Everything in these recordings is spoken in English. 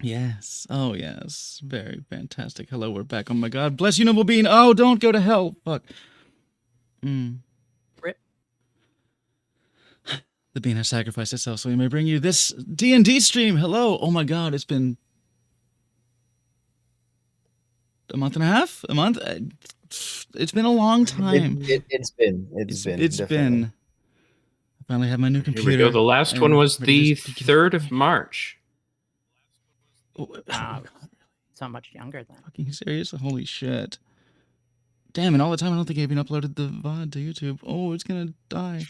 Yes. Oh, yes. Very fantastic. Hello, we're back. Oh my God. Bless you, noble being. Oh, don't go to hell. Fuck. Mm. Rip. The being has sacrificed itself so we may bring you this D&D stream. Hello. Oh my God. It's been a month and a half? A month? It's been a long time. It's been It's definitely. been. I finally have my new Here computer. we go. The last one I'm was ready the to get 3rd of March. Oh, It's not much younger then. fucking serious? Holy shit. Damn, and all the time I don't think I even uploaded the VOD to YouTube. Oh, it's gonna die.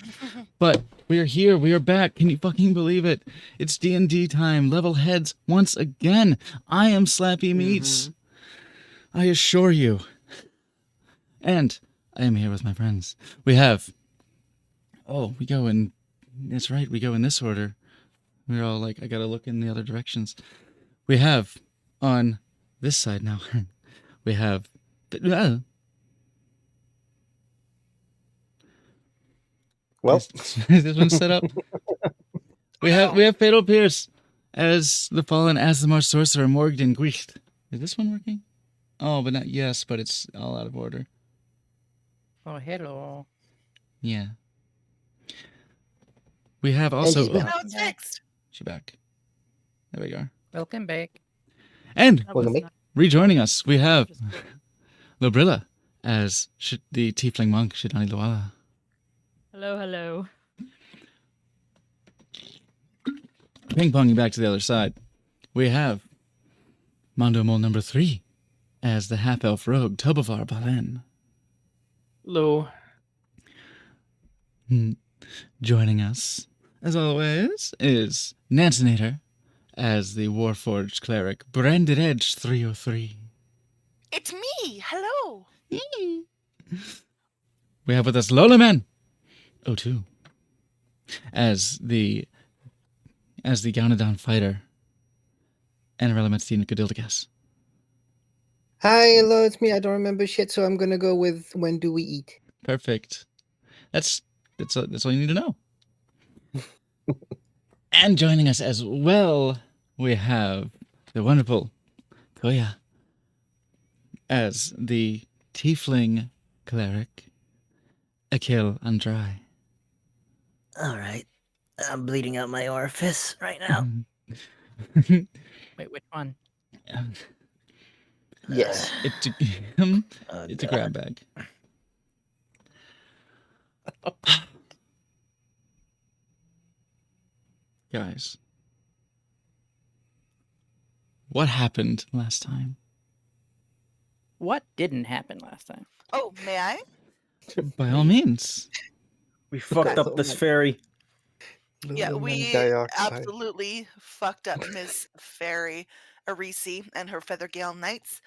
But we are here. We are back. Can you fucking believe it? It's D&D time. Level heads once again. I am Slappy Meats. I assure you. And I am here with my friends. We have... Oh, we go in... That's right. We go in this order. We're all like, I gotta look in the other directions. We have on this side now. We have... Well, this one's set up. We have Fatal Pierce as the Fallen Azamar Sorcerer Morgden Gwicht. Is this one working? Oh, but not yes, but it's all out of order. Oh, hello. Yeah. We have also... she's back. Now it's fixed. She's back. There we go. Welcome back. And Welcome back. rejoining us, we have Lobrilla as the Tiefling Monk Shidani Luala. Hello, hello. Ping-ponging back to the other side, we have Mondo Mole number 3 as the half-elf rogue Tobovar Balen. Hello. Joining us, as always, is Nancinator as the Warforged cleric Branded Edge 303. It's me. Hello. We have with us Lola Man 02 as the Gaunodon fighter Anarelemetine Godildagas. Hi, hello, it's me. I don't remember shit, so I'm gonna go with when do we eat? Perfect. That's all you need to know. And joining us as well, we have the wonderful Koya as the Tiefling cleric Akil Andrai. All right. I'm bleeding out my orifice right now. Wait, which one? Yes. It's a grab bag. Guys, what happened last time? What didn't happen last time? Oh, may I? By all means. We fucked up this fairy. Yeah, Aluminum we dioxide. absolutely fucked up Miss Fairy Arisi and her Feathergale Knights.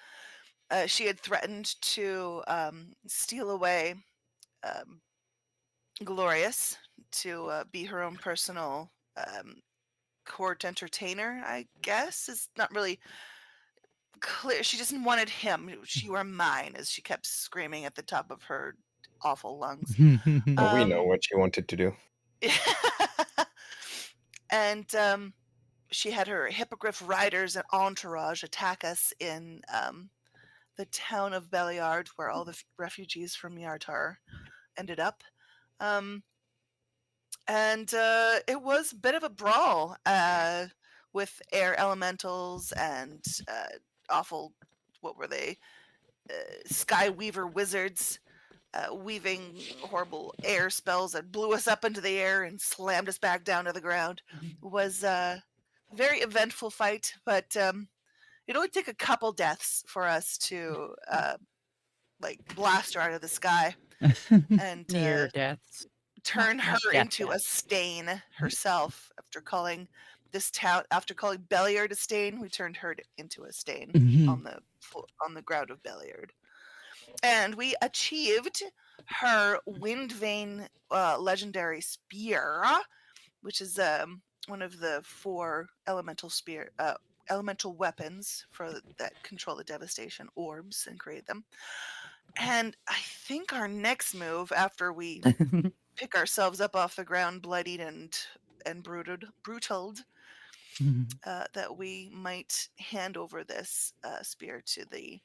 She had threatened to steal away Glorious to be her own personal court entertainer, I guess. It's not really clear. She just wanted him. You are mine, as she kept screaming at the top of her awful lungs. Well, we know what she wanted to do. And she had her hippogriff riders and entourage attack us in the town of Beliard, where all the refugees from Yartar ended up. And it was a bit of a brawl with air elementals and awful, what were they? Sky Weaver wizards weaving horrible air spells that blew us up into the air and slammed us back down to the ground. It was a very eventful fight, but it only took a couple deaths for us to blast her out of the sky and Near deaths. turn her death into a death. stain herself. After calling Beliard a stain, we turned her into a stain on the ground of Beliard. And we achieved her Windvane legendary spear, which is one of the 4 elemental weapons that control the devastation orbs and create them. And I think our next move, after we pick ourselves up off the ground, bloodied and brutaled, that we might hand over this spear to the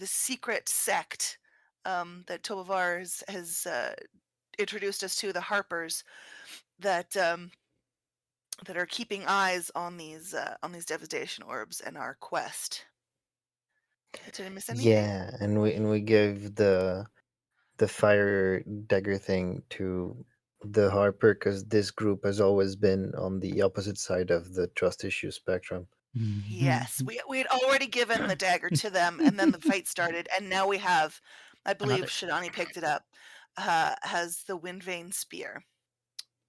secret sect that Tobavar has introduced us to, the Harpers, that that are keeping eyes on these devastation orbs and our quest. Did I miss anything? Yeah, and we gave the fire dagger thing to the Harper because this group has always been on the opposite side of the trust issue spectrum. Yes, we had already given the dagger to them, and then the fight started, and now we have, I believe, Another. Shidani picked it up, has the Windvane spear.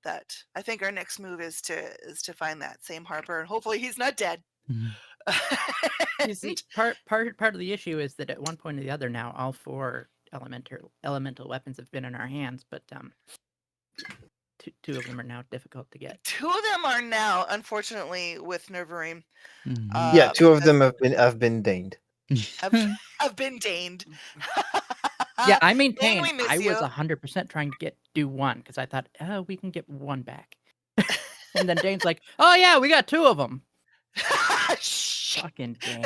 That I think our next move is to find that same Harper, and hopefully he's not dead. You see, part of the issue is that at one point or the other now, all 4 elemental weapons have been in our hands, but two of them are now difficult to get. 2 of them are now, unfortunately, with Nervarim. Yeah, 2 of them have been deigned. Have been deigned. Yeah, I Dane, maintain we miss I was you. 100% trying to do 1 because I thought, oh, we can get 1 back. And then Dane's like, oh yeah, we got 2 of them. Shit. Fucking Dane.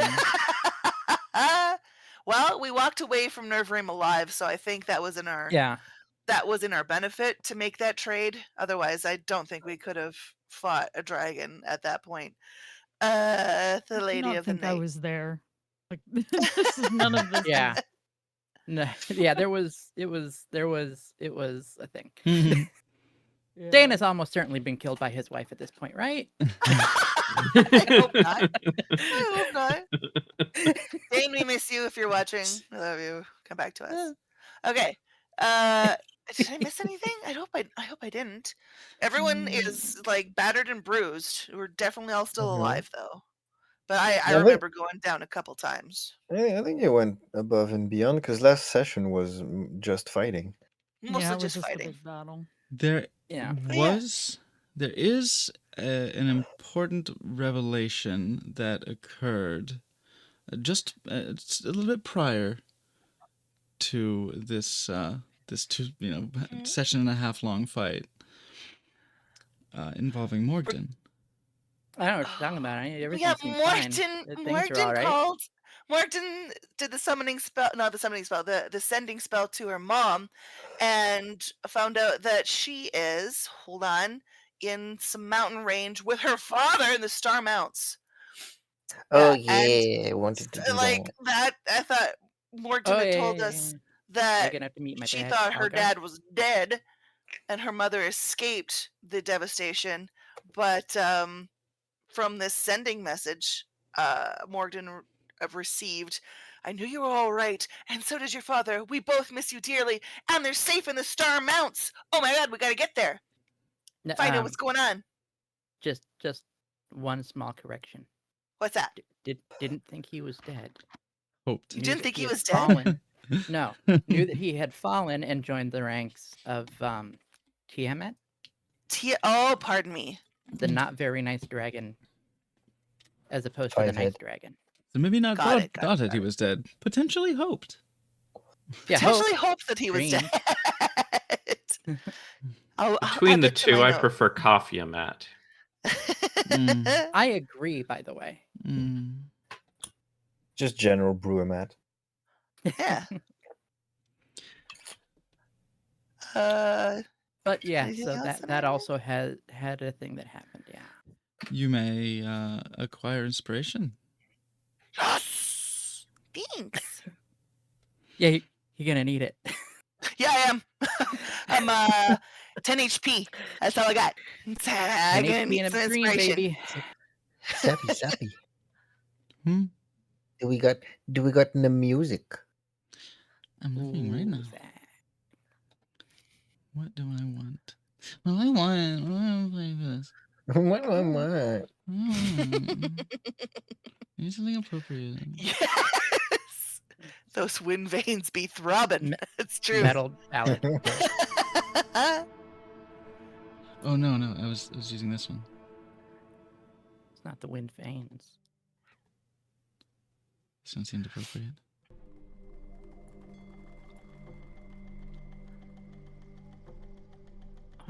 Well, we walked away from Nervarim alive, so I think that was in our benefit to make that trade. Otherwise, I don't think we could have fought a dragon at that point. The I Lady not of the think I Night. was there. Like this is none of this. Yeah. is- No, yeah, there was a thing. yeah. Dane has almost certainly been killed by his wife at this point, right? I hope not. I hope not. Dane, we miss you if you're watching. I love you. Come back to us. Okay. Did I miss anything? I hope I didn't. Everyone is like battered and bruised. We're definitely all still alive though. But I Yeah, but- remember going down a couple times. I think you went above and beyond because last session was just fighting. Mostly yeah, it was just just a fighting. big battle. There Yeah. there is an important revelation that occurred just it's a little bit prior to this session and a half long fight involving Morgan. I don't know what you're talking about. Yeah, Everything seems fine. Things are Morton all right. called. Morton did the summoning spell, not the summoning spell, the sending spell to her mom, and found out that she is, hold on, in some mountain range with her father in the Star Mounts. Oh Yeah, and yeah, I wanted to do like that. that, I thought Morton had told us I'm that gonna have to meet my she dad. thought her Okay. dad was dead, and her mother escaped the devastation, but from this sending message Morgan received, I knew you were all right, and so does your father. We both miss you dearly, and they're safe in the Star Mounts. Oh my god, we gotta get there. N- Find out what's going on. Just one small correction. What's that? Didn't think he was dead. Hoped. You Knew didn't that think he had was dead? fallen. No, knew that he had fallen and joined the ranks of Tiamat, Oh, pardon me. the not very nice dragon, as opposed to the nice Five-head. dragon. So maybe not Got it, got thought it, that he got it. was dead. Potentially hoped. Yeah, Potentially hoped that he was Dream. dead. I'll Between add the that to two, my I note. prefer Coffee Matt. I agree. By the way, Mm. Just general brewer Matt. Yeah. but yeah, Anything so else that that I also had a thing that happened. Yeah. You may acquire inspiration. Yes. Thanks. Yeah, you're gonna need it. Yeah, I am. I'm 10 HP. That's all I got. I'm And gonna HP need and some a dream, inspiration. baby. Sappy. Hmm? Do we got the music? I'm looking right Ooh, now. that. What do I want? Well, I want to play this. What? Need something appropriate. Yes. Those wind veins be throbbing. Me- It's true. Metal ballad. Oh no, I was using this one. It's not the wind veins. This one seemed appropriate.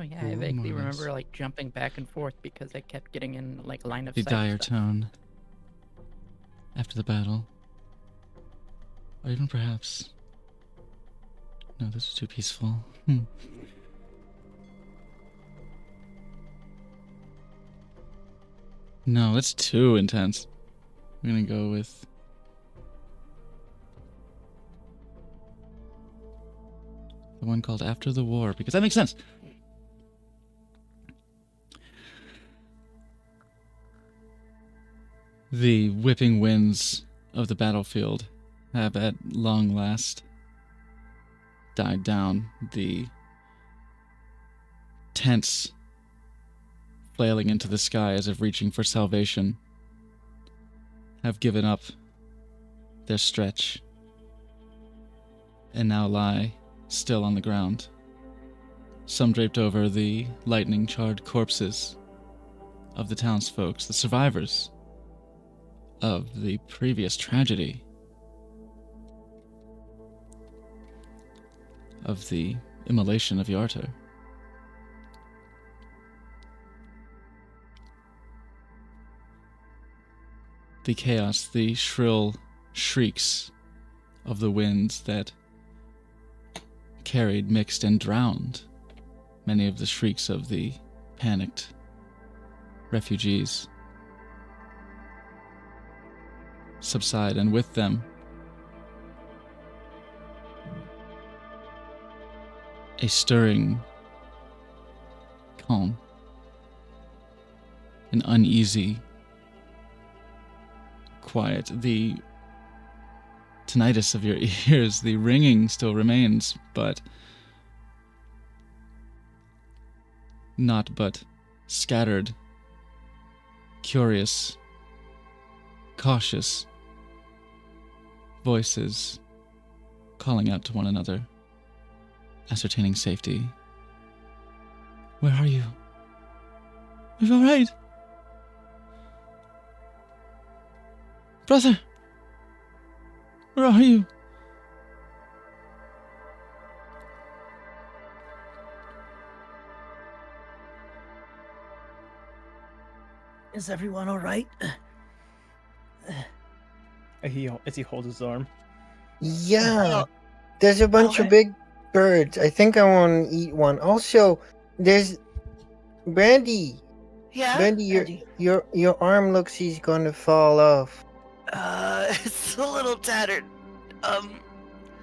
Oh yeah, I Ooh, vaguely more remember nice. like jumping back and forth because I kept getting in like line of The sight. dire stuff. tone after the battle. Or even perhaps. No, this is too peaceful. No, that's too intense. I'm gonna go with. The one called After the War, because that makes sense. The whipping winds of the battlefield have at long last died down. The tents flailing into the sky as if reaching for salvation have given up their stretch and now lie still on the ground, some draped over the lightning-charred corpses of the townsfolk, the survivors of the previous tragedy, of the immolation of Yarter. The chaos, the shrill shrieks of the winds that carried, mixed, and drowned many of the shrieks of the panicked refugees subside, and with them a stirring calm, an uneasy quiet. The tinnitus of your ears, the ringing still remains, but not but scattered, curious, cautious voices calling out to one another, ascertaining safety. Where are you? Are you all right? Brother! Where are you? Is everyone all right? As he holds his arm. Yeah, there's a bunch of Okay. big birds. I think I want to eat one. Also, there's Brandy. Yeah. Brandy, Brandy. your arm looks he's gonna fall off. It's a little tattered.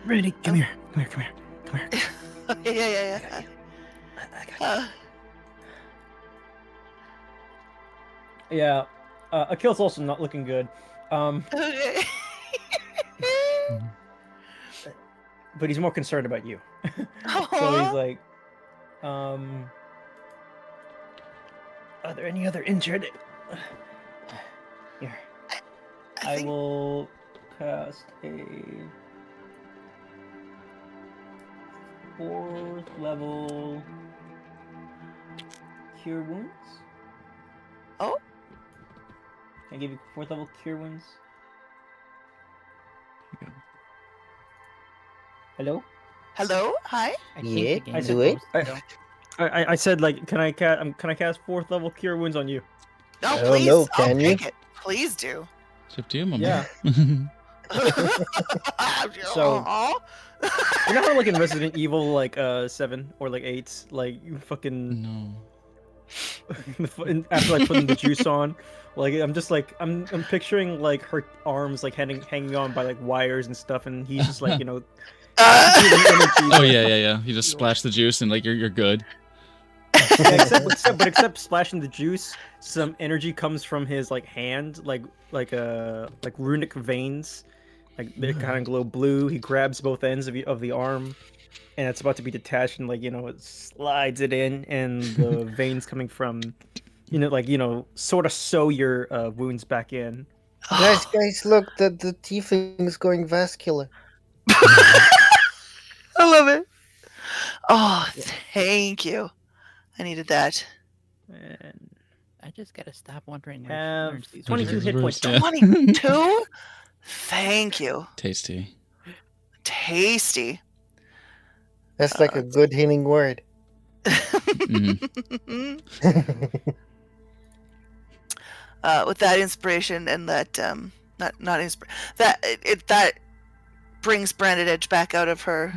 Randy, come here. Come here. Come here. Come here. Yeah. I got you. I got you. Yeah. Akil's also not looking good. Okay. But he's more concerned about you. So Aw. he's like, are there any other injured? Here. I I think will cast a 4th level Cure Wounds. Oh. Can I give you 4th level Cure Wounds? Hello? Hello. Hi. I Yeah, think the game do is it. supposed to- I said like, can I cast 4th level Cure Wounds on you? No, I don't please. know, I'll can you? take it. Please do. It's up to you, my Yeah. man. So- Aw. You know how like in Resident Evil like 7 or like 8, like you fucking No. after like putting the juice on, like I'm just like I'm picturing like her arms like hanging on by like wires and stuff, and he's just like breathing energy. Oh yeah. You just splash the juice and like you're good. Yeah, except splashing the juice, some energy comes from his like hand, like runic veins, like they kind of glow blue. He grabs both ends of the arm, and it's about to be detached, and it slides it in, and the veins coming from, sort of sew your wounds back in. Guys, look, the tiefling is going vascular. I love it. Oh, thank you. I needed that. And I just gotta stop wondering where Have she learns these 22 words. hit points. Yeah. 22? Thank you. Tasty. Tasty. That's like a good healing word. With that inspiration and that that brings Branded Edge back out of her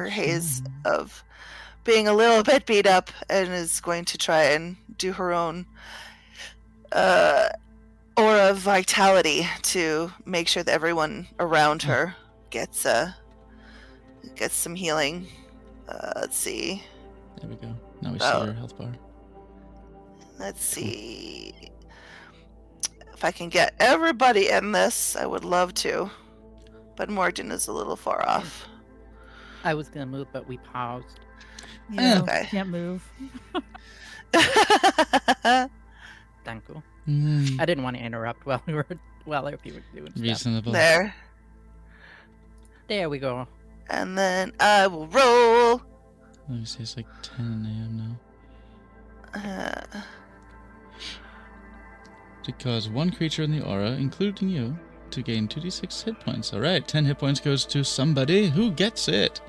haze of being a little bit beat up, and is going to try and do her own aura of vitality to make sure that everyone around her gets some healing. Let's see. There we go. Now we see Oh. your health bar. Let's see. If I can get everybody in this, I would love to. But Morgan is a little far off. I was gonna move, but we paused. Yeah, Okay. can't move. Thank you. Mm, I didn't want to interrupt while you were doing stuff. reasonable. There. There we go. And then I will roll. Let me see, it's like 10 a.m. now. Uh, To cause one creature in the aura, including you, to gain 2d6 hit points. Alright, 10 hit points goes to somebody who gets it.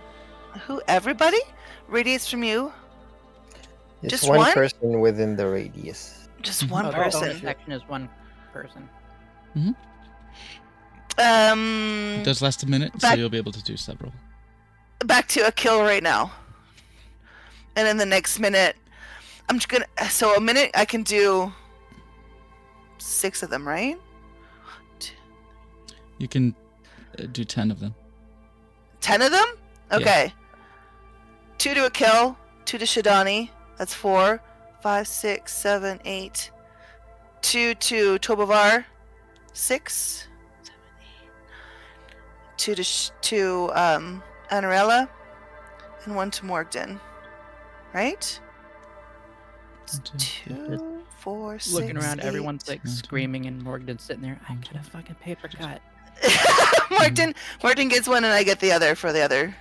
who? Everybody? Radiates from you? It's Just one one? person within the radius. Just one Oh, the bonus person. action is one person. It does last a minute, so Back- you'll be able to do several. Back to a kill right now. And in the next minute, I'm just gonna. So a minute, I can do 6 of them, right? You can do 10 of them. 10 of them? Yeah. Okay. 2 to a kill, 2 to Shidani. That's 4. 5, 6, 7, 8. 2 to Tobavar. 6. 7, 8. 2 to Anarella. And 1 to Morgden. Right? One, two, three. 2, 4, 6. Looking around, 8. everyone's like Nine, 10. screaming, and Morgan's sitting there. I got a fucking paper cut. Morgden gets one and I get the other for the other.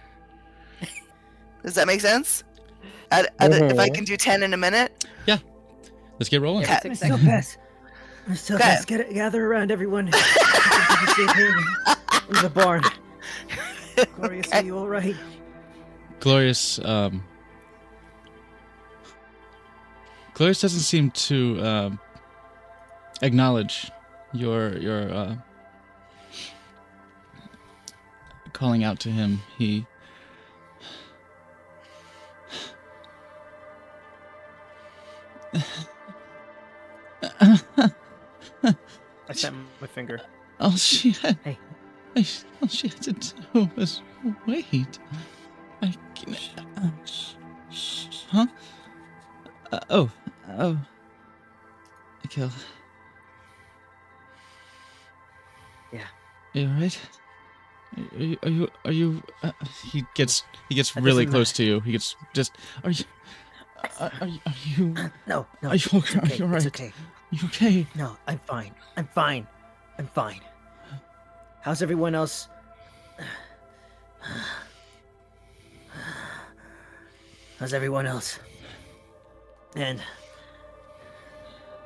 Does that make sense? If I can do 10 in a minute? Let's get rolling. Okay. Six Mr. seconds. Topaz. Mr. Okay. Topaz, gather around, everyone. In the barn. Glorious, Okay. are you all right? Glorious, Glorious doesn't seem to acknowledge your calling out to him. He I sent my finger. all she had, Hey. all she had to do was wait. I can, huh? Oh. Kill. Yeah. You alright? Are you? He gets That really doesn't close to you. He gets just. Are you? No, Are you okay? Are it's okay. you alright? It's okay. You okay? No, I'm fine. I'm fine. I'm fine. How's everyone else? How's everyone else? And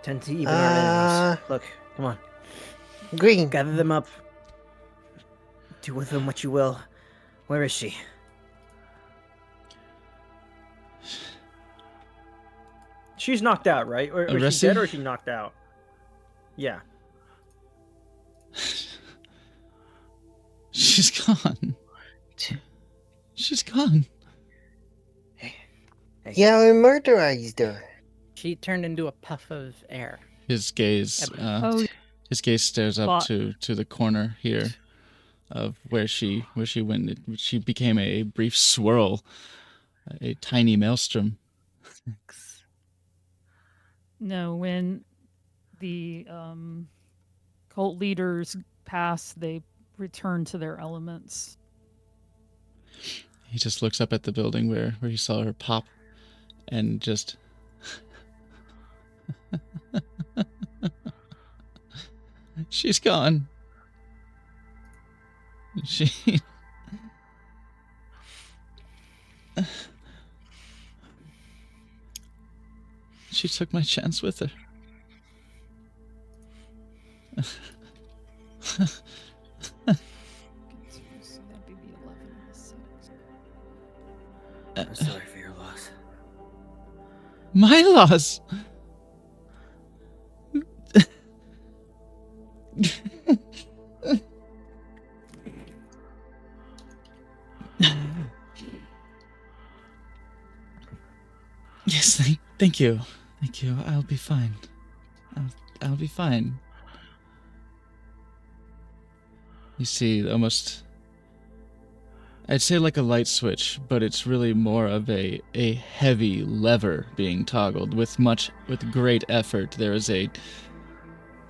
tend to even our enemies. Look, come on. Green. Gather them up. Do with them what you will. Where is she? She's knocked out, right? Or is she Arrested? dead or is she knocked out? Yeah. She's gone. She's gone. Yeah, we murderized her. She turned into a puff of air. His gaze. Oh, His gaze stares up Spot. to the corner here of where she went. She became a brief swirl, a tiny maelstrom. no, when the cult leaders pass, they return to their elements. He just looks up at the building where he saw her pop, and just. She's gone. She. She took my chance with her. So that'd be the 11 and the 6. I'm sorry for your loss. My loss. Yes, thank you. Thank you. I'll be fine. I'll be fine. You see, almost, I'd say like a light switch, but it's really more of a heavy lever being toggled with great effort. There is a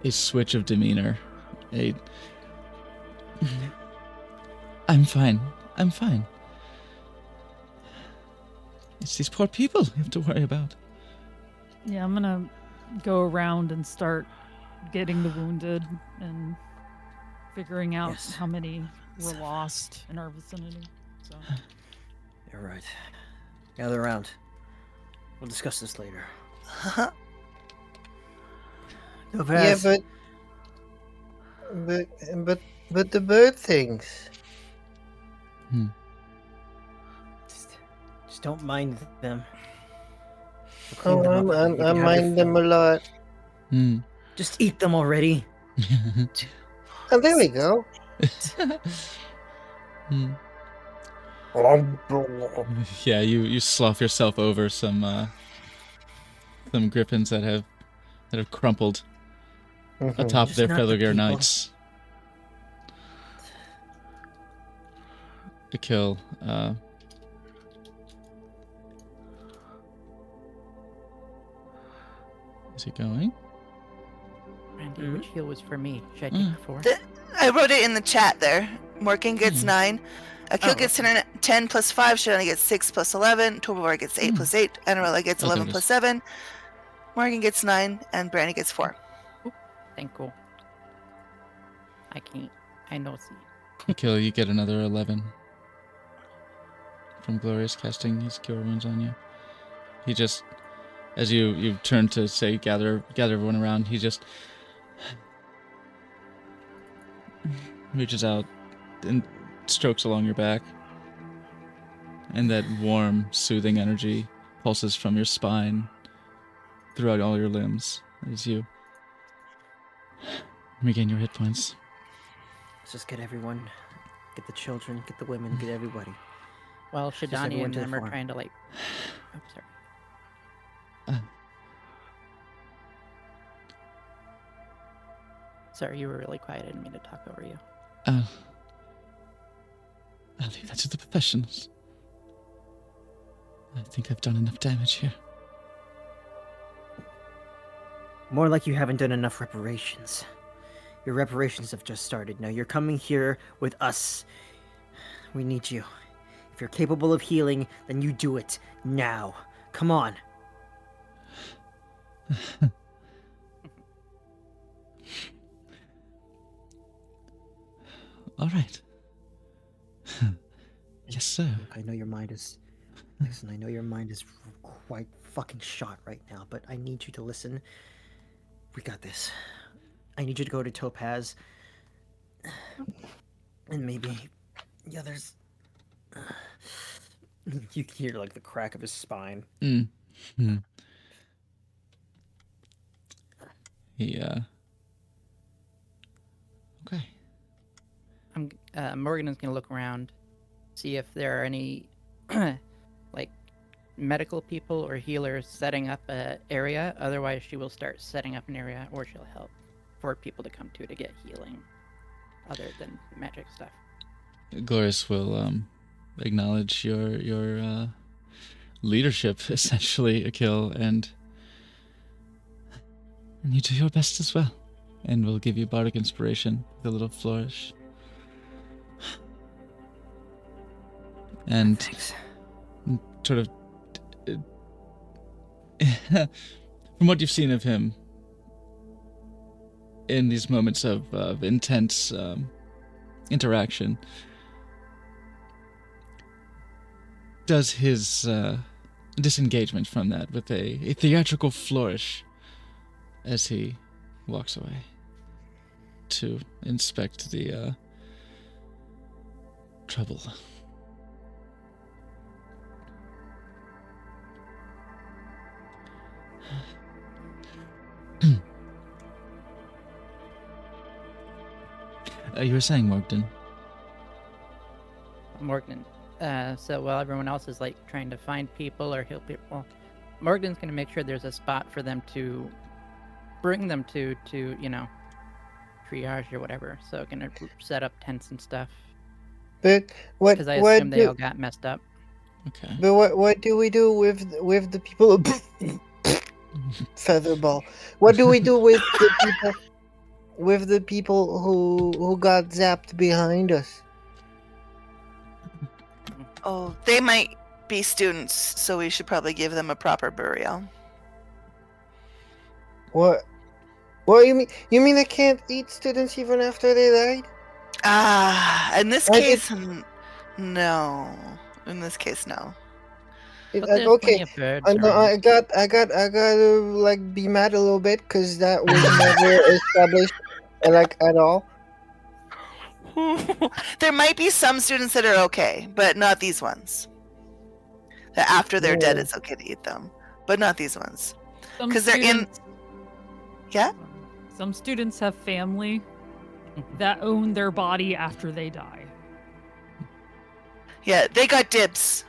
switch of demeanor. I'm fine. I'm fine. It's these poor people you have to worry about. Yeah, I'm gonna go around and start getting the wounded and figuring out Yes. how many were lost in our vicinity. So You're right. Gather around. We'll discuss this later. Yeah, Topaz. but the bird things. Just don't mind them. Oh, We'll clean them up and you I can have your mind them a fill. lot. Just eat them already. Oh, there we go. Yeah, you slough yourself over some griffins that have crumpled atop Just their not the fellow gear people. knights. To kill. Is he going? Randy, which heal was for me? Should I Mm. take 4? I wrote it in the chat there. Morgan gets Hmm. 9. Akil Oh, gets 10 plus 5. Shana gets 6 plus 11. Torbjorn gets 8 plus 8. Anarella gets Oh, there 11 it plus is. 7. Morgan gets 9. And Brandy gets 4. Thank you. I know see. To kill, you get another 11 from Glorious casting his cure wounds on you. He just, as you turn to say gather everyone around, he just reaches out and strokes along your back, and that warm, soothing energy pulses from your spine throughout all your limbs as you regain your hit points. Let's just get everyone. Get the children, get the women, get everybody. Well, Just Shadani everyone and to the them are farm. trying to like. Oh, sorry. Sorry, you were really quiet. I didn't mean to talk over you. I'll leave that to the professionals. I think I've done enough damage here. More like you haven't done enough reparations. Your reparations have just started. Now you're coming here with us. We need you. If you're capable of healing, then you do it now. Come on. All right. Yes, sir. Look, I know your mind is. Listen, I know your mind is quite fucking shot right now, but I need you to listen. We got this. I need you to go to Topaz. And maybe the others. You can hear like the crack of his spine. He, okay. Morgan is gonna look around, see if there are any like medical people or healers setting up a area. Otherwise, she will start setting up an area, or she'll help for people to come to get healing, other than magic stuff. Glorious will, acknowledge your leadership, essentially, Akil, and you do your best as well. And we'll give you bardic inspiration with a little flourish. And Thanks. sort of, from what you've seen of him in these moments of intense interaction, does his disengagement from that with a theatrical flourish as he walks away to inspect the trouble. You were saying, Morgan? Morgan. So while everyone else is like trying to find people or heal people, Morgan's gonna make sure there's a spot for them to bring them to triage or whatever. So gonna set up tents and stuff But what because I what assume they all do, got messed up. Okay. but what do we do with the people? Featherball. What do we do with the people? With the people who got zapped behind us? Oh, they might be students, so we should probably give them a proper burial. What? What you mean? You mean they can't eat students even after they died? In this I case, no. In this case, no. But there's plenty Okay, of birds I know. around. I gotta like be mad a little bit because that was never established, like at all. There might be some students that are okay, but not these ones. That after they're dead, Yeah. it's okay to eat them, but not these ones. Some 'Cause they're in- students- Yeah? Some students have family that own their body after they die. Yeah, they got dibs.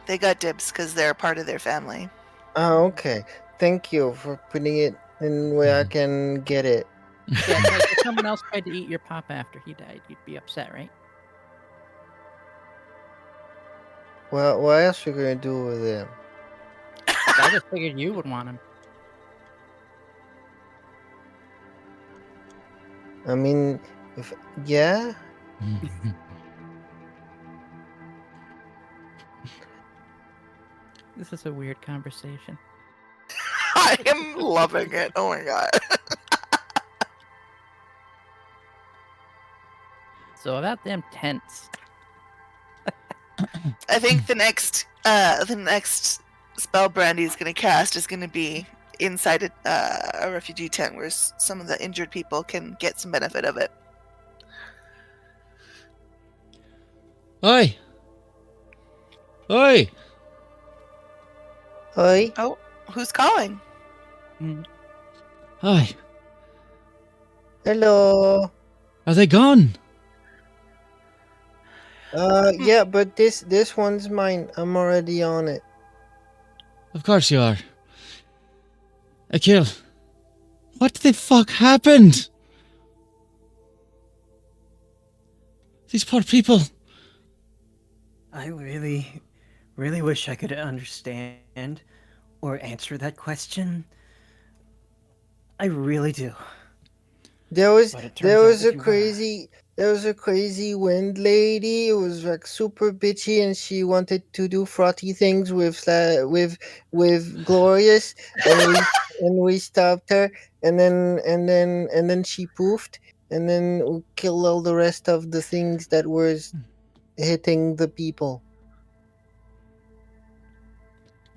They got dibs because they're part of their family. Oh, okay. Thank you for putting it in where I can get it. Yeah, it's like if someone else tried to eat your papa after he died, you'd be upset, right? Well, what else you gonna do with them? I just figured you would want him. I mean, if yeah, This is a weird conversation. I am loving it. Oh my god. So about them tents. I think the next spell Brandy's gonna cast is gonna be inside a refugee tent where some of the injured people can get some benefit of it. Oi! Oi! Oi, Oh, who's calling? Oi! hello. Are they gone? Yeah, but this one's mine. I'm already on it. Of course you are. Akil, what the fuck happened? These poor people. I really, really wish I could understand or answer that question. I really do. There was But it turns there out was that a you are. crazy wind lady. It was like super bitchy, and she wanted to do frothy things with Glorious, and we stopped her, and then she poofed, and then we killed all the rest of the things that was hitting the people.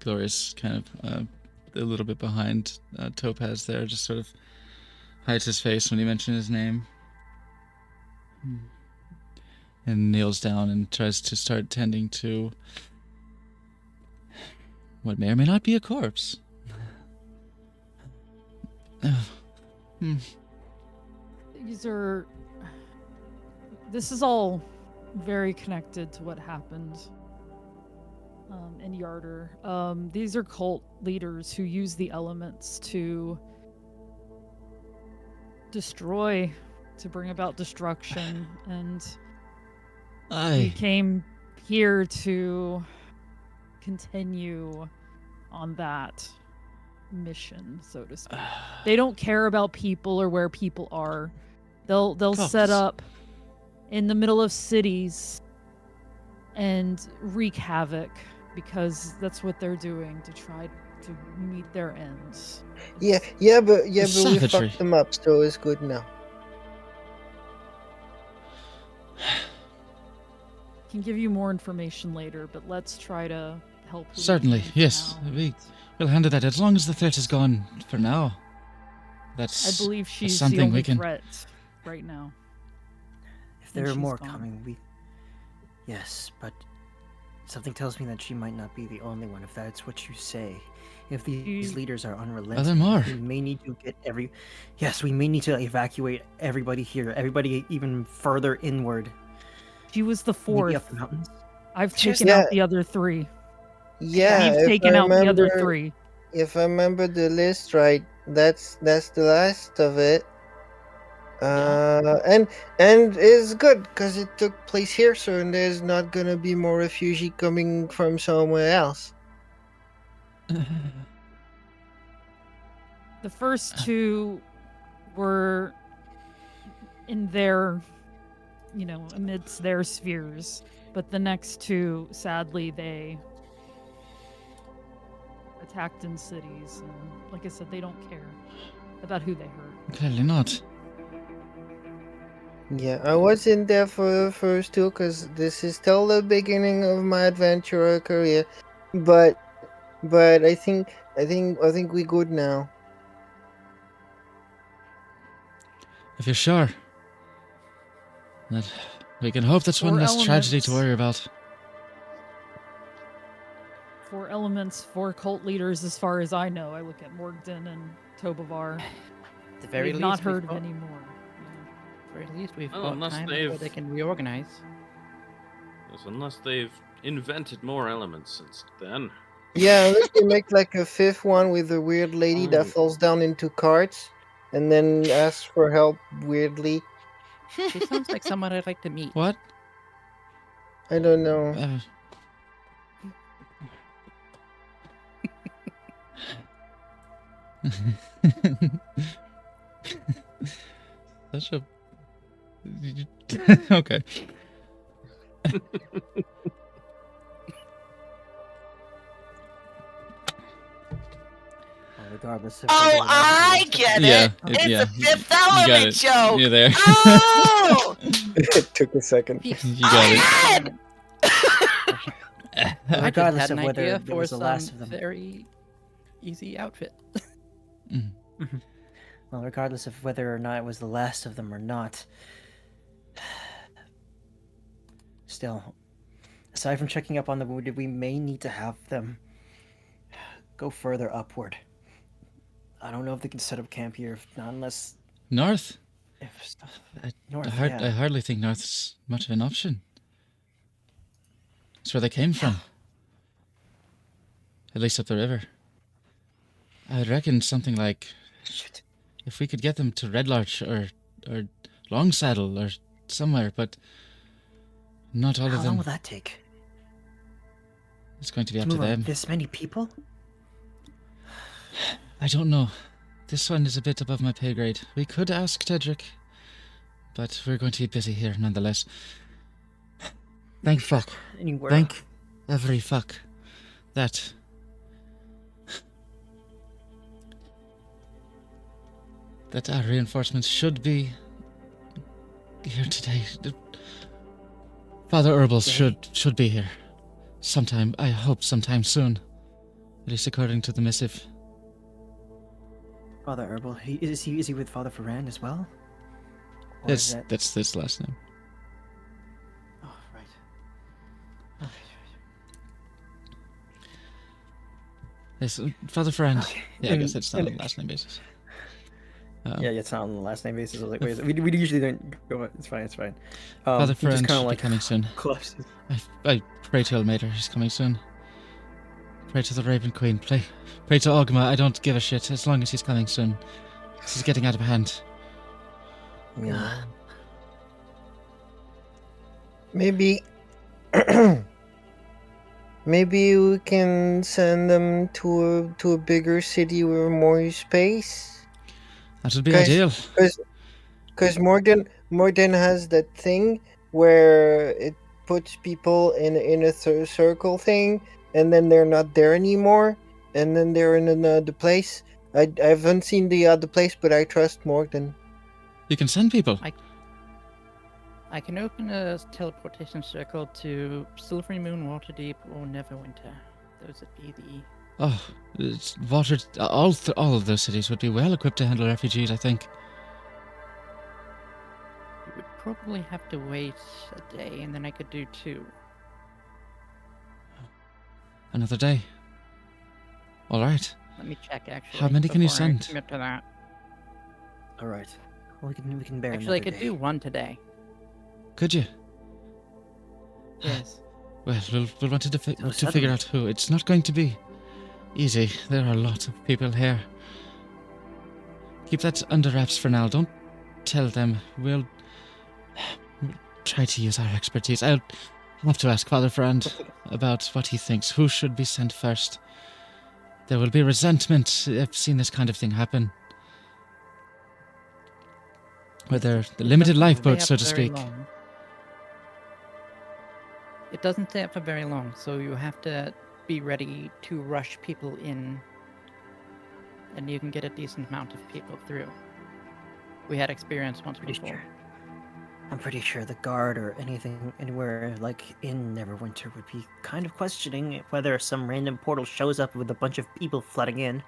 Glorious kind of a little bit behind Topaz there, just sort of hides his face when you mention his name. And kneels down and tries to start tending to what may or may not be a corpse. This is all very connected to what happened in Yarder. These are cult leaders who use the elements to destroy, to bring about destruction, and we Aye. came here to continue on that mission, so to speak. They don't care about people or where people are. They'll set Cults. up in the middle of cities and wreak havoc because that's what they're doing to try to meet their ends. Yeah, but we Savagery. fucked them up, so it's good now. Can give you more information later, but let's try to help. who we Certainly, can yes. now. We'll handle that as long as the threat is gone for now. That's I believe she's the something only we can- threat right now. If there are she's more gone. coming, we. Yes, but Something tells me that she might not be the only one, if that's what you say. If these She- leaders are Are unrelenting, there more? we may need to get Yes, we may need to evacuate everybody here. Everybody even further inward. She was the Maybe up fourth. the mountains. I've She was- taken out the other three. Yeah, We've if taken I out the other remember- three. If I remember the list right, that's the last of it. And it's good because it took place here, so there's not gonna be more refugee coming from somewhere else. The first two were in their, amidst their spheres. But the next two, sadly, they attacked in cities. And like I said, they don't care about who they hurt. Clearly not. Yeah, I was in there for the first two because this is still the beginning of my adventurer career, but I think we good now. If you're sure. That we can hope that's one Four less tragedy to elements. worry about. 4 elements, 4 cult leaders, as far as I know. I look at Morgden and Tobavar. At the very We've least, not we've heard of got- any more. Or at least we've Well, got unless time before they they've- can reorganize. Yes, unless they've invented more elements since then. Yeah, unless they make like a fifth one with a weird lady that Oh. falls down into carts and then asks for help weirdly. She sounds like someone I'd like to meet. What? I don't know. Such a. Okay. Well, regardless of Oh, whether or not I it's- get Yeah, it. It's yeah, a Fifth you got Element it. joke. You're there. Oh, It took a second. You I got it. had. I just Regardless had an of whether idea there for was the last some of them. very easy outfit. Well, regardless of whether or not it was the last of them or not, still, aside from checking up on the wounded, we may need to have them go further upward. I don't know if they can set up camp here, if not unless North? if I, north. I Yeah. hardly think North's much of an option. It's where they came from. At least up the river. I'd reckon something like Shit. if we could get them to Red Larch or Longsaddle or somewhere, but not all How of long them. will that take? It's going to be To up to move them. this many people? I don't know. This one is a bit above my pay grade. We could ask Tedric, but we're going to be busy here nonetheless. Thank fuck. Anywhere? Thank every fuck that our reinforcements should be here today. Father Herbals should be here sometime. I hope sometime soon. At least according to the missive. Father Herbal. Is he with Father Ferrand as well? Or is That's this last name. Oh, right. Okay. Yes, Father Friend. Okay. Yeah, I And- guess it's not on and- a last name basis. Yeah, it's not on the last name basis. I was like, wait, we usually don't go. It's fine. It's fine. Father he just Friend kind should of be like coming soon. collapses. I pray to Elmater, he's coming soon. Pray to the Raven Queen. Pray to Ogma, I don't give a shit as long as he's coming soon. This is getting out of hand. Yeah. Maybe maybe we can send them to a bigger city with more space. That would be Guys, ideal. Because Morgan has that thing where it puts people in a circle thing, and then they're not there anymore, and then they're in another place. I haven't seen the other place, but I trust Morgan. You can send people. I can open a teleportation circle to Silvery Moon, Waterdeep, or Neverwinter. Those would be the... Oh, it's watered. All of those cities would be well equipped to handle refugees, I think. You would probably have to wait a day, and then I could do 2. Another day. All right. Let me check actually. How many can you before I send? commit to that. All right. Well, we can bear Actually, I another could day. do one today. Could you? Yes. Well, we'll want to figure suddenly. out who. It's not going to be easy. There are lots of people here. Keep that under wraps for now. Don't tell them. We'll try to use our expertise. I'll have to ask Father Frand about what he thinks. Who should be sent first? There will be resentment. I've seen this kind of thing happen. Where they're the limited doesn't stay lifeboats, up so to very speak. long. It doesn't stay up for very long, so you have to be ready to rush people in, and you can get a decent amount of people through. We had experience once before. I'm pretty sure the guard or anything anywhere like in Neverwinter would be kind of questioning whether some random portal shows up with a bunch of people flooding in.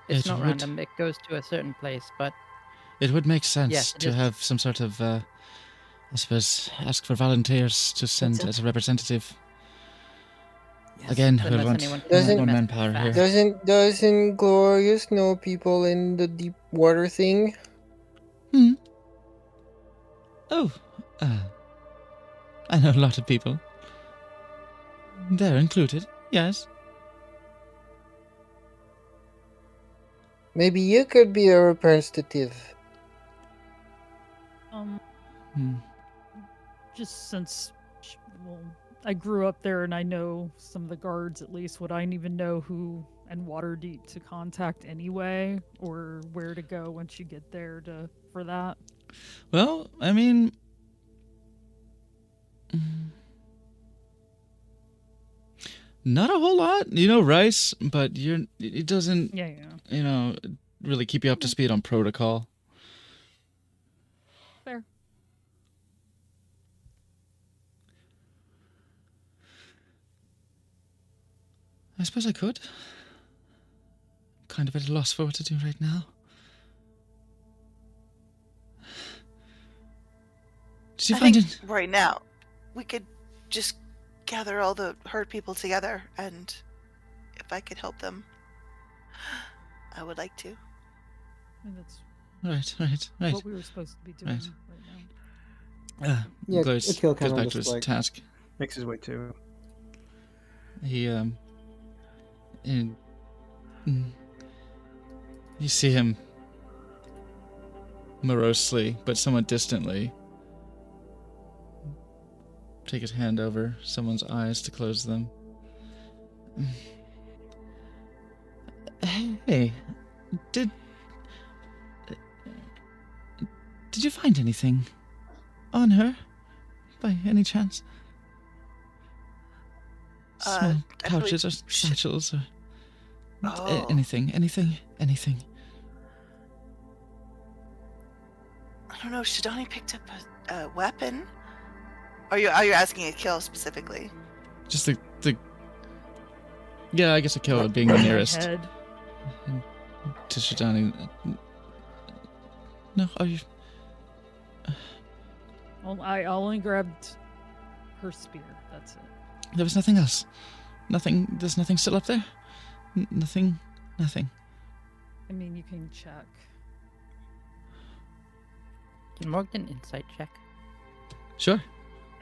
It's It not would- random, it goes to a certain place, but It would make sense Yes, it to is. have some sort of, I suppose, ask for volunteers to send it. as a representative. Yes. Again, unless we'll want anyone can Doesn't- more mess manpower fast. here. Doesn't Glorious know people in the deep water thing? Oh, I know a lot of people. They're included, yes. Maybe you could be a representative. Hmm. Just since, well, I grew up there and I know some of the guards at least, would I even know who and Waterdeep to contact anyway, or where to go once you get there for that? Well, I mean, not a whole lot. You know Rice, but it doesn't, Yeah, yeah. Really keep you up to speed on protocol. Fair. I suppose I could. Kind of at a loss for what to do right now. Did you I find think it? right now we could just gather all the hurt people together, and if I could help them, I would like to. And that's Right. what we were supposed to be doing Right. right now. Yeah, goes Akil kinda back to just, his like- task. Makes his way too. He and you see him morosely, but somewhat distantly, take his hand over someone's eyes to close them. Hey, did you find anything on her, by any chance? Small I believe pouches or she- satchels or Oh. anything. I don't know. Shidani picked up a weapon. Are you asking a kill specifically? Just the. Yeah, I guess a kill being the nearest Head. to Shidani. No, are you? Well, I only grabbed her spear. That's it. There was nothing else. Nothing. There's nothing still up there. Nothing. I mean, you can check. Can Morgan insight check? Sure.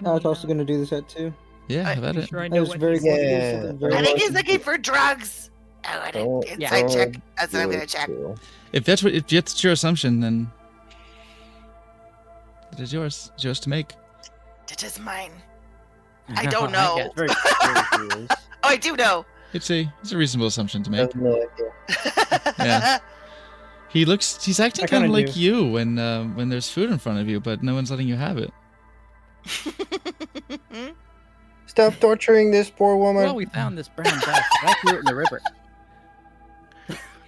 I was also going to do this at too. Yeah, how about Pretty it? sure I I know was what very he's glad to looking do Yeah. something very I think he's lucky. looking for drugs. I want Don't- an inside check. don't That's what I'm do gonna it, check. too. If that's your assumption, then it is yours. It's yours to make. It is mine. I don't know. guess. Very clear he is. Oh, I do know. It's a reasonable assumption to I make. have no idea. Yeah. He's acting I kind of kinda like do. you when there's food in front of you, but no one's letting you have it. Stop torturing this poor woman. Well, we found this brown dust. I threw it in the river.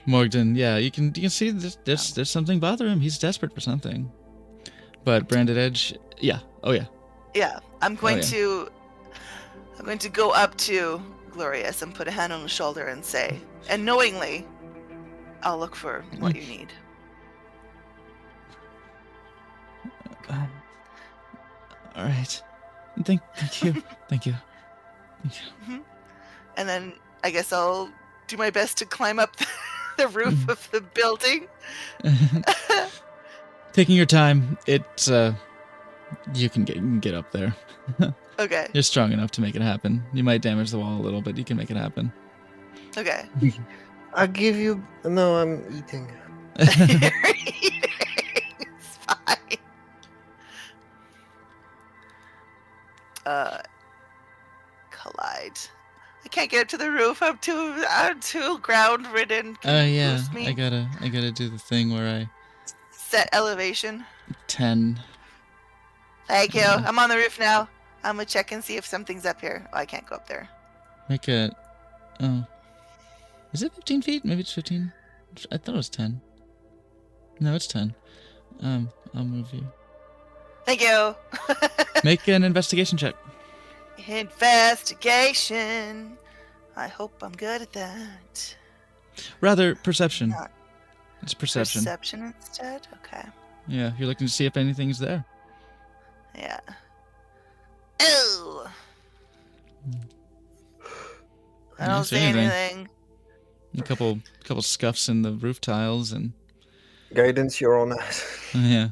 Morgan, yeah, you can see there's something bothering him. He's desperate for something. But Branded Edge, yeah, oh yeah. Yeah, I'm going yeah. to go up to Glorious and put a hand on his shoulder and say, and knowingly, I'll look for what you need. All right. Thank you. Thank you. And then I guess I'll do my best to climb up the roof of the building. Taking your time. It's you can get up there. Okay. You're strong enough to make it happen. You might damage the wall a little, but you can make it happen. Okay. I'll give you. No, I'm eating. It's fine. Collide. I can't get up to the roof. I'm too ground ridden. Yeah. Boost me. I gotta do the thing where I Set elevation. 10. Thank you. Yeah. I'm on the roof now. I'm gonna check and see if something's up here. Oh, I can't go up there. Make it. Oh. Is it 15 feet? Maybe it's 15. I thought it was 10. No, it's 10. I'll move you. Thank you. Make an investigation check. Investigation. I hope I'm good at that. Rather, perception. Not It's perception. Perception instead? Okay. Yeah, you're looking to see if anything's there. Yeah. Ew. I don't see anything. A couple scuffs in the roof tiles and Guidance, your own ass. yeah.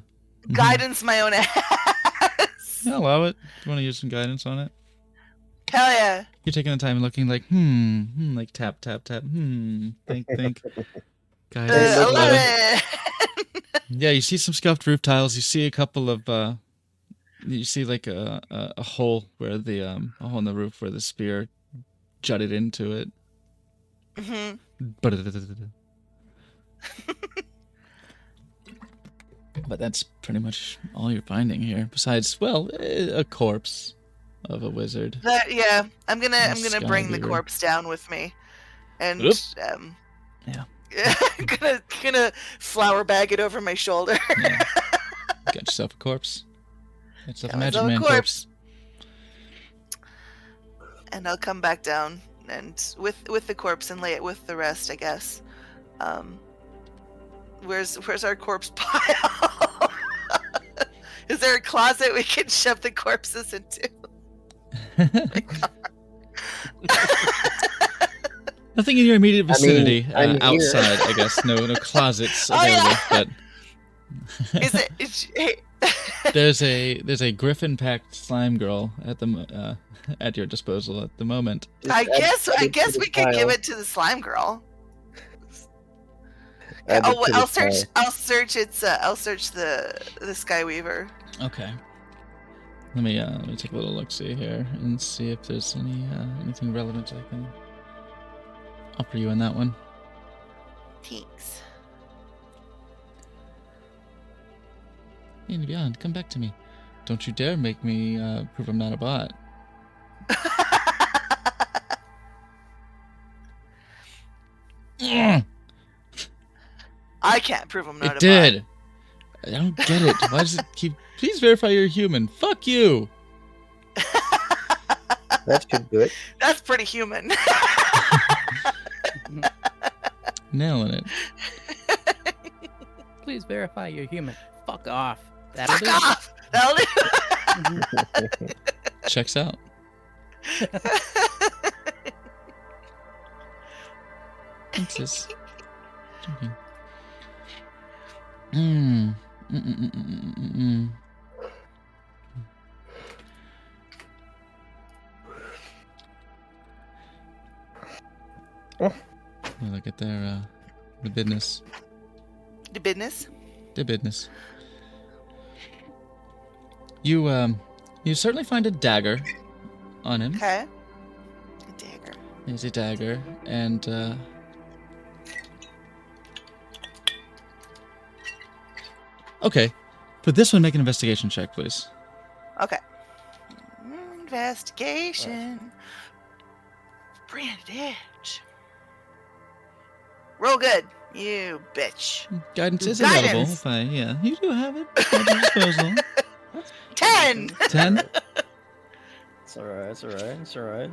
Guidance my own ass. Yeah, allow it. You want to use some guidance on it? Hell yeah. You're taking the time and looking like, like tap, tap, tap, think. Guidance. 11. Yeah, you see some scuffed roof tiles. You see a couple of, you see like a hole where the, a hole in the roof where the spear jutted into it. Mhm. But that's pretty much all you're finding here. Besides, well, a corpse of a wizard. Yeah, I'm gonna bring the Skyweaver. corpse down with me, and Oops. yeah, gonna flower bag it over my shoulder. Yeah. Got yourself a corpse. Got yourself a Got Magic myself a Man corpse. And I'll come back down and with the corpse and lay it with the rest, I guess. Where's our corpse pile? Is there a closet we can shove the corpses into? Nothing in your immediate vicinity. I'm here. Outside, I guess. No closets Oh, yeah. available. Is it? Hey. There's a griffin-packed slime girl at your disposal at the moment. I guess add it to the we could give pile. it to the slime girl. Add it Oh, to the I'll search. pile. I'll search the Skyweaver. Okay. Let me take a little look-see here and see if there's anything relevant I can offer you in that one. Thanks. Hey, and beyond, come back to me. Don't you dare make me prove I'm not a bot. Ugh, I can't prove I'm not it a did. I don't get it. Why does it keep? Please verify you're human. Fuck you. That should do it. bot. That's pretty human. Nailing it. Please verify you're human. Fuck off. That'll Fuck do. off. That'll do. Checks out. What's this? Joking. Look at their the business. The business. The business. You certainly find a dagger on him. Okay. A dagger. There's a dagger, and okay. For this one, make an investigation check, please. Okay. Investigation. Branded edge. Roll good, you bitch. Guidance is Guidance. available. Yeah, you do have it at your disposal. 10. 10. It's alright. It's alright. It's alright.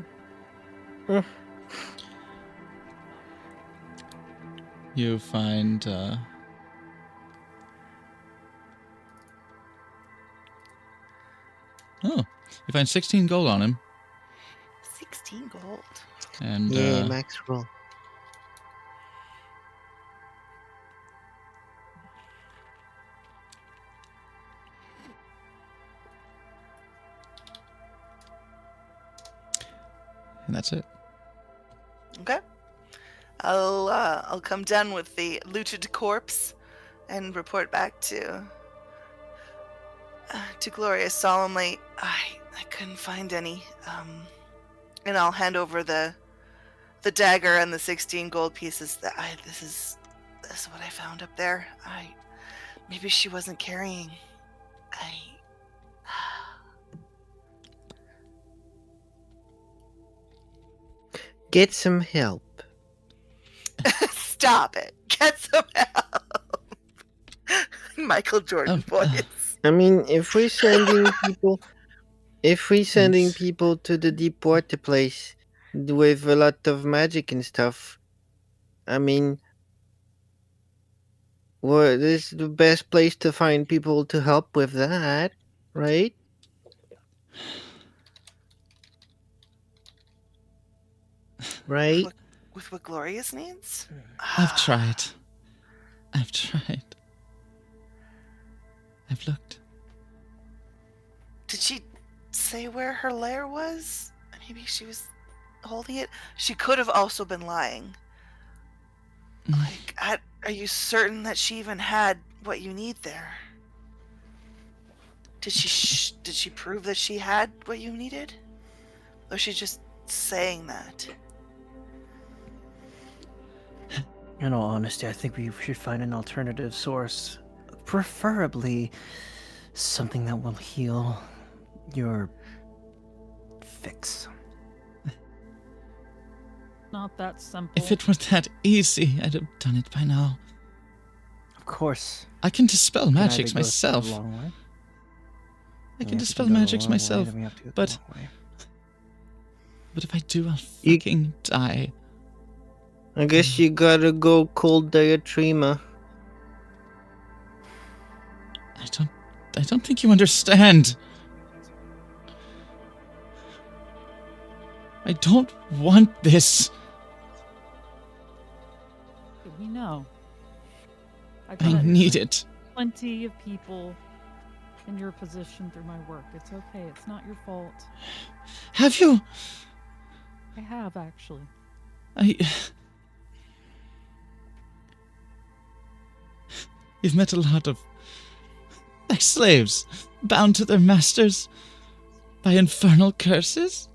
You find you find 16 gold on him. 16 16 gold. And Yay, max roll. that's it. Okay. I'll come down with the looted corpse and report back to Gloria solemnly. I couldn't find any. And I'll hand over the dagger and the 16 gold pieces. This is what I found up there. Maybe she wasn't carrying. Get some help. Stop it. Get some help. Michael Jordan voice. I mean, if we're sending people to the deep water place with a lot of magic and stuff, I mean, well, this is the best place to find people to help with that, right? Right? With what Glorious needs? I've tried. I've looked. Did she say where her lair was? Maybe she was holding it. She could have also been lying. Like, are you certain that she even had what you need there? Did she prove that she had what you needed? Or was she just saying that? In all honesty, I think we should find an alternative source. Preferably something that will heal your fix. Not that simple. If it were that easy, I'd have done it by now. Of course. I can dispel Can magics either go myself. the long way. I We can have to dispel go the magics long way, myself, then we have to go the but long way. if I do, I'll fucking die. I guess you gotta go cold diatrema. I don't think you understand. I don't want this. We know. I need it. Plenty of people in your position through my work. It's okay. It's not your fault. Have you? I have, actually. You've met a lot of slaves, bound to their masters by infernal curses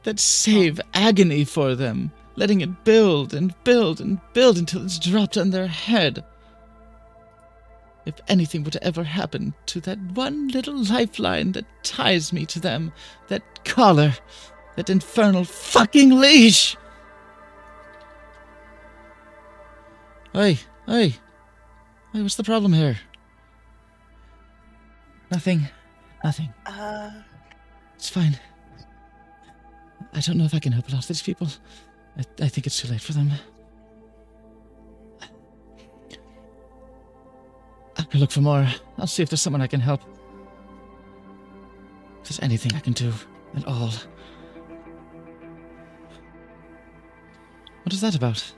that save agony for them, letting it build and build and build until it's dropped on their head. If anything were to ever happen to that one little lifeline that ties me to them, that collar, that infernal fucking leash! Hey, what's the problem here? Nothing. It's fine. I don't know if I can help a lot of these people. I think it's too late for them. I'll look for more. I'll see if there's someone I can help. If there's anything I can do at all. What is that about?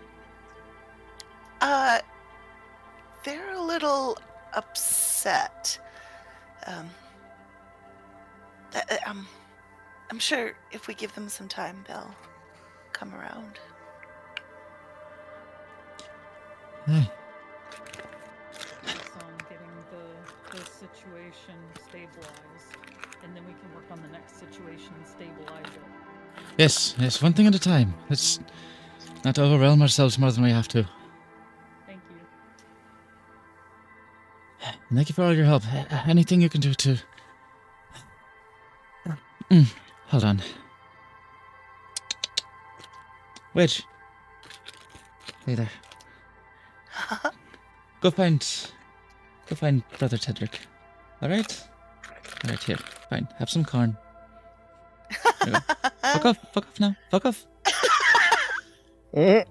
They're a little upset. I'm sure if we give them some time, they'll come around. Hey. Focus on getting the situation stabilized, and then we can work on the next situation and stabilize it. Yes, one thing at a time. Let's not overwhelm ourselves more than we have to. Thank you. And thank you for all your help. Anything you can do to... hold on. Wedge. Hey there. Go find Brother Tedrick. Alright? Alright, here. Fine. Have some corn. There you go. Fuck off now. Fuck off. And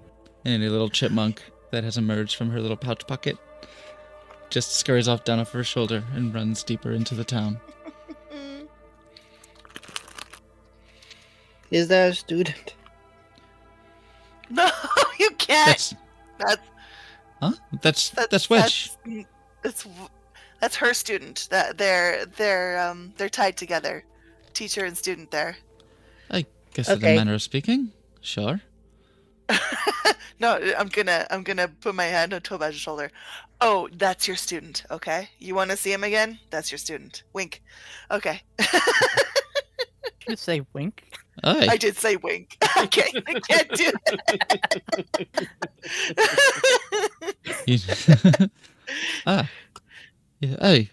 a little chipmunk that has emerged from her little pouch pocket just scurries off down off her shoulder and runs deeper into the town. Is that a student? No, you can't. That's That's that's Wedge. That's her student. That they're tied together, teacher and student. There. I guess that's a Okay. manner of speaking. Sure. No, I'm gonna put my hand on Topaz's shoulder. Oh, that's your student. Okay, you want to see him again? That's your student. Wink. Okay. Did you say wink? Aye. I did say wink. I can't do it. You- ah. Yeah, aye.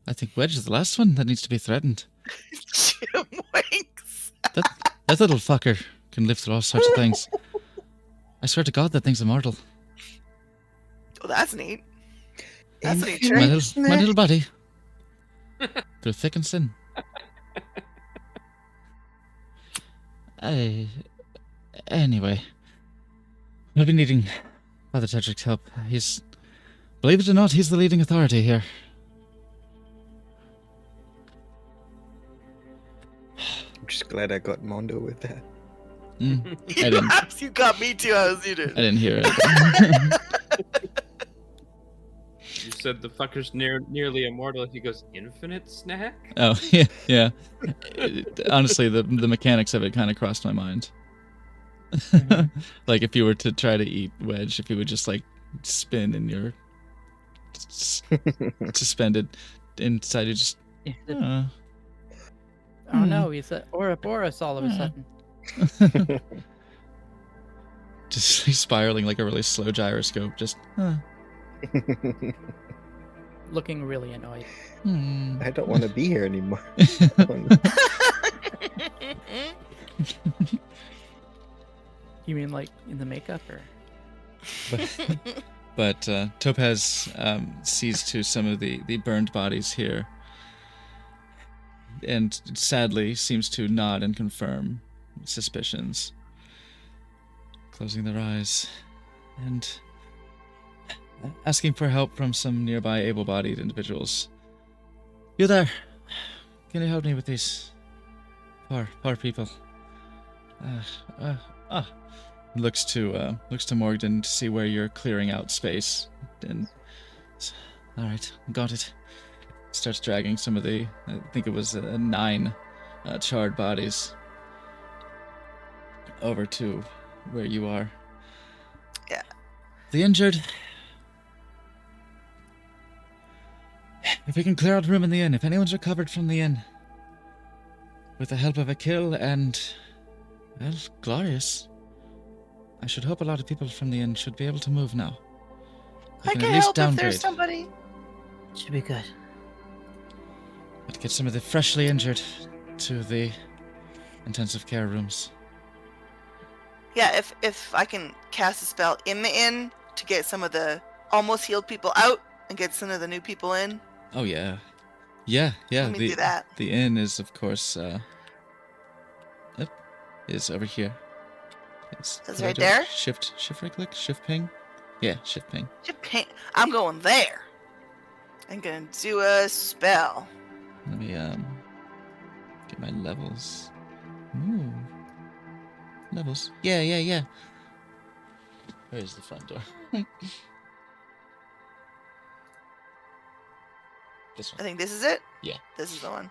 I think Wedge is the last one that needs to be threatened. Jim winks. That little fucker can live through all sorts of things. I swear to God, that thing's immortal. Oh, that's neat. That's a neat Infinite trick. My little buddy. Through thick and thin. Anyway, we'll be needing Father Tedric's help. Believe it or not, he's the leading authority here. I'm just glad I got Mondo with that. I didn't. You got me too, as you did. I didn't hear it. You said the fucker's nearly immortal. He goes, infinite snack? Oh, yeah. Honestly, the mechanics of it kind of crossed my mind. Like if you were to try to eat Wedge, if he would just like spin in your suspended inside, you just Oh no, he's a Ouroboros all of a sudden. just spiraling like a really slow gyroscope. Just Looking really annoyed. I don't want to be here anymore. You mean like in the makeup or? But Topaz sees to some of the burned bodies here, and sadly seems to nod and confirm suspicions, closing their eyes and asking for help from some nearby able-bodied individuals. You there? Can you help me with these poor people? Looks to Morgan to see where you're clearing out space, and all right, got it. Starts dragging some of the, I think it was 9 charred bodies over to where you are. Yeah. The injured. If we can clear out room in the inn, if anyone's recovered from the inn, with the help of a kill and, well, glorious. I should hope a lot of people from the inn should be able to move now. We I can can at least help if downgrade. there's somebody. Should be good. But get some of the freshly injured to the intensive care rooms. Yeah, if I can cast a spell in the inn to get some of the almost healed people out and get some of the new people in. Oh yeah, yeah. Let me do that. The inn is, of course, is over here. It's Did I right do it? there? Shift right click, shift ping. Yeah, shift ping. I'm going there. I'm gonna do a spell. Let me get my levels. Ooh. Levels. Yeah. Where's the front door? This I one. think this is it. Yeah. This is the one.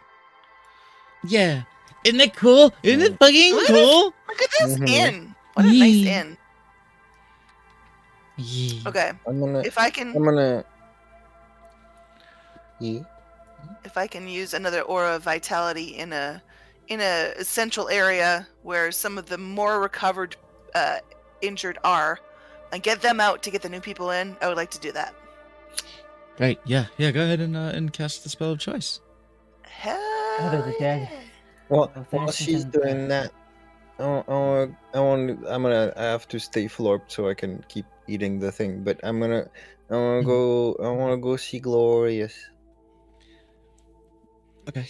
Yeah. Isn't it cool? Isn't it fucking Look at cool? Look at this Mhm. inn. What a nice Yeah. inn. Yeah. Okay. If I can Yeah. if I can use another aura of vitality in a central area where some of the more recovered injured are, and get them out to get the new people in, I would like to do that. Great. Yeah. Go ahead and cast the spell of choice. Hell Out of the dead. Well, Oh, while thanks, she's Lieutenant doing that, I have to stay full so I can keep eating the thing. But I wanna go see Glorious. Okay.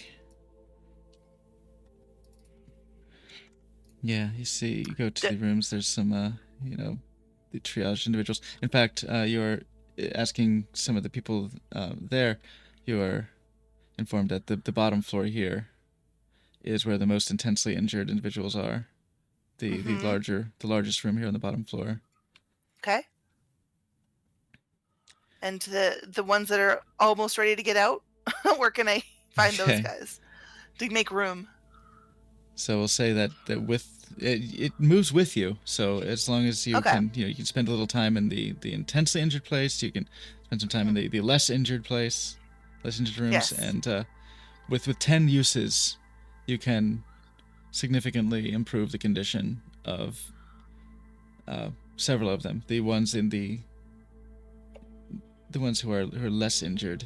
Yeah, you go to the rooms. There's some, the triage individuals. In fact, you're asking some of the people there. You are informed that the bottom floor here is where the most intensely injured individuals are. The the largest room here on the bottom floor. Okay. And the ones that are almost ready to get out, where can I find those Okay. guys to make room? So we'll say that with it moves with you. So as long as you Okay. can, you can spend a little time in the intensely injured place. You can spend some time in the less injured place, less injured rooms, Yes. and with 10 uses, you can significantly improve the condition of several of them. The ones who are less injured.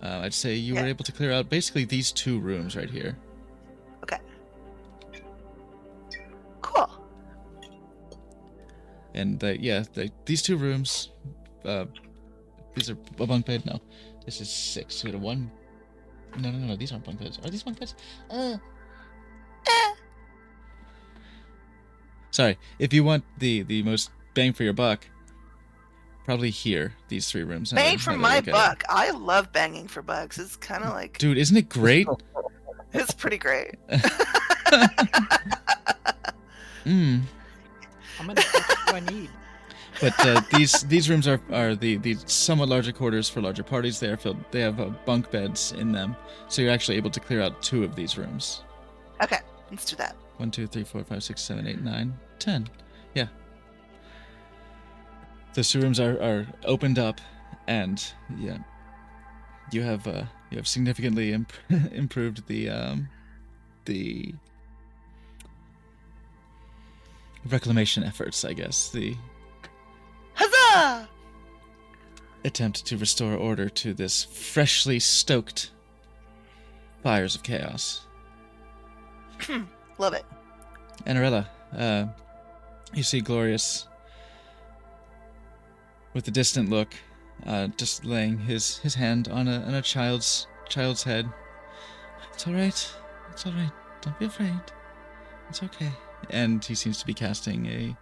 I'd say you were Yeah. able to clear out basically these 2 rooms right here. Okay. Cool. And these 2 rooms, these are a bunk bed. No, this is 6. So we had a 1. No. These aren't bunk beds. Are these bunk beds? Sorry. If you want the most bang for your buck, probably here. These 3 rooms. Bang for my buck. I love banging for bucks. It's kind of like Dude, isn't it great? it's pretty great. Mm. How many bucks do I need? But these rooms are the somewhat larger quarters for larger parties. They have bunk beds in them, so you're actually able to clear out 2 of these rooms. Okay, let's do that. 1, 2, 3, 4, 5, 6, 7, 8, 9, 10. Yeah. Those 2 rooms are opened up, and yeah, you have significantly improved the reclamation efforts, I guess. The Huzzah! attempt to restore order to this freshly stoked fires of chaos. Love it. Anarella, you see Glorious with a distant look, just laying his hand on a child's head. It's all right. It's all right. Don't be afraid. It's okay. And he seems to be casting a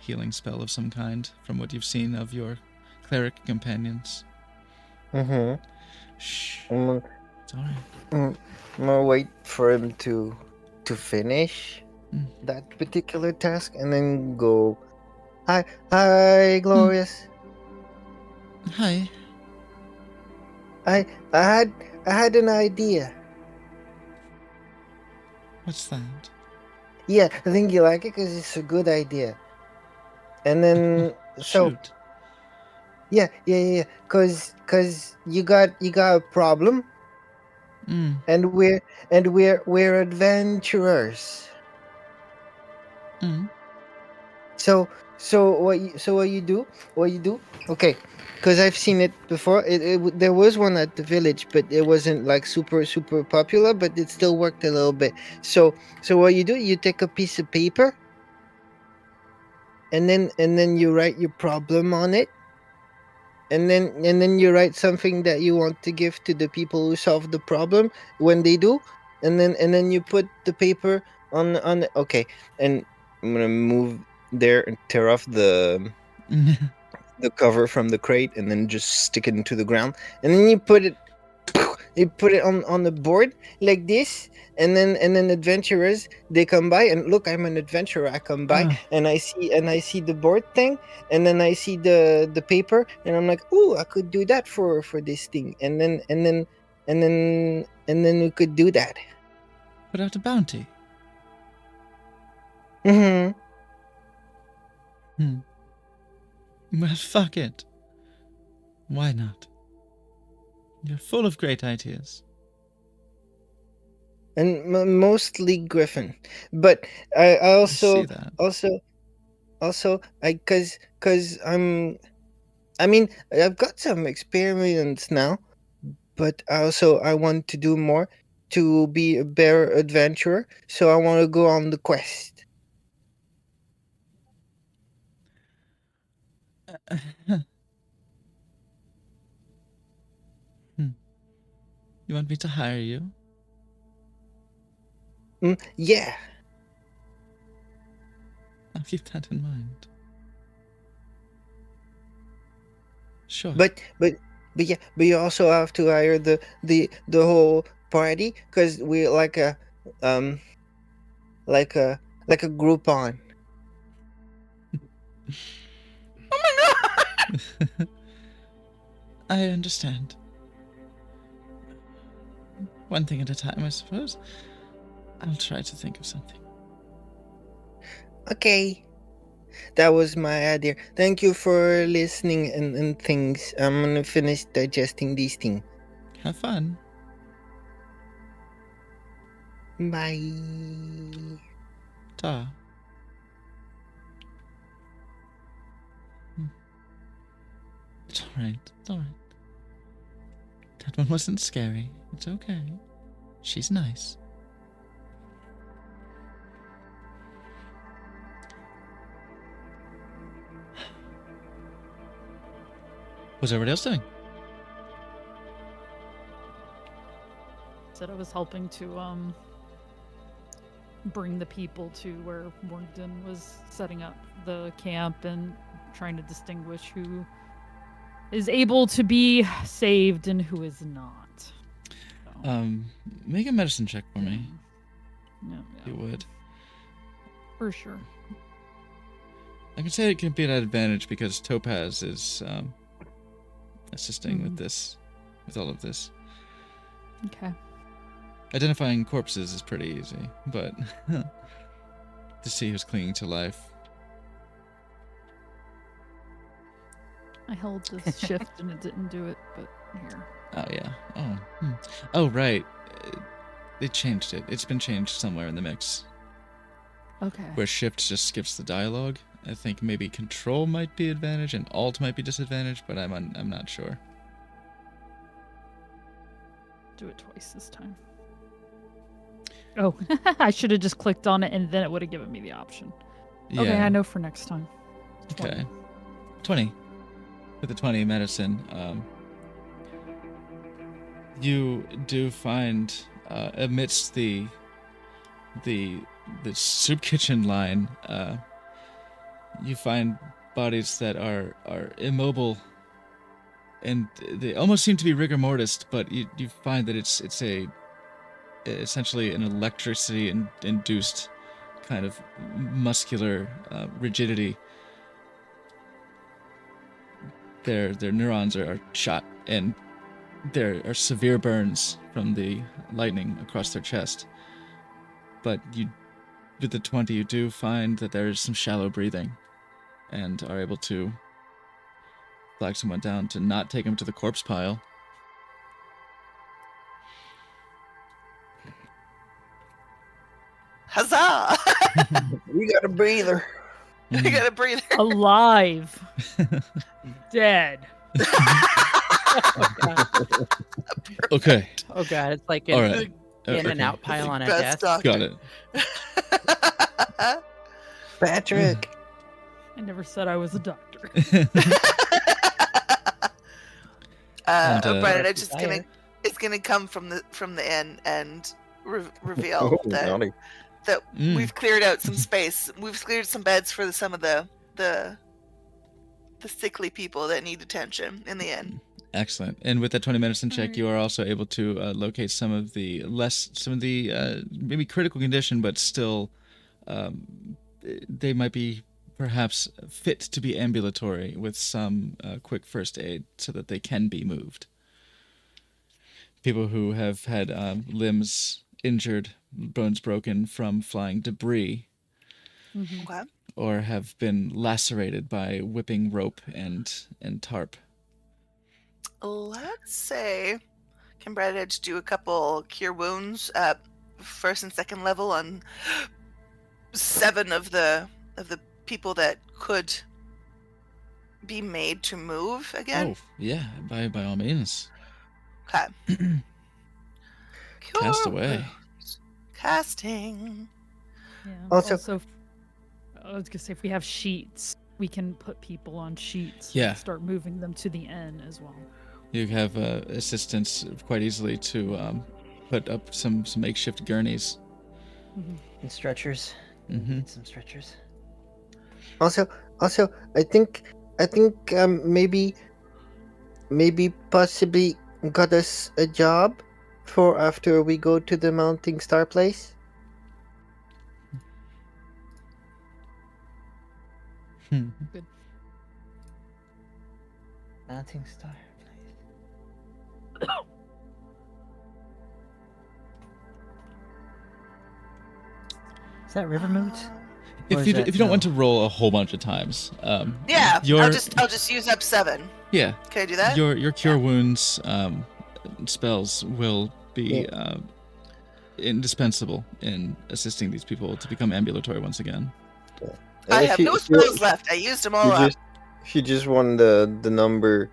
healing spell of some kind, from what you've seen of your cleric companions. Mm-hmm. Shh. I'm It's all right. gonna wait for him to finish Mm. that particular task and then go. Hi, Glorious. Hi. I had an idea. What's that? Yeah, I think you like it because it's a good idea. And then so Shoot. yeah. Cause you got a problem, Mm. and we're adventurers. Mm. So what you do? Okay, because I've seen it before. There was one at the village, but it wasn't like super popular. But it still worked a little bit. So what you do? You take a piece of paper, and then you write your problem on it, and then you write something that you want to give to the people who solve the problem when they do, and then you put the paper on. Okay, and I'm gonna move there and tear off the cover from the crate and then just stick it into the ground, and then you put it on the board like this, and then adventurers, they come by, and look, I'm an adventurer. I come by and I see the board thing, and then I see the paper, and I'm like, ooh, I could do that for this thing, and then we could do that. Put out a bounty. Mm-hmm. Well, fuck it. Why not? You're full of great ideas. And mostly Griffin, but I also see that. also because I've got some experience now, but I want to do more to be a better adventurer, so I want to go on the quest. You want me to hire you? Yeah. I'll keep that in mind. Sure. But you also have to hire the whole party, because we're like a like a Groupon. Oh my god! I understand. One thing at a time, I suppose. I'll try to think of something. Okay. That was my idea. Thank you for listening and things. I'm gonna finish digesting these things. Have fun. Bye. Ta. It's alright. It's alright. That one wasn't scary. It's okay. She's nice. What's everybody else doing? Said I was helping to bring the people to where Morgan was setting up the camp and trying to distinguish who is able to be saved and who is not. So, Make a medicine check for me, yeah, if you would. for sure. I can say it can be an advantage because Topaz is assisting with Mhm. this, with all of this. Okay. Identifying corpses is pretty easy, but to see who's clinging to life. I held this shift and it didn't do it, but here. Oh yeah. Oh right. They changed it. It's been changed somewhere in the mix. Okay. Where shift just skips the dialogue. I think maybe control might be advantage and alt might be disadvantage, but I'm not sure. Do it twice this time. Oh, I should have just clicked on it and then it would have given me the option. Yeah. Okay, I know for next time. 20. Okay. 20. With the 20 medicine, you do find amidst the soup kitchen line, you find bodies that are immobile, and they almost seem to be rigor mortis, but you find that it's essentially an electricity induced kind of muscular rigidity. Their neurons are shot, and there are severe burns from the lightning across their chest. But with the 20, you do find that there is some shallow breathing, and are able to flag someone down to not take him to the corpse pile. Huzzah! We got a breather. I got a breather. Alive. Dead. Okay. Oh god, it's like All an right. in and Okay. out pile on a Best desk. Got it. Patrick. I never said I was a doctor. And, O'Brien, Desire. it's gonna come from the inn and reveal Oh, that naughty. Mm. we've cleared out some space. We've cleared some beds for some of the sickly people that need attention in the inn. Excellent. And with that 20 medicine check, Alright. you are also able to locate some of the maybe critical condition, but still, they might be perhaps fit to be ambulatory with some quick first aid so that they can be moved. People who have had limbs injured, bones broken from flying debris, Mhm. Okay. or have been lacerated by whipping rope and tarp. Let's say, can Brad Edge do a couple cure wounds first and second level on 7 of the people that could be made to move again? Oh, yeah, by all means. Okay. Cast Cure away. wounds. Casting. Yeah. Also- I was gonna say if we have sheets, we can put people on sheets. Yeah. And start moving them to the inn as well. You have assistance quite easily to put up some makeshift gurneys. And stretchers. Mm-hmm. Need some stretchers. Also, I think maybe possibly got us a job for after we go to the Mounting Star place. Mounting star. Is that river moot? Or If is you that if you don't want no? to roll a whole bunch of times, Yeah, your I'll just use up 7. yeah Can I do that? your cure wounds spells will be indispensable in assisting these people to become ambulatory once again. I If have you- no if you- spells left. I used them all you up. just, if you just want the number,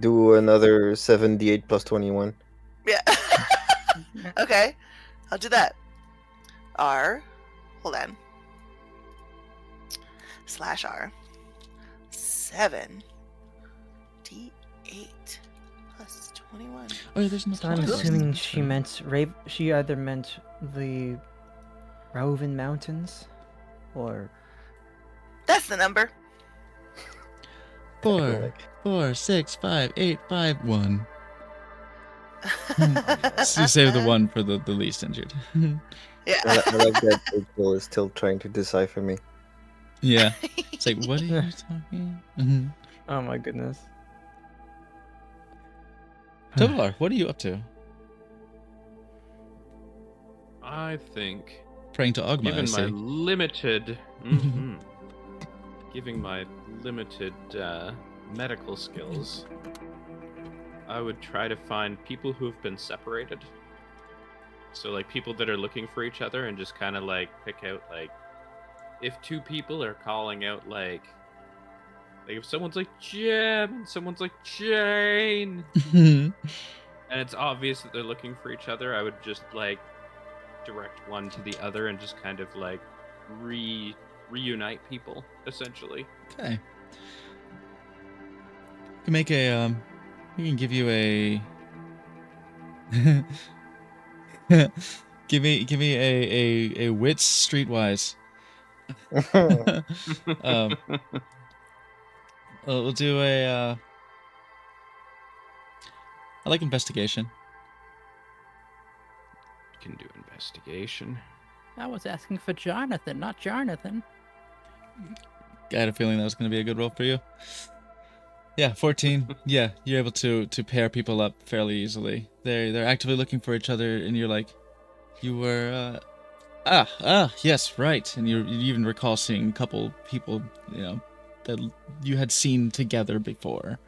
do another 7d8 plus 21. Yeah. Okay, I'll do that. Hold on. /R. 7 D8 plus 21. Oh yeah, there's no. So I'm plus. assuming she meant she either meant the Raven Mountains, or That's the number. 4, 4, 6, 5, 8, 5, 1. So you save the one for the least injured. Yeah. I like that April is still trying to decipher me. Yeah. It's like, what are you talking? Mm-hmm. Oh my goodness. Tovar, what are you up to? I think, Praying to Ogma, I given my see. limited, giving my limited medical skills, I would try to find people who have been separated. So like people that are looking for each other, and just kind of like pick out like, if two people are calling out like if someone's like Jim and someone's like Jane, and it's obvious that they're looking for each other, I would just like direct one to the other and just kind of like reunite people essentially. Okay. We can make a we can give you a give me a wits streetwise. We'll do a I like investigation. You can do investigation. I was asking for Jonathan, not Jonathan. I had a feeling that was going to be a good roll for you. Yeah, 14. Yeah, you're able to pair people up fairly easily. They're actively looking for each other, and you're like, you were yes, right. And you even recall seeing a couple people, you know, that you had seen together before.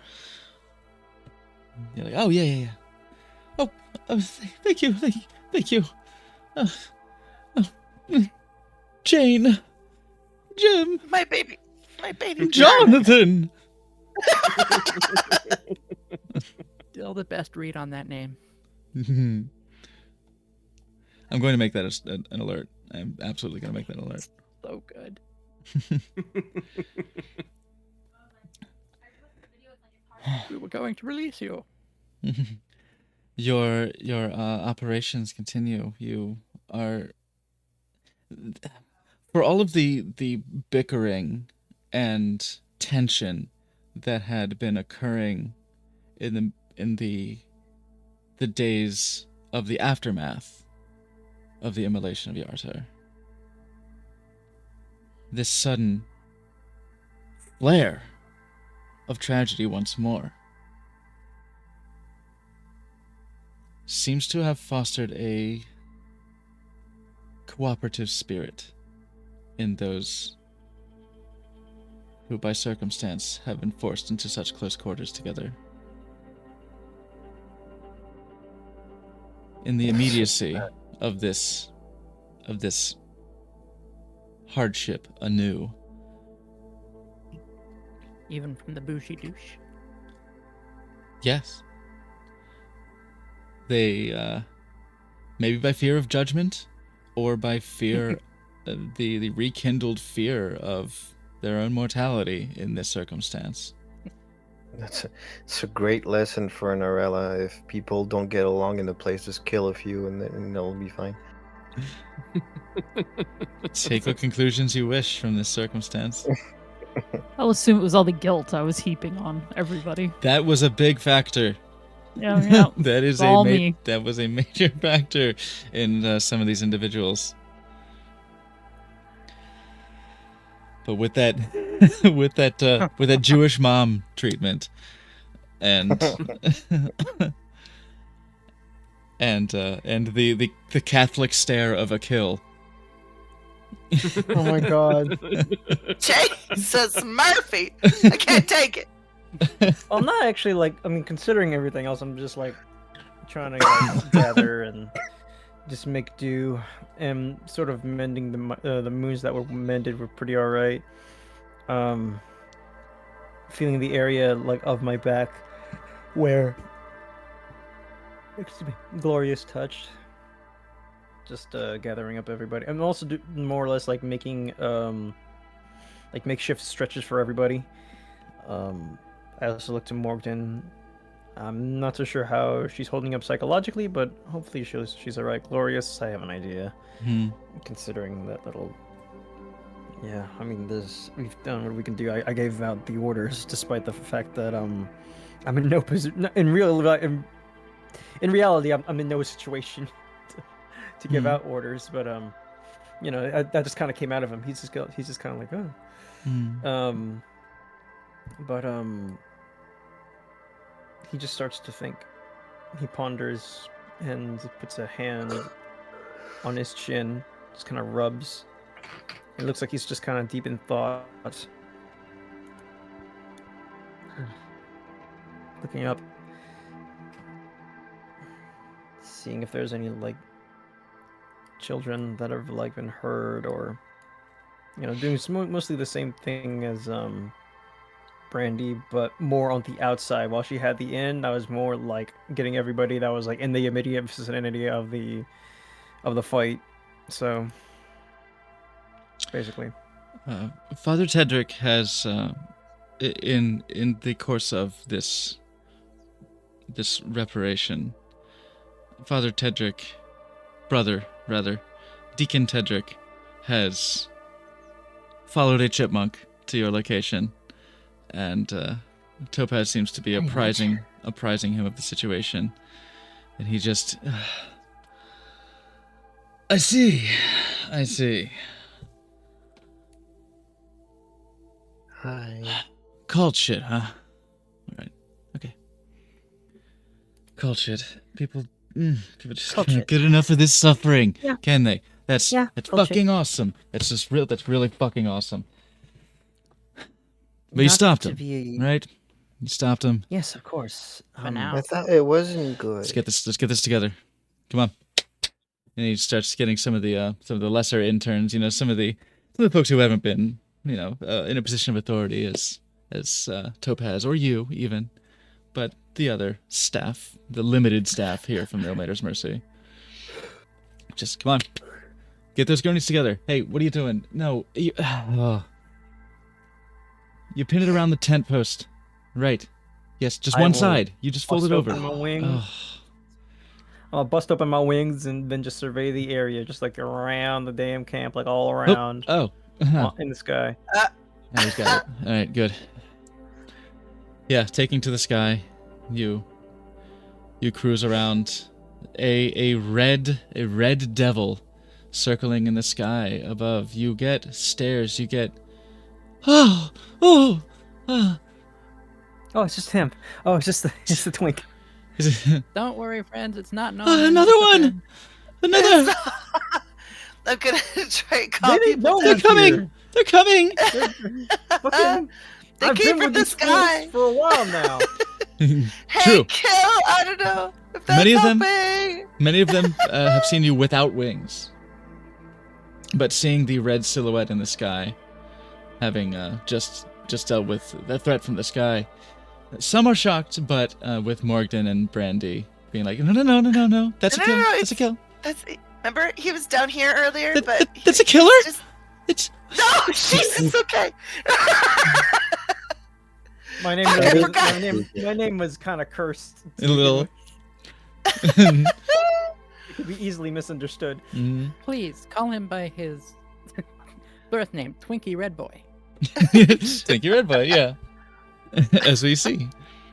You're like, oh yeah. Oh, thank you. Jane, Jim, My baby. Jonathan. Still the best read on that name. I'm going to make that an alert. I'm absolutely going to make that an alert. So good. We were going to release you. Your operations continue. You are, for all of the bickering and tension that had been occurring in the days of the aftermath of the immolation of Yartar. This sudden flare of tragedy once more seems to have fostered a cooperative spirit in those who by circumstance have been forced into such close quarters together. In the immediacy of this hardship anew. Even from the bougie douche. Yes. They, maybe by fear of judgment, or by fear, the rekindled fear of their own mortality in this circumstance. It's a great lesson for an Arella. If people don't get along in a place, just kill a few and then they'll be fine. Take what conclusions you wish from this circumstance. I'll assume it was all the guilt I was heaping on everybody. That was a big factor. Yeah. That is all me. that was a major factor in some of these individuals. But with that with that Jewish mom treatment, and and the Catholic stare of a kill. Oh my god. Jesus Murphy! I can't take it. I'm not actually like. I mean, considering everything else, I'm just like trying to like, gather and just make do, and sort of mending the moons that were mended were pretty all right. Feeling the area like of my back where, excuse me, Glorious touched. Just gathering up everybody. I'm also more or less like making like makeshift stretches for everybody. I also look to Morgden. I'm not so sure how she's holding up psychologically, but hopefully she's alright. Glorious, I have an idea. Considering that little. Yeah, I mean, we've done what we can do. I gave out the orders, despite the fact that I'm in no position. In reality, I'm in no situation to give out orders, but you know, that just kind of came out of him. He's just kind of like, oh. But he just starts to think. He ponders and puts a hand on his chin, just kind of rubs. It looks like he's just kind of deep in thought. Looking up, seeing if there's any like children that have like been hurt, or you know, doing mostly the same thing as Brandy, but more on the outside. While she had the inn, I was more like getting everybody that was like in the immediate vicinity of the fight. So basically, Father Tedric has in the course of this reparation, Father Tedric, brother rather, Deacon Tedric has followed a chipmunk to your location, and Topaz seems to be apprising him of the situation, and he just I see. Hi. Called shit, huh? Alright. Okay. Called shit. People just Called can't shit. get enough of this suffering, Yeah. can they? That's Yeah, that's called shit. fucking awesome. That's really fucking awesome. But you Not stopped to him, be- right? You stopped him. Yes, of course. For now. I thought it wasn't good. Let's get this together. Come on. And he starts getting some of the lesser interns, you know, some of the folks who haven't been, you know, in a position of authority as Topaz or you even, but the other staff, the limited staff here from the Ilmater's Mercy. Just come on, get those gurneys together. Hey, what are you doing? No, you pin it around the tent post, right? Yes, just I one will side. You just fold it bust over. open my wings. Ugh. I'll bust open my wings and then just survey the area, just like around the damn camp, like all around Oh. in the sky. Yeah, he's got it. All right, good. Yeah, taking to the sky, you cruise around a red devil circling in the sky above. You get stares. You get oh, it's just him. Oh, it's the twink. Don't worry, friends. It's not no. Another one. Another. I'm gonna try and call They didn't people. know They're we're coming. here. They're coming. Fucking, They I've came been from with the these fools sky. for a while now. Hey, True. kill! I don't know if that's Many of them- helping. Many of them have seen you without wings, but seeing the red silhouette in the sky, having just dealt with the threat from the sky, some are shocked. But with Morgden and Brandy being like, no, that's a No, kill. no, That's a kill. Remember, he was down here earlier, but That's a killer. just It's no. Jesus, okay. My name I was forgot. my name was kind of cursed. a little. It could be easily misunderstood. Mhm. Please call him by his birth name, Twinkie Red Boy. Thank you, Red Boy. Yeah, as we see.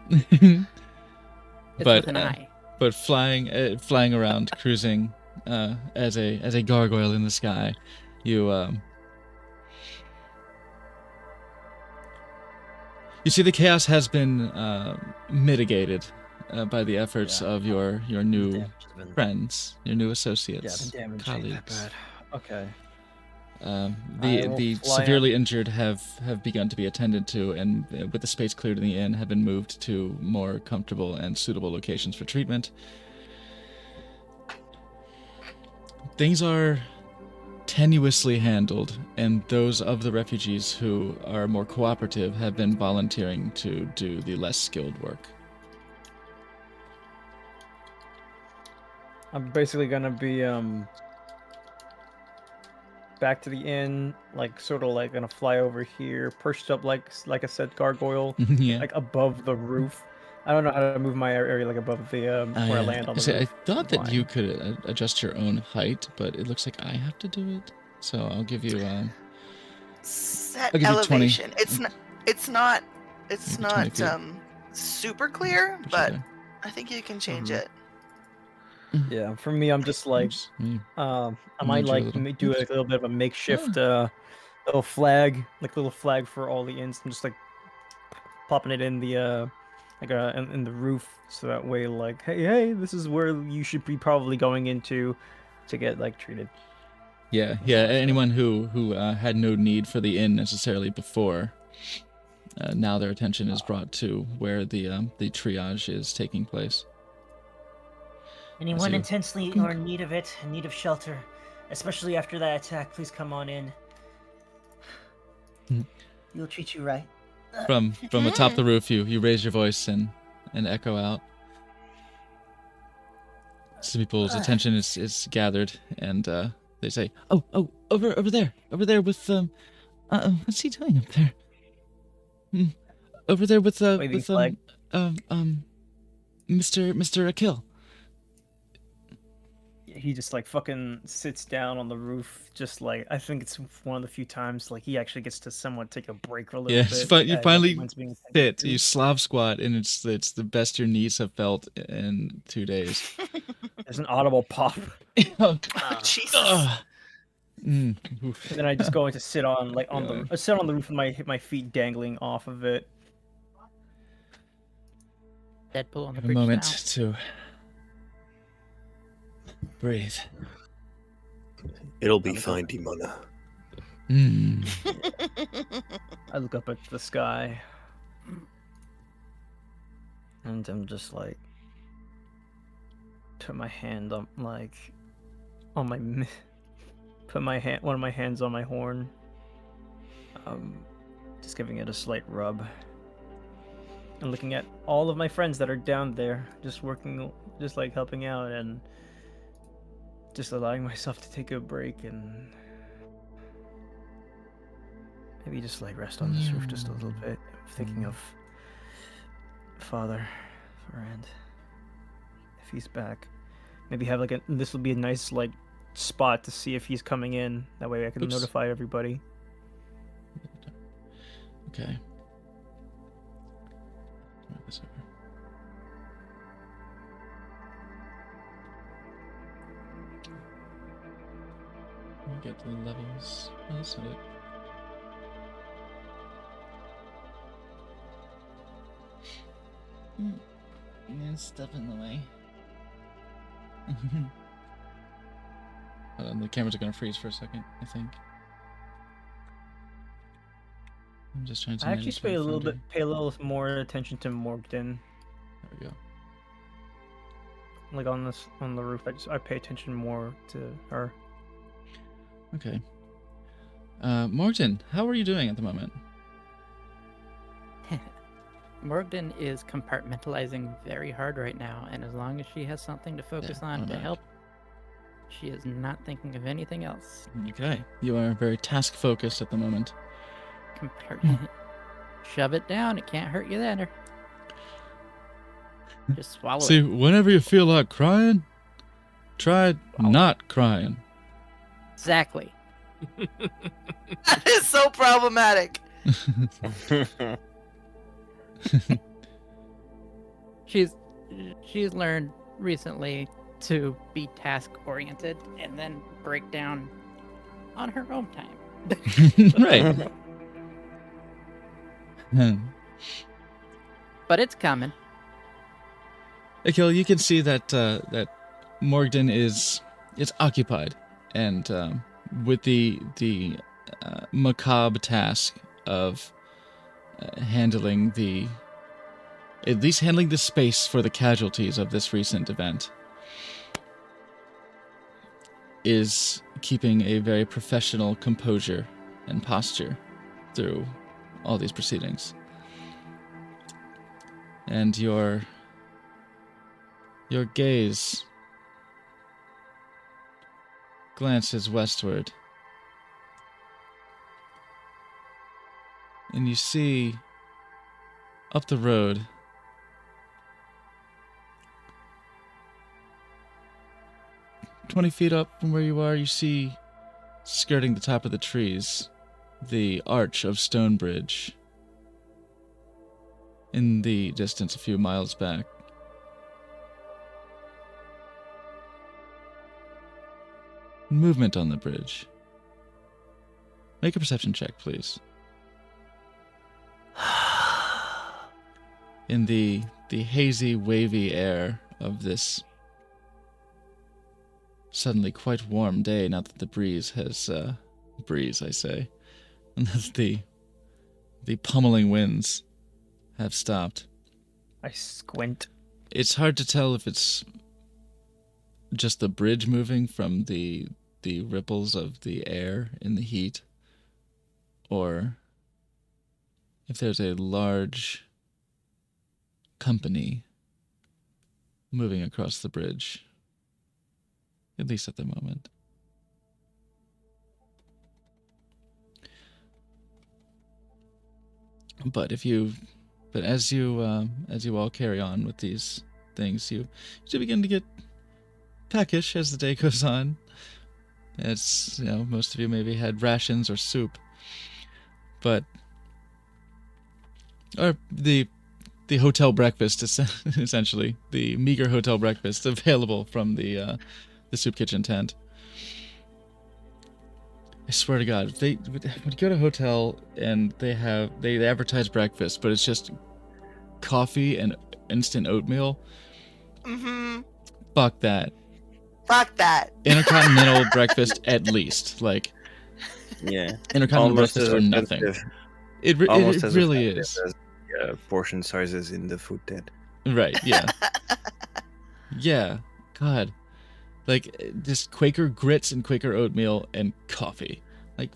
It's But, with an I. But flying around, cruising as a gargoyle in the sky, you You see, the chaos has been mitigated by the efforts Yeah. of your new Damage has been- friends, your new Yeah, associates, the damage ain't that colleagues. bad. Okay. Um, I the will the fly severely injured have begun to be attended to, and with the space cleared in the inn, have been moved to more comfortable and suitable locations for treatment. Things are tenuously handled, and those of the refugees who are more cooperative have been volunteering to do the less skilled work. I'm basically gonna be back to the inn, like sort of like gonna fly over here, perched up like I said, gargoyle, Yeah. like above the roof. I don't know how to move my area like above the where I land on the See, roof. I thought that Fine. you could adjust your own height, but it looks like I have to do it. So I'll give you. Set I'll give you 20. elevation. It's not. It's not. It's Maybe 20 not feet. super clear, Push it but there. I think you can change Mhm. it. Yeah, for me, I'm just like Oops, me I moved might you a like little. do Oops. like a little bit of a makeshift little flag, like little flag for all the inns. I'm just like popping it in the in the roof, so that way like hey, this is where you should be probably going into to get like treated. Yeah. all that stuff. Anyone who had no need for the inn necessarily before, now their attention is brought to where the triage is taking place. Anyone you. intensely or in need of it, in need of shelter, especially after that attack, please come on in. Hmm. We'll treat you right. From atop the roof, you raise your voice and echo out. Some people's attention is gathered, and they say, "Oh, over there with what's he doing up there? Over there with Waving with flag. Mr. Akil." He just like fucking sits down on the roof, just like I think it's one of the few times like he actually gets to somewhat take a break for a little Yeah, bit. you as finally everyone's being attended fit. to. You Slav squat, and it's the best your knees have felt in 2 days. There's an audible pop, Oh, Oh, Jesus. ugh. and then I just go in to sit on like on Yeah. the sit on the roof with my feet dangling off of it. Deadpool on the Have a bridge moment now. to breathe. It'll be fine, Dimona. Mm. I look up at the sky, and I'm just like, put my hand on like, on my, put my hand, one of my hands on my horn, just giving it a slight rub, and looking at all of my friends that are down there, just working, just like helping out, and just allowing myself to take a break and maybe just like rest on this roof just a little bit, thinking of Father Farand. If he's back, maybe have like this will be a nice like spot to see if he's coming in. That way I can Oops. notify everybody. Okay. Move this over. Let me get the levels. Oh, that's not it. There's stuff in the way. The cameras are gonna freeze for a second, I think. I'm just trying to I actually manage pay my a little folder. pay a little more attention to Morgden. There we go. Like on the roof, I pay attention more to her. Okay. Morgan, how are you doing at the moment? Morgan is compartmentalizing very hard right now, and as long as she has something to focus on to automatic. help, she is not thinking of anything else. Okay. You are very task focused at the moment. Shove it down. It can't hurt you then. Just swallow See, it. whenever you feel like crying, try not crying. Exactly. That is so problematic. She's learned recently to be task oriented and then break down on her own time. Right. But it's coming. Akil, you can see that that Morgden is occupied, and with the macabre task of handling at least handling the space for the casualties of this recent event, is keeping a very professional composure and posture through all these proceedings. And your gaze glances westward, and you see up the road "20 feet up from where you are, you see, skirting the top of the trees, the arch of Stonebridge. In the distance a few miles back. Movement on the bridge. Make a perception check, please. In the hazy, wavy air of this suddenly quite warm day, now that the breeze has, I say, and that the pummeling winds have stopped. I squint. It's hard to tell if it's just the bridge moving from the ripples of the air in the heat, or if there's a large company moving across the bridge, at least at the moment. But as you all carry on with these things, you do begin to get peckish as the day goes on. As most of you maybe had rations or soup, or the hotel breakfast, essentially the meager hotel breakfast available from the soup kitchen tent. I swear to God, when you go to a hotel and they advertise breakfast, but it's just coffee and instant oatmeal. Mm-hmm. Fuck that. Fuck that. Intercontinental breakfast, at least. Like, Yeah. Intercontinental Almost breakfast as or nothing. effective- It almost as really effective is. as, portion sizes in the food tent. Right, yeah. Yeah, God. Like, just Quaker grits and Quaker oatmeal and coffee. Like,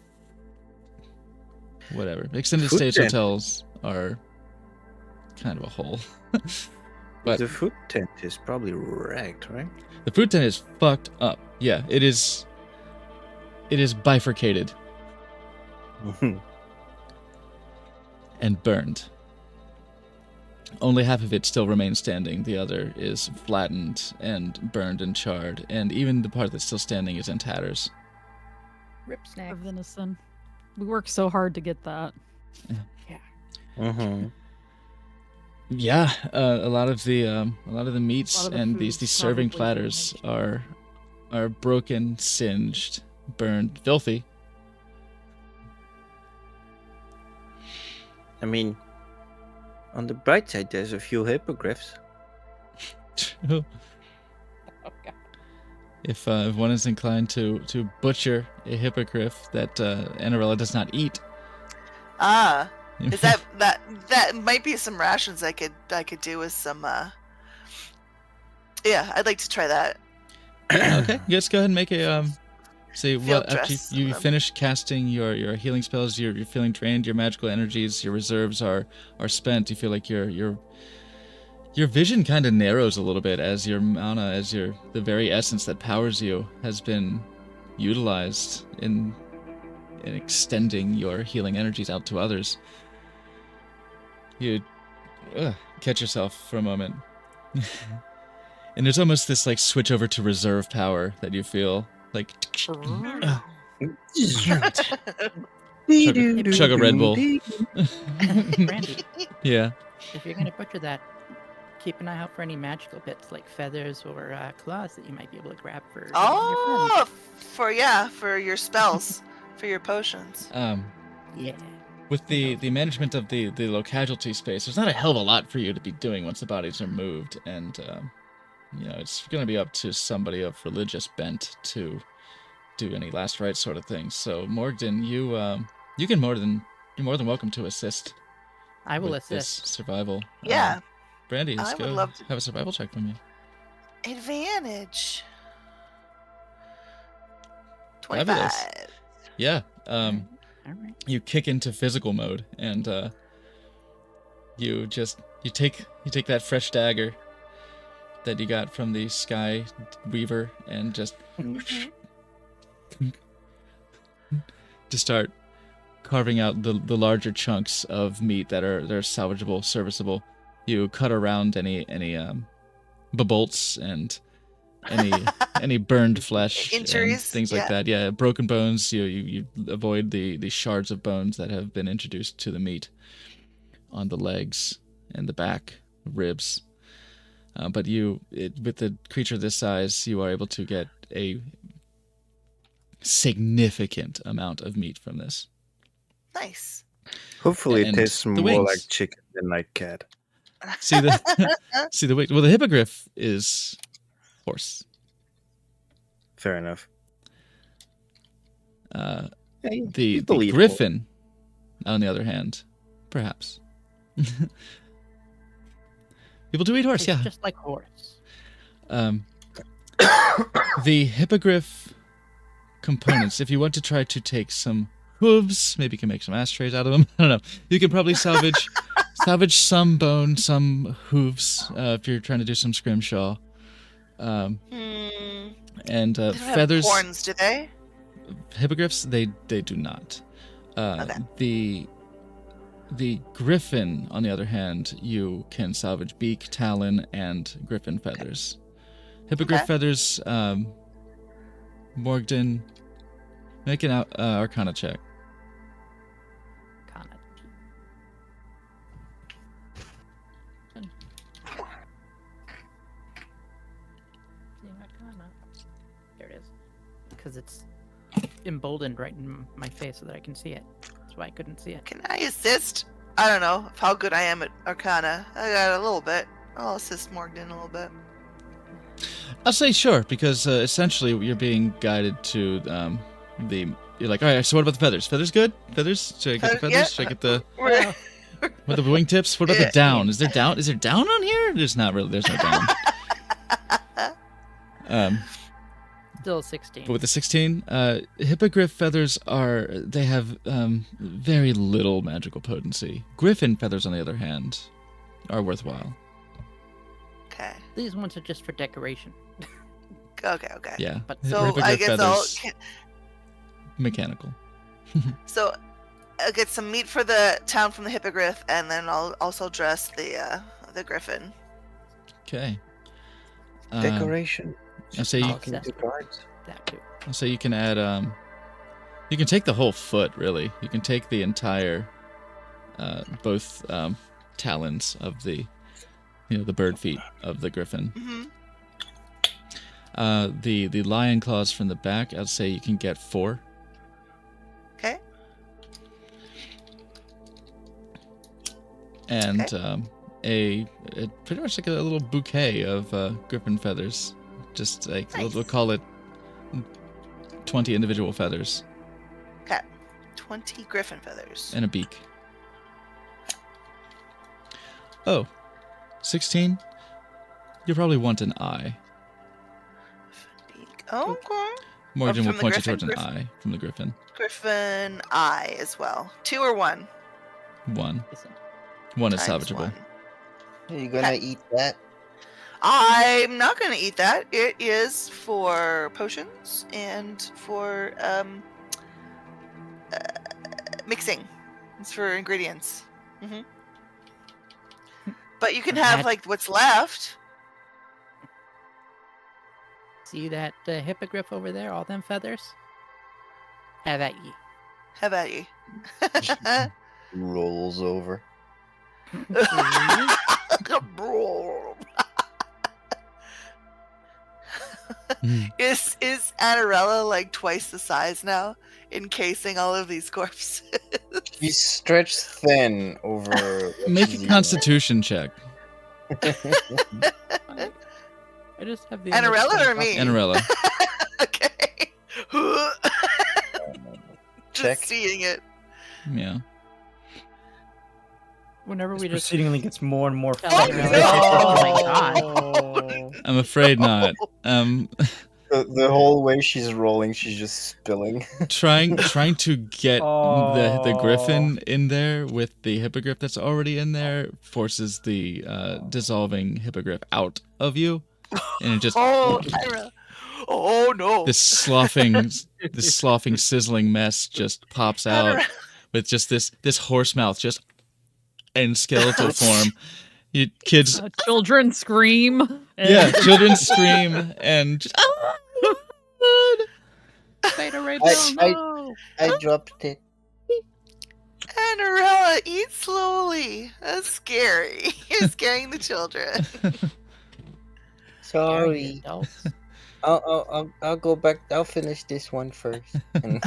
whatever. Extended Food stay tent. hotels are kind of a hole. But The food tent is probably wrecked, right? the food tent is fucked up. Yeah, it is bifurcated and burned. Only half of it still remains standing. The other is flattened and burned and charred. And even the part that's still standing is in tatters. Rip snack. Or venison. We worked so hard to get that. Mm-hmm. Yeah, a lot of the meats A lot of the and food's these serving probably platters damaged. are broken, singed, burned, filthy. I mean, on the bright side, there's a few hippogriffs. Oh, God. If one is inclined to butcher a hippogriff that Anarella does not eat. Ah, is that might be some rations I could do with some. Yeah, I'd like to try that. Okay, just go ahead and make a say Field after dress you them. finish casting your healing spells, you're feeling drained, your magical energies, your reserves are spent. You feel like your vision kind of narrows a little bit as your mana, as the very essence that powers you has been utilized in extending your healing energies out to others. You catch yourself for a moment. And there's almost this like switch over to reserve power that you feel like chug a Red Bull. Randy, Yeah. if you're gonna butcher that, keep an eye out for any magical bits like feathers or claws that you might be able to grab for. Oh, for your spells, for your potions. Yeah. with the management of the low casualty space, there's not a hell of a lot for you to be doing once the bodies are moved, and it's going to be up to somebody of religious bent to do any last rites sort of things. So Morgden, you're more than welcome to assist. I will with this assist. survival. Yeah. Brandy, let's I would go love to- have a survival check from you. Advantage. Fabulous. 25. Yeah. All right. You kick into physical mode, and you take that fresh dagger that you got from the Sky Weaver, and just start carving out the larger chunks of meat that are salvageable, serviceable. You cut around any bolts and any burned flesh, and Injuries, things like yeah. that. Yeah, broken bones. You avoid the shards of bones that have been introduced to the meat on the legs and the back, ribs. But with the creature this size, you are able to get a significant amount of meat from this. Nice. Hopefully, And it tastes the more wings. like chicken than like cat. See the wing. Well, the hippogriff is horse. Fair enough. The believable. griffin, on the other hand, perhaps. People do eat horse, It's yeah. just like horse. The hippogriff components, if you want to try to take some hooves, maybe you can make some ashtrays out of them. I don't know. You can probably salvage some bone, some hooves, if you're trying to do some scrimshaw. And They don't have feathers. horns, do they? Hippogriffs, they do not. Okay. The griffin, on the other hand, you can salvage beak, talon, and griffin feathers. Hippogriff Okay. feathers, Morgden, make an Arcana check. Kana. There it is. Because it's emboldened right in my face so that I can see it. That's why I couldn't see it. Can I assist? I don't know how good I am at Arcana. I got a little bit. I'll assist Morgan a little bit. I'll say sure, because essentially you're being guided to you're like, all right, so what about the feathers? Feathers good? Feathers? Should I get the feathers? Yeah. Should I get the We're- what the wingtips? What about Yeah. the down? Is there down? Is there down on here? There's not really. There's no down. Still 16. But with the 16, hippogriff feathers they have very little magical potency. Griffin feathers, on the other hand, are worthwhile. Okay. These ones are just for decoration. Okay. Yeah. But- So I Hippogriff guess I'll feathers, mechanical. so I'll get some meat for the town from the hippogriff, and then I'll also dress the griffin. Okay. Decoration. I say you, Talking to guards. That too. I'll say you can add you can take the whole foot, really. You can take the entire both talons of the the bird feet of the griffin. Mm-hmm. The lion claws from the back, I'd say you can get 4. Okay. And Okay. a pretty much like a little bouquet of griffin feathers. Just like we'll Nice. call it 20 individual feathers 20 griffin feathers. and a beak. Oh, 16? You probably want an eye. Beak. Oh, okay. Morgan will from the point you griffin? towards an eye from the griffin. Griffin eye as well. 2 or 1? 1. Listen, 1 is Times salvageable. 1. Are you gonna eat that? I'm not going to eat that. It is for potions and for mixing. It's for ingredients. Hmm. But you can have That- like what's left. see that hippogriff over there? All them feathers? Have at ye. How about you? Rolls over. Mm. Is Anarella like twice the size now, encasing all of these corpses? She's stretched thin over. what Make she's a eating. constitution check. I just have the Anarella or understand me? Anarella. Okay. Check. Just seeing it. Yeah. Whenever This we just proceedingly gets more and more. Tell fucking her no! Oh my God. I'm afraid not. The whole way she's rolling, she's just spilling. trying to get the Oh. griffin in there with the hippogriff that's already in there forces the dissolving hippogriff out of you, and it just Oh, Ira. Oh no. this sloughing sizzling mess just pops out with just this horse mouth just in skeletal form. You kids, Children scream. And yeah, children scream and just, Beta Ray I- Bill, no! I dropped it. Anarella, eat slowly. That's scary. You're scaring the children. Scary Sorry. adults. I'll go back. I'll finish this one first. And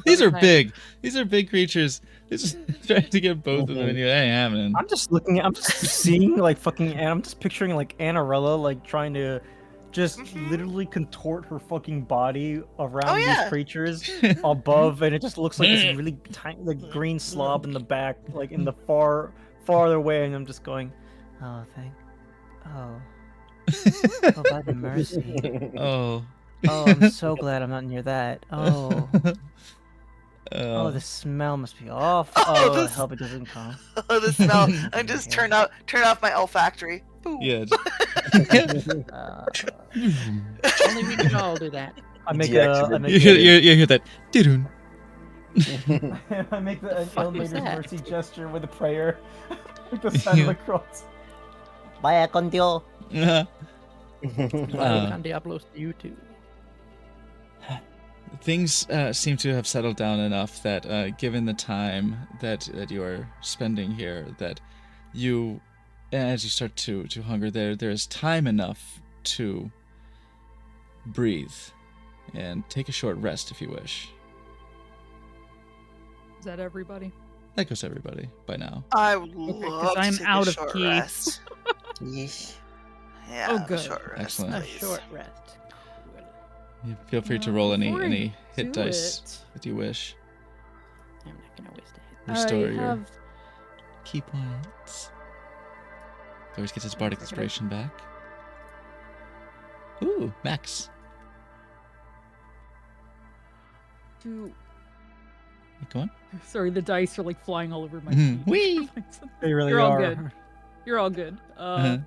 these are big. These are big creatures. It's trying to get both of them, and you ain't having. I'm just looking. I'm just seeing like fucking. I'm just picturing like Anarella like trying to just literally contort her fucking body around Oh, yeah. these creatures above, and it just looks like this really tiny, like green slob in the back, like in the farther away, and I'm just going, oh oh, by the mercy. Oh. Oh, I'm so glad I'm not near that. Oh, oh, the smell must be awful. Oh, Oh, I this- hope it doesn't come. Oh, the smell. I just turn off my olfactory. Boom. Yeah. Only we can all do that. I make Deactivate. a. I You make hear, a you hear that? Doo-doo. I make the fuck is elevator's that? mercy gesture with a prayer. Like the sign of the cross. Vaya con Dios. On Diablos to YouTube. Things seem to have settled down enough that, given the time that you are spending here, that you, as you start to hunger, there is time enough to breathe and take a short rest if you wish. Is that everybody? That goes to everybody by now. I would 'cause love I'm to take out a of short key. rest. Yes. Yeah, Oh, a good. short rest, Excellent. A please. short rest. You feel free to roll Before I any hit do dice it, that you wish. I'm not gonna waste a hit. Restore I your have key points. Always gets his bardic inspiration back. Ooh, Max. two. Go on. Sorry, the dice are like flying all over my Mhm. feet. Whee! They really You're all are. good. You're all good. Uh-huh.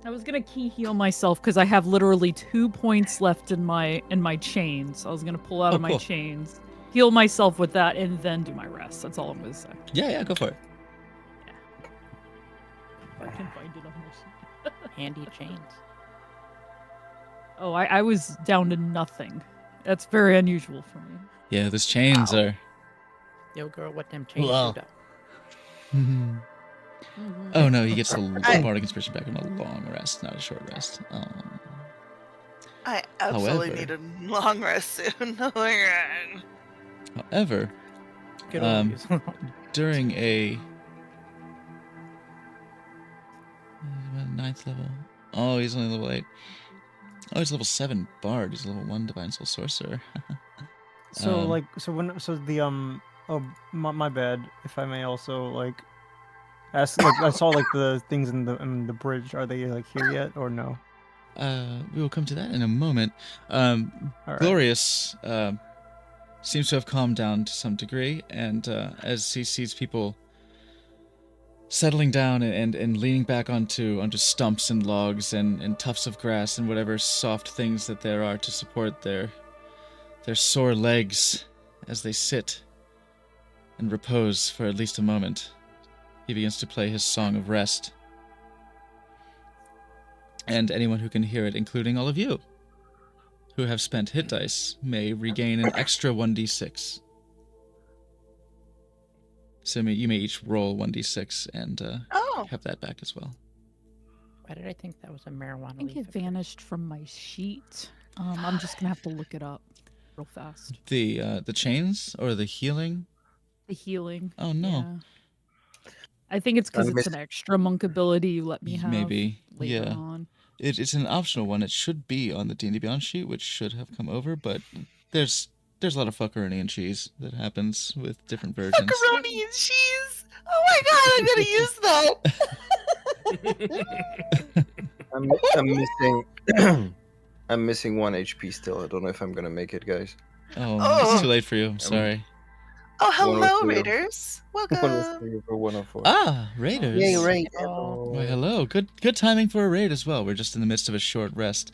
I was gonna key heal myself because I have literally 2 points left in my chains. I was gonna pull out Oh, of my cool. chains, heal myself with that, and then do my rest. That's all I'm gonna say. Yeah, go for it. If I can find it on my sheet. Handy chains. Oh, I was down to nothing. That's very unusual for me. Yeah, those chains Wow. are. Yo, girl, what them chains Wow. do? Oh no, he gets the I- bardic inspiration back in a long rest, not a short rest. I absolutely However- need a long rest soon. Oh my god. However, Good old Um, use. during a 9th level. Oh, he's only level 8. Oh, he's level 7 bard. He's level 1 divine soul sorcerer. So Um, like the oh my bad if I may also like ask like I saw like the things in the bridge, are they like here yet or no? We will come to that in a moment. All right. Glorious seems to have calmed down to some degree, and as he sees people settling down and leaning back onto stumps and logs and tufts of grass and whatever soft things that there are to support their sore legs as they sit and repose for at least a moment, he begins to play his song of rest. And anyone who can hear it, including all of you who have spent hit dice, may regain an extra 1d6. So you may each roll 1d6 and Oh, have that back as well. Why did I think that was a marijuana I think leaf? it vanished from my sheet. I'm just gonna have to look it up real fast. The chains or the healing? The healing. Oh no. Yeah. I think it's because I it's an extra monk ability you let me have Maybe. later Yeah. on. It's an optional one. It should be on the D&D Beyond sheet, which should have come over, but there's a lot of fuckeroni and cheese that happens with different versions. macaroni and cheese. Oh my god, I'm gonna use that. I'm missing. I'm missing 1 HP still. I don't know if I'm gonna make it, guys. Oh, Oh. it's too late for you. I'm sorry. Oh, hello, 104. Raiders. Welcome. 103 for 104. Ah, raiders. Yay, raid! Oh. Why, hello. Good timing for a raid as well. We're just in the midst of a short rest.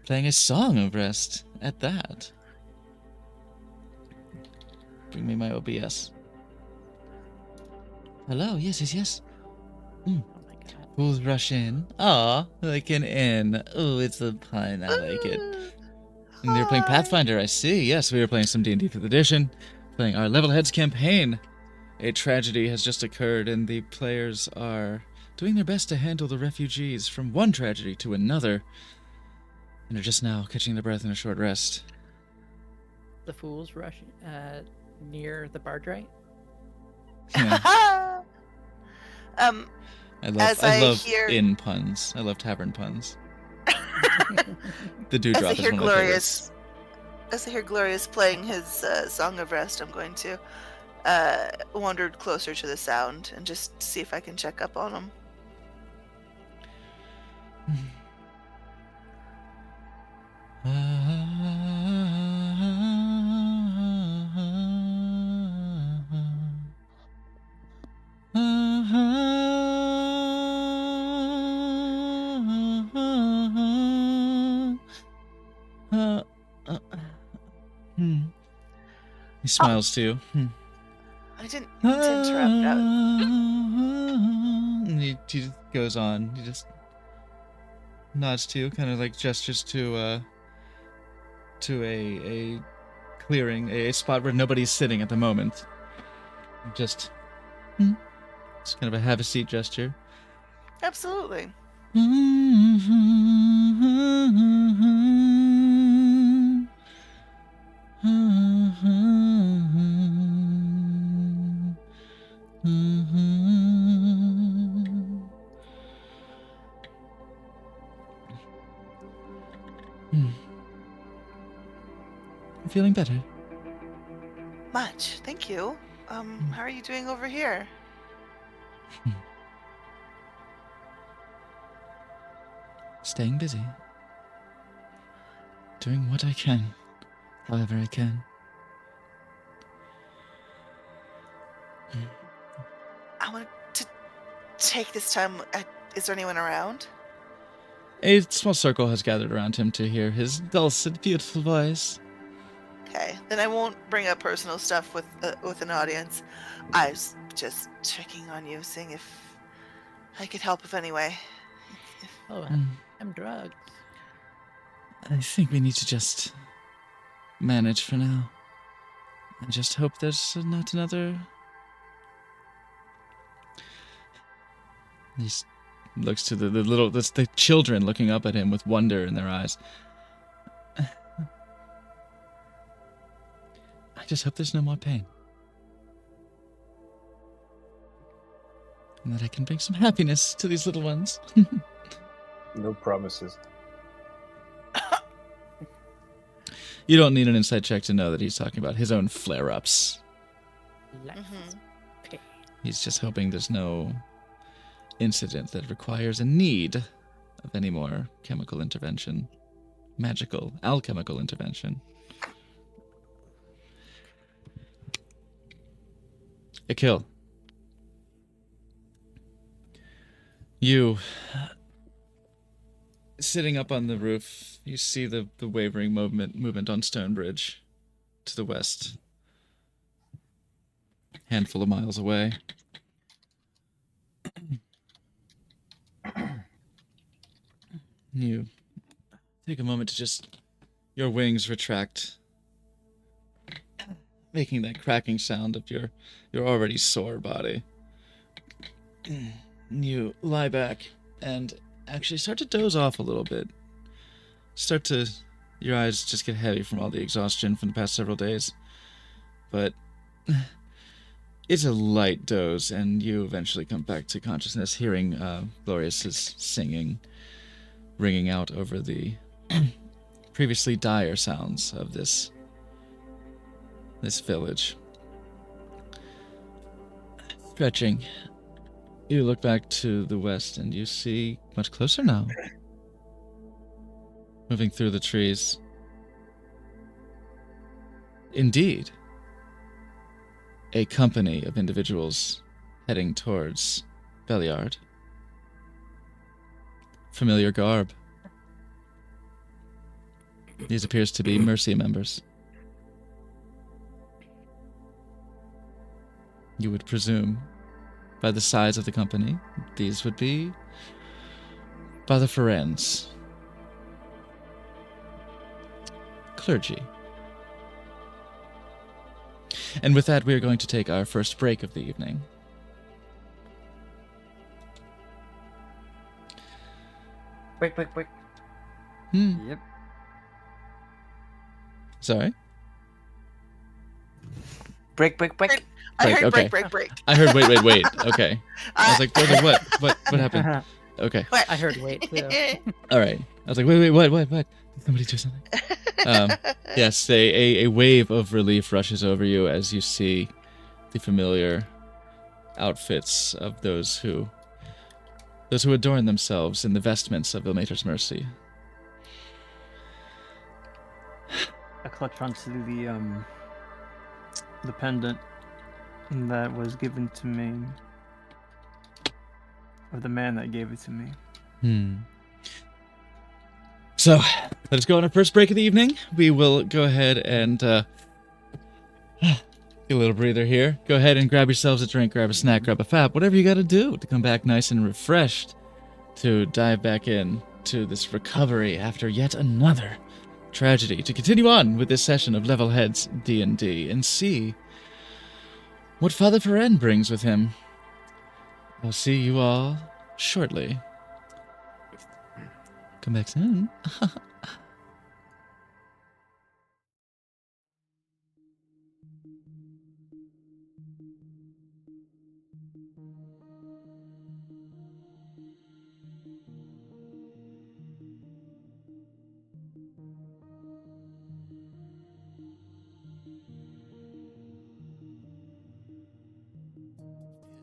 Playing a song of rest at that. Bring me my OBS. Hello, yes. Oh my god. Fools rush in. Aw, like an inn. Oh, it's a pun. I like it. And they were playing Hi. Pathfinder, I see. Yes, we were playing some D&D 5th edition. Playing our Level Heads campaign. A tragedy has just occurred, and the players are doing their best to handle the refugees from one tragedy to another. And are just now catching their breath in a short rest. The fools rush near the barge, right? Yeah, um, I As love I love hear- inn puns. I love tavern puns. The as I dewdrop is hear one of my Glorious, favorites. as I hear Glorious playing his Song of Rest, I'm going to wander closer to the sound and just see if I can check up on him. He smiles too. I didn't mean to interrupt. And he just goes on. He just nods to you, kind of like gestures to a clearing, a spot where nobody's sitting at the moment. Just it's kind of a have a seat gesture. Absolutely. I'm feeling better. Much. Thank you. How are you doing over here? Staying busy. Doing what I can, however I can. I want to take this time. Is there anyone around? A small circle has gathered around him to hear his dulcet, beautiful voice. Okay, then I won't bring up personal stuff with an audience. I was just checking on you, seeing if I could help in any way. Oh, I'm drugs. I think we need to just manage for now. I just hope there's not another... He looks to the children looking up at him with wonder in their eyes. I just hope there's no more pain. And that I can bring some happiness to these little ones. No promises. You don't need an insight check to know that he's talking about his own flare-ups. Life is pain. He's just hoping there's no incident that requires a need of any more chemical intervention. Magical, alchemical intervention. Akil. You, sitting up on the roof, you see the wavering movement on Stonebridge to the west. Handful of miles away. You take a moment to just... Your wings retract making that cracking sound of your already sore body. You lie back and actually start to doze off a little bit. Your eyes just get heavy from all the exhaustion from the past several days. But it's a light doze, and you eventually come back to consciousness, hearing Glorious's singing, ringing out over the previously dire sounds of this village. Stretching, you look back to the west, and you see much closer now. Moving through the trees. Indeed, a company of individuals heading towards Beliard. Familiar garb. These appears to be Mercy members. You would presume, by the size of the company, these would be Father Feren's clergy. And with that, we are going to take our first break of the evening. Break. Yep. Sorry? Break. I Break, heard okay. break. I heard wait. Okay. I was like, brother, what happened? Okay. I heard wait too. All right. I was like, wait, what? Did somebody do something? Yes, a wave of relief rushes over you as you see the familiar outfits of those who adorn themselves in the vestments of Ilmater's Mercy. I clutch onto the pendant that was given to me, of the man that gave it to me. So, let us go on our first break of the evening. We will go ahead and get a little breather here. Go ahead and grab yourselves a drink, grab a snack, grab a fap, whatever you got to do to come back nice and refreshed to dive back in to this recovery after yet another tragedy, to continue on with this session of Level Heads D&D and see what Father Feren brings with him. I'll see you all shortly. Come back soon.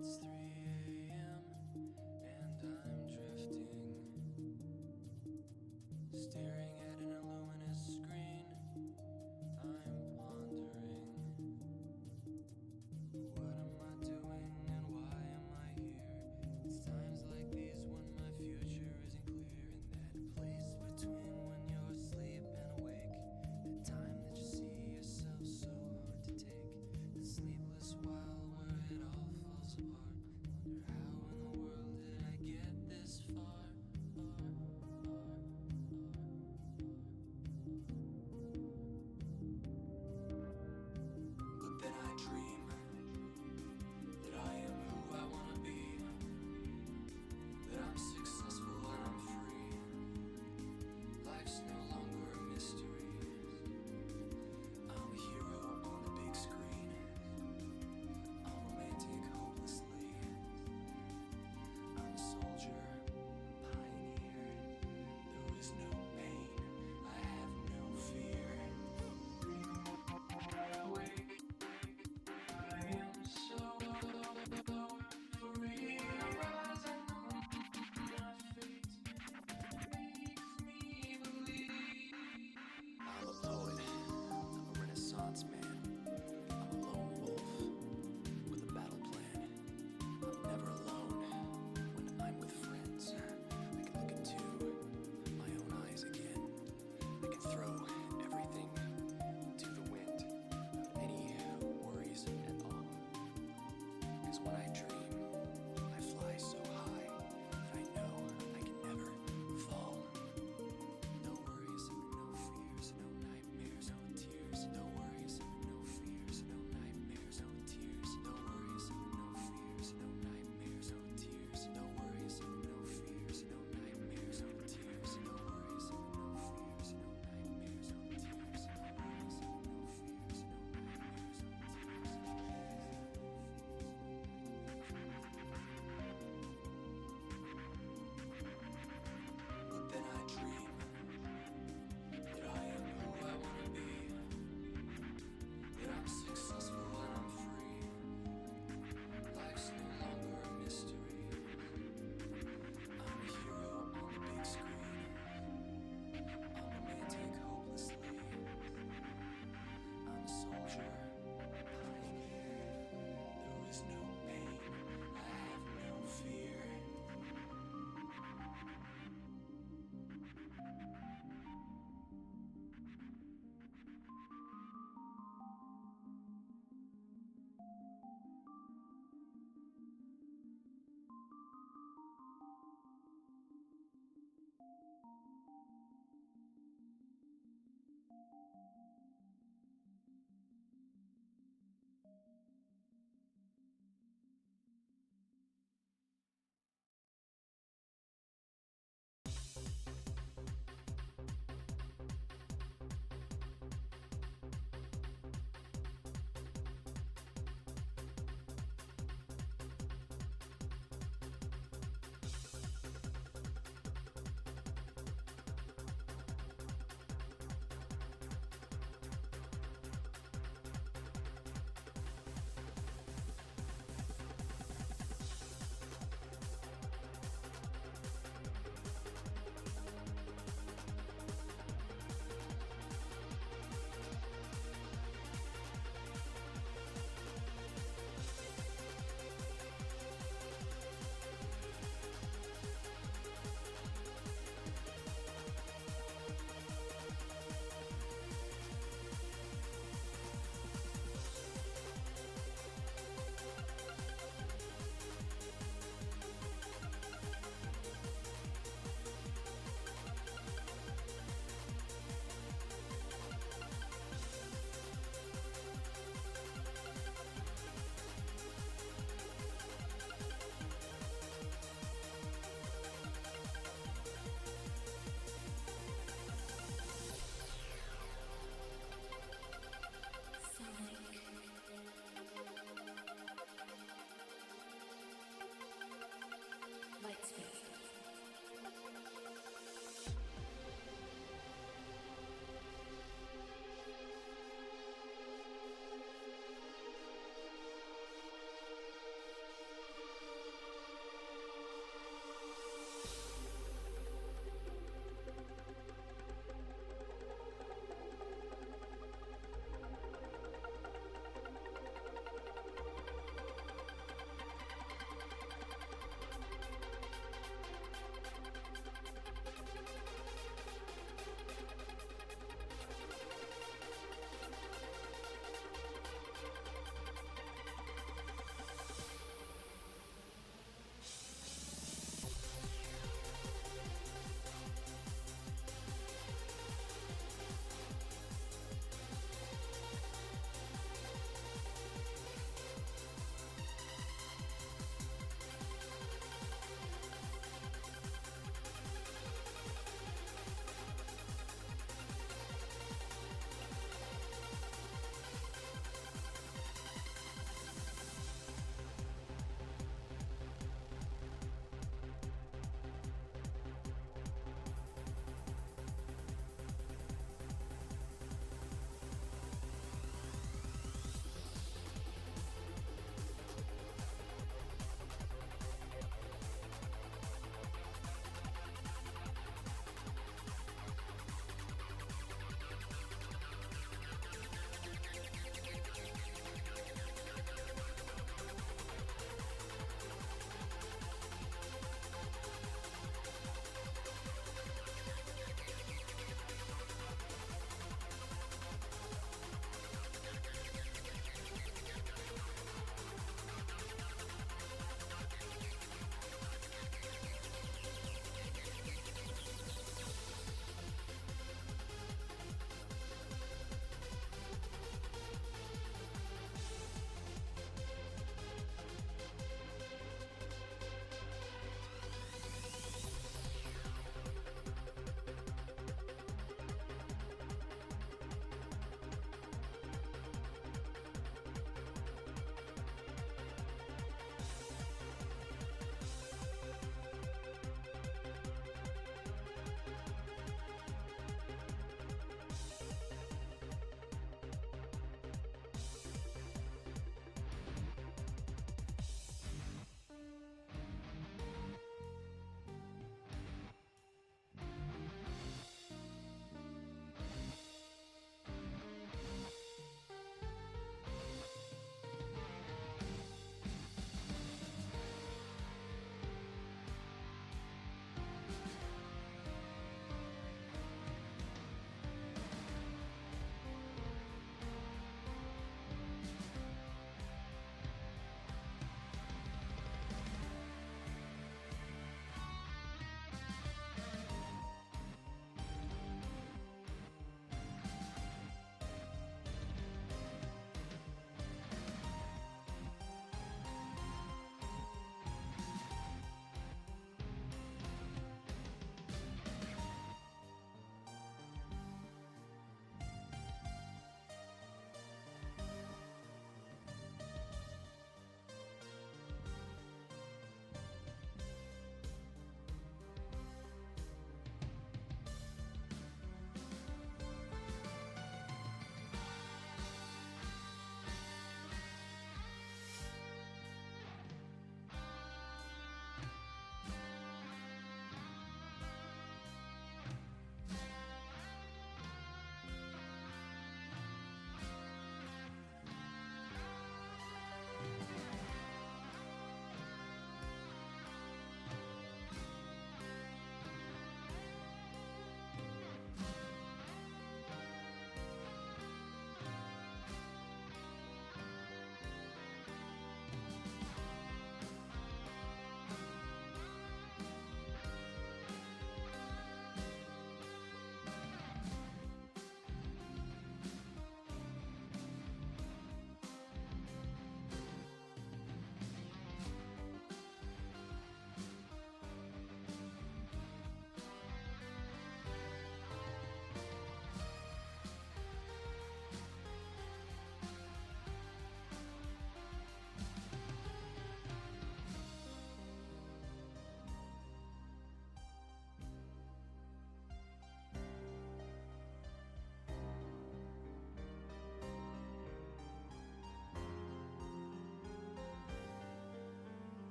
It's 3 a.m. and I'm drifting, staring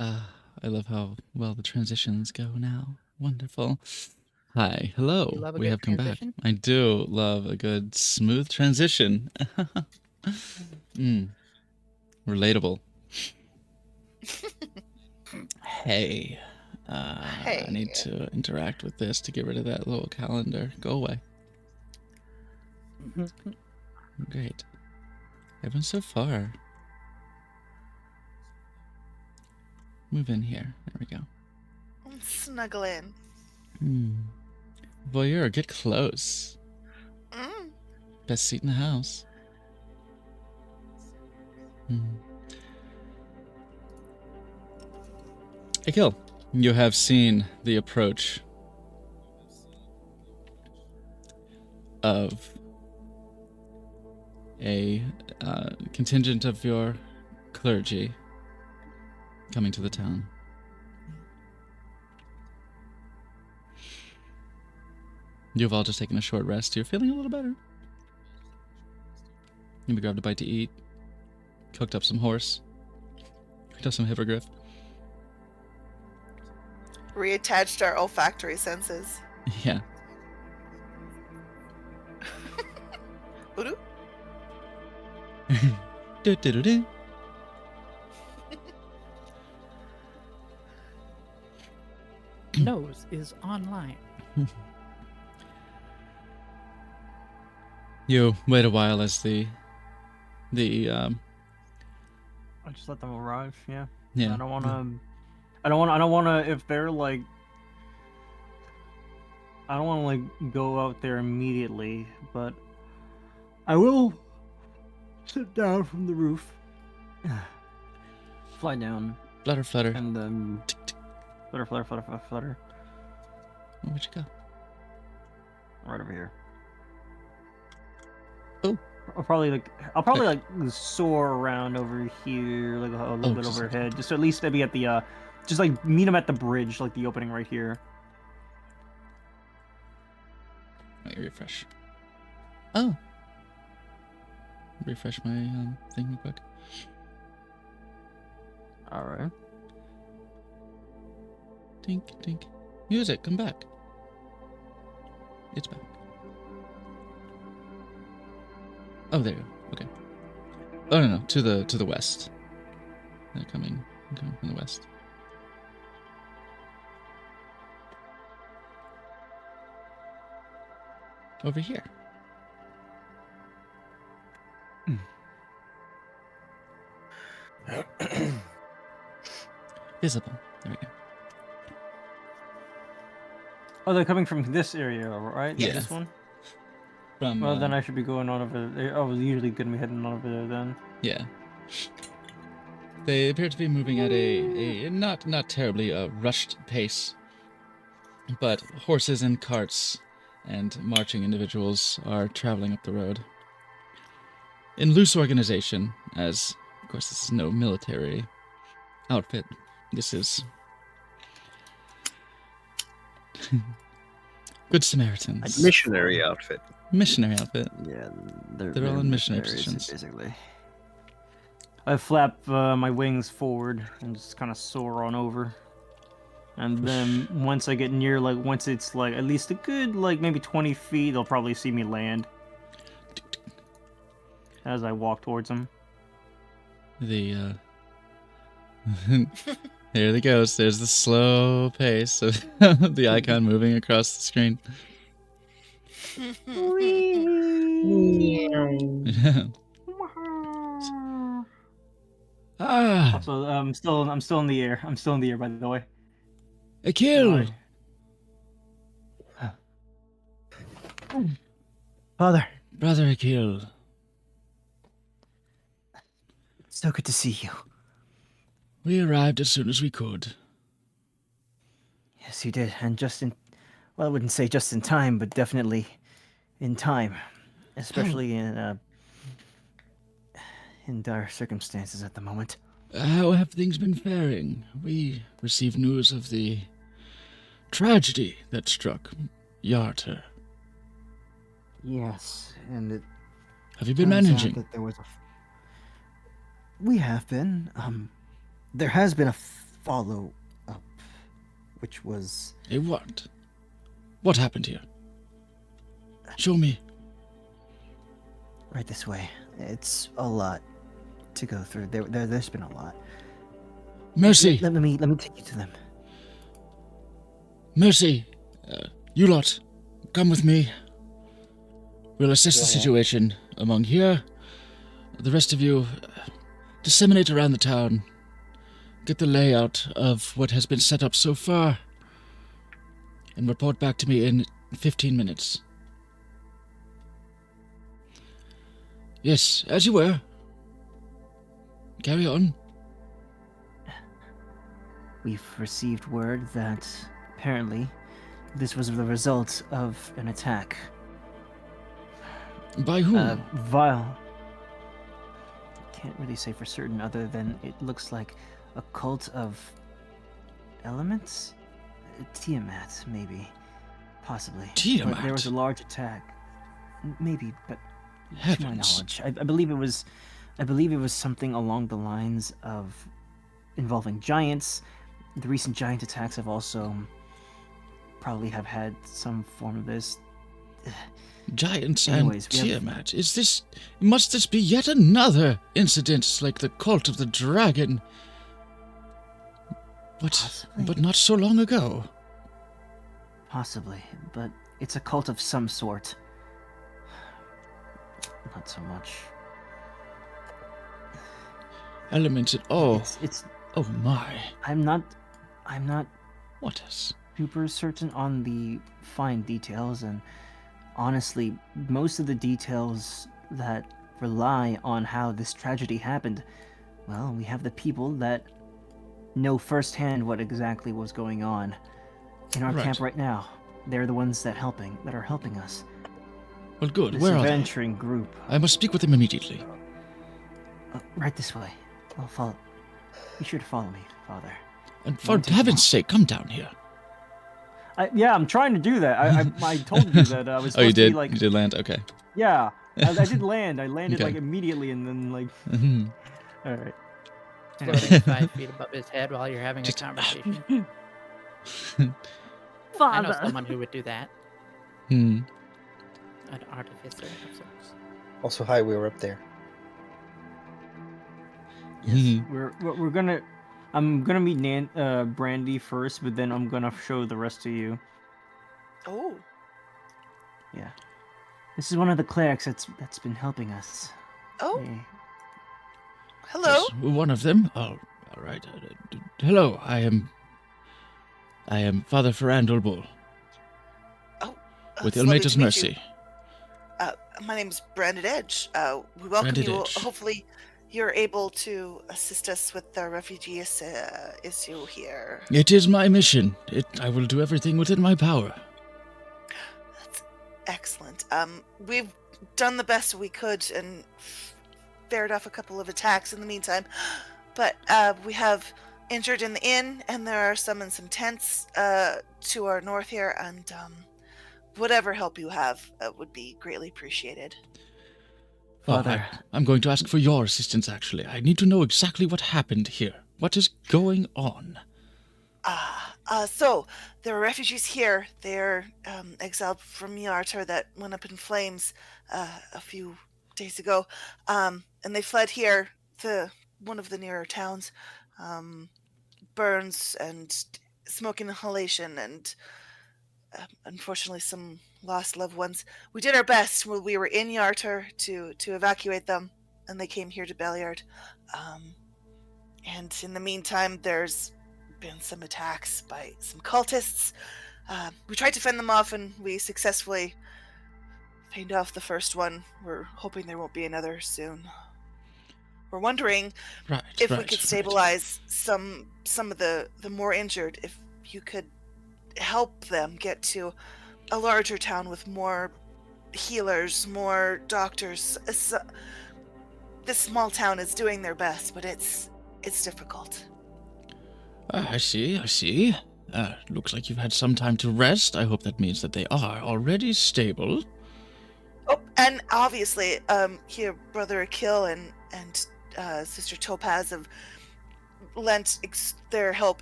I love how well the transitions go now. Wonderful. Hi, hello. You love a We good have come transition? back. I do love a good smooth transition. Relatable. Hey. I need Hey. to interact with this to get rid of that little calendar. Go away. Great. Everyone's so far. Move in here. There we go. Snuggle in. Voyeur, get close. Mm. Best seat in the house. Akil, you have seen the approach of a contingent of your clergy coming to the town. You've all just taken a short rest. You're feeling a little better. You grabbed a bite to eat, cooked up some horse, cooked up some hippogriff. Reattached our olfactory senses. Yeah. Voodoo? Do-do-do-do. Nose is online. You wait a while as the I just let them arrive. Yeah. yeah. I don't want to. I don't want to. If they're like, I don't want to like go out there immediately, but I will sit down from the roof, fly down, Flutter, flutter. and then flutter, flutter, flutter, flutter, flutter, Where'd you go? right over here. Oh. I'll probably like soar around over here, like a little bit just- overhead, just so at least maybe at the just like meet them at the bridge, like the opening right here. Let me refresh. Oh. Refresh my thing real quick. All right. Tink, tink. Music, come back. It's back. Oh, there you go. Okay. Oh no, to the west. They're coming from the west. Over here. Visible. There we go. Oh, they're coming from this area, right? Yeah. This one. From Well, then I should be going on over there. I was usually gonna be heading on over there then. yeah. They appear to be moving at a not terribly rushed pace, but horses and carts and marching individuals are traveling up the road in loose organization, as of course this is no military outfit. This is Good Samaritans. Missionary outfit. Missionary outfit. Yeah, They're all in missionary positions. basically. I flap my wings forward and just kind of soar on over. And then once I get near, like, once it's, like, at least a good, like, maybe 20 feet, they'll probably see me land. As I walk towards them. The there it goes. There's the slow pace of the icon moving across the screen. Ah, Also, I'm still in the air. I'm still in the air, by the way. Akil! Father, Brother Akil. so good to see you. We arrived as soon as we could. Yes, you did, and just in, well, I wouldn't say just in time, but definitely in time, especially in dire circumstances at the moment. How have things been faring? We received news of the tragedy that struck Yarter. Yes, and it Have you been turns out managing? that there was we have been. There has been a follow up, which was A what? What happened here? Show me. right this way. It's a lot to go through. There's been a lot. Mercy! Let me take you to them. Mercy! You lot, come with me. We'll assess the situation among here. The rest of you, disseminate around the town. Get the layout of what has been set up so far. And report back to me in 15 minutes. Yes, as you were. Carry on. We've received word that apparently this was the result of an attack. By whom? Vile. Can't really say for certain other than it looks like a cult of elements? Tiamat, maybe. Possibly. Tiamat? But there was a large attack. Maybe, but to my Heavens. knowledge. I believe it was something along the lines of involving giants. The recent giant attacks have also probably have had some form of this. Giants Anyways, and we have- Tiamat. Must this be yet another incident like the cult of the dragon? Possibly. But not so long ago. Possibly, but it's a cult of some sort. Not so much. Elements at all. It's Oh my. I'm not What is? super certain on the fine details, and honestly, most of the details that rely on how this tragedy happened, well, we have the people that know firsthand what exactly was going on in our Right. camp right now. They're the ones that are helping us. Well, good. This Where are they? adventuring group. I must speak with them immediately. Right this way. I'll follow. Be sure to follow me, Father. And Won't for take heaven's long. sake, come down here. Yeah, I'm trying to do that. I told you that I was supposed Oh, you to did? be like, You did land? Okay. yeah, I did land. I landed Okay. like immediately, and then like, Mhm. all right. Floating 5 feet above his head while you're having Just- a conversation. I know Father. someone who would do that. Hmm. An artificer of sorts. Also, hi, we were up there. Mhm. We're gonna. I'm gonna meet Brandy first, but then I'm gonna show the rest of you. Oh, Yeah. This is one of the clerics that's been helping us. oh, They- hello. Yes, one of them. Oh, all right. Hello, I am Father Ferrandel Bull with It's lovely Ilmater's to meet you. Mercy. My name's Brandon Edge. We welcome Brandon you. Edge. Hopefully, you're able to assist us with the refugee issue here. It is my mission. I will do everything within my power. That's excellent. We've done the best we could and fared off a couple of attacks in the meantime, but we have injured in the inn, and there are some in some tents to our north here, and whatever help you have would be greatly appreciated. Father. I'm going to ask for your assistance, actually. I need to know exactly what happened here. What is going on? So there are refugees here. They're exiled from Yartar that went up in flames a few days ago, and they fled here to one of the nearer towns. Burns and smoke inhalation, and unfortunately some lost loved ones. We did our best while we were in Yartar to evacuate them, and they came here to Beliard. And in the meantime, there's been some attacks by some cultists. We tried to fend them off, and we successfully fended off the first one. We're hoping there won't be another soon. We're wondering Right. if we right, could right. stabilize some of the more injured, if you could help them get to a larger town with more healers, more doctors. This small town is doing their best, but it's difficult. I see. Looks like you've had some time to rest. I hope that means that they are already stable. Oh, and obviously, here, Brother Akil and Sister Topaz have lent their help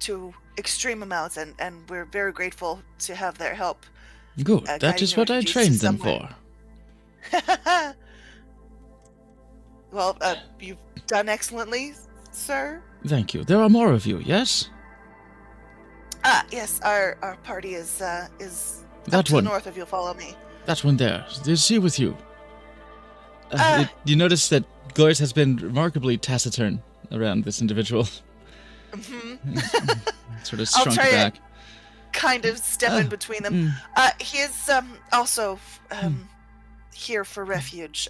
to extreme amounts, and we're very grateful to have their help. Good. That guiding is the what I refugees to trained them somewhere. for. Well, you've done excellently, sir. Thank you. There are more of you, yes? Yes, our party is up That to one. the north if you'll follow me. That one there. Is he with you? You notice that Glorious has been remarkably taciturn around this individual. Mm-hmm. Sort of I'll shrunk try back. to kind of step in between them. He is also here for refuge.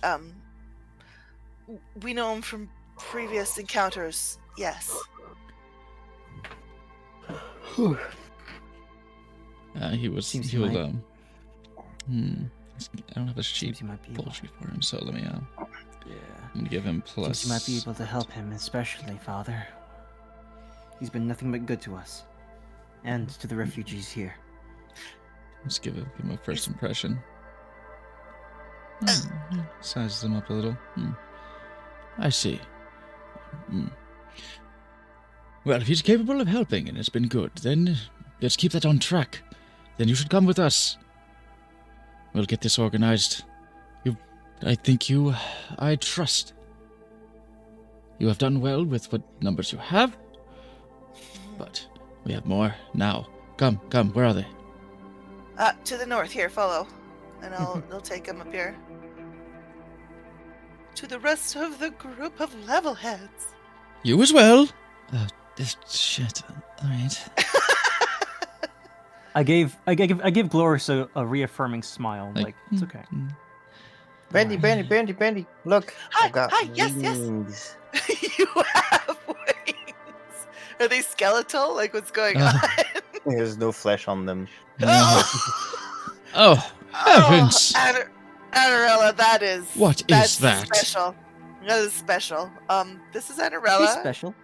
We know him from previous encounters. Yes. He was. Seems He he will. might- I don't have a sheet Seems you might be able. poultry for him, so let me. Yeah. I'm gonna give him plus. Seems you might be able to help him, especially, Father. He's been nothing but good to us, and to the refugees here. Let's give him a first impression. Sizes him up a little. I see. Well, if he's capable of helping and it's been good, then let's keep that on track. Then you should come with us. We'll get this organized. I trust. You have done well with what numbers you have, but we have more now. Come, where are they? To the north. Here, follow, and they'll take him up here. To the rest of the group of level heads. You as well. This shit. All right. I give Glorious a reaffirming smile. Like it's okay. Brandy, look. Hi, I've got hi, yes. wings. You have wings. Are they skeletal? Like, what's going on? There's no flesh on them. Oh, heavens! Anarella, What is that? Special. That is special. This is Anarella. She's special.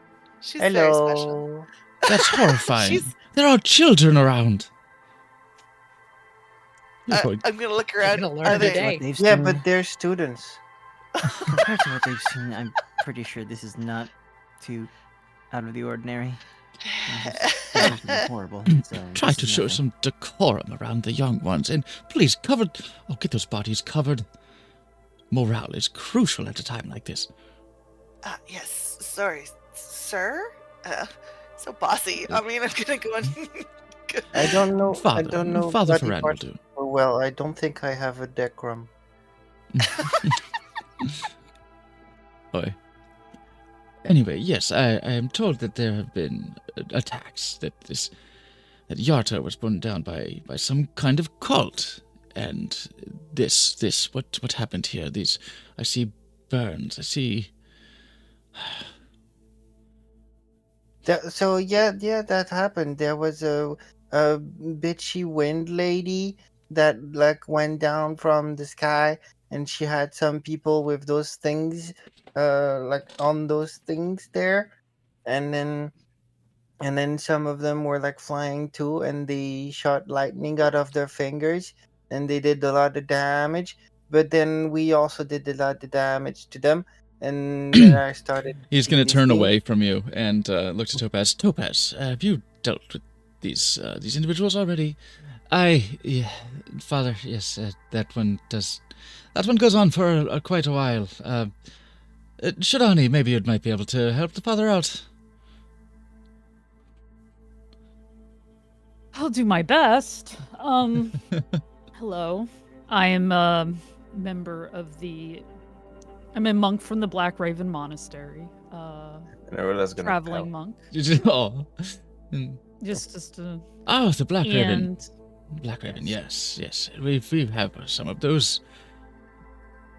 She's very special. That's horrifying. She's- There are children around. I'm gonna look around. gonna learn Are they? today. What they've Yeah, seen- but they're students. compared to what they've seen, I'm pretty sure this is not too out of the ordinary. It's just horrible. So Try this to is show nothing. some decorum around the young ones, and please get those bodies covered. Morale is crucial at a time like this. Yes. Sorry, sir. So bossy. I mean, I'm gonna go and. I don't know. Father, I don't know. Father bloody Ferran will parts do. so well, I don't think I have a decorum. Oi. Anyway, yes, I am told that there have been attacks. That Yarta was burned down by some kind of cult, and what happened here? I see burns. I see. So that happened. There was a bitchy wind lady that like went down from the sky, and she had some people with those things, like on those things there, and then some of them were like flying too, and they shot lightning out of their fingers, and they did a lot of damage. But then we also did a lot of damage to them, and then I started. He's going to these turn things. away from you and look to Topaz. Topaz, have you dealt with these individuals already? Father, yes, that one does. That one goes on for quite a while. Shadani, maybe you might be able to help the father out. I'll do my best. Hello. I am a member of I'm a monk from the Black Raven Monastery. Anerella's gonna Traveling help. monk. Oh. Just Oh, the Black Raven. and Black Raven, yes. We have some of those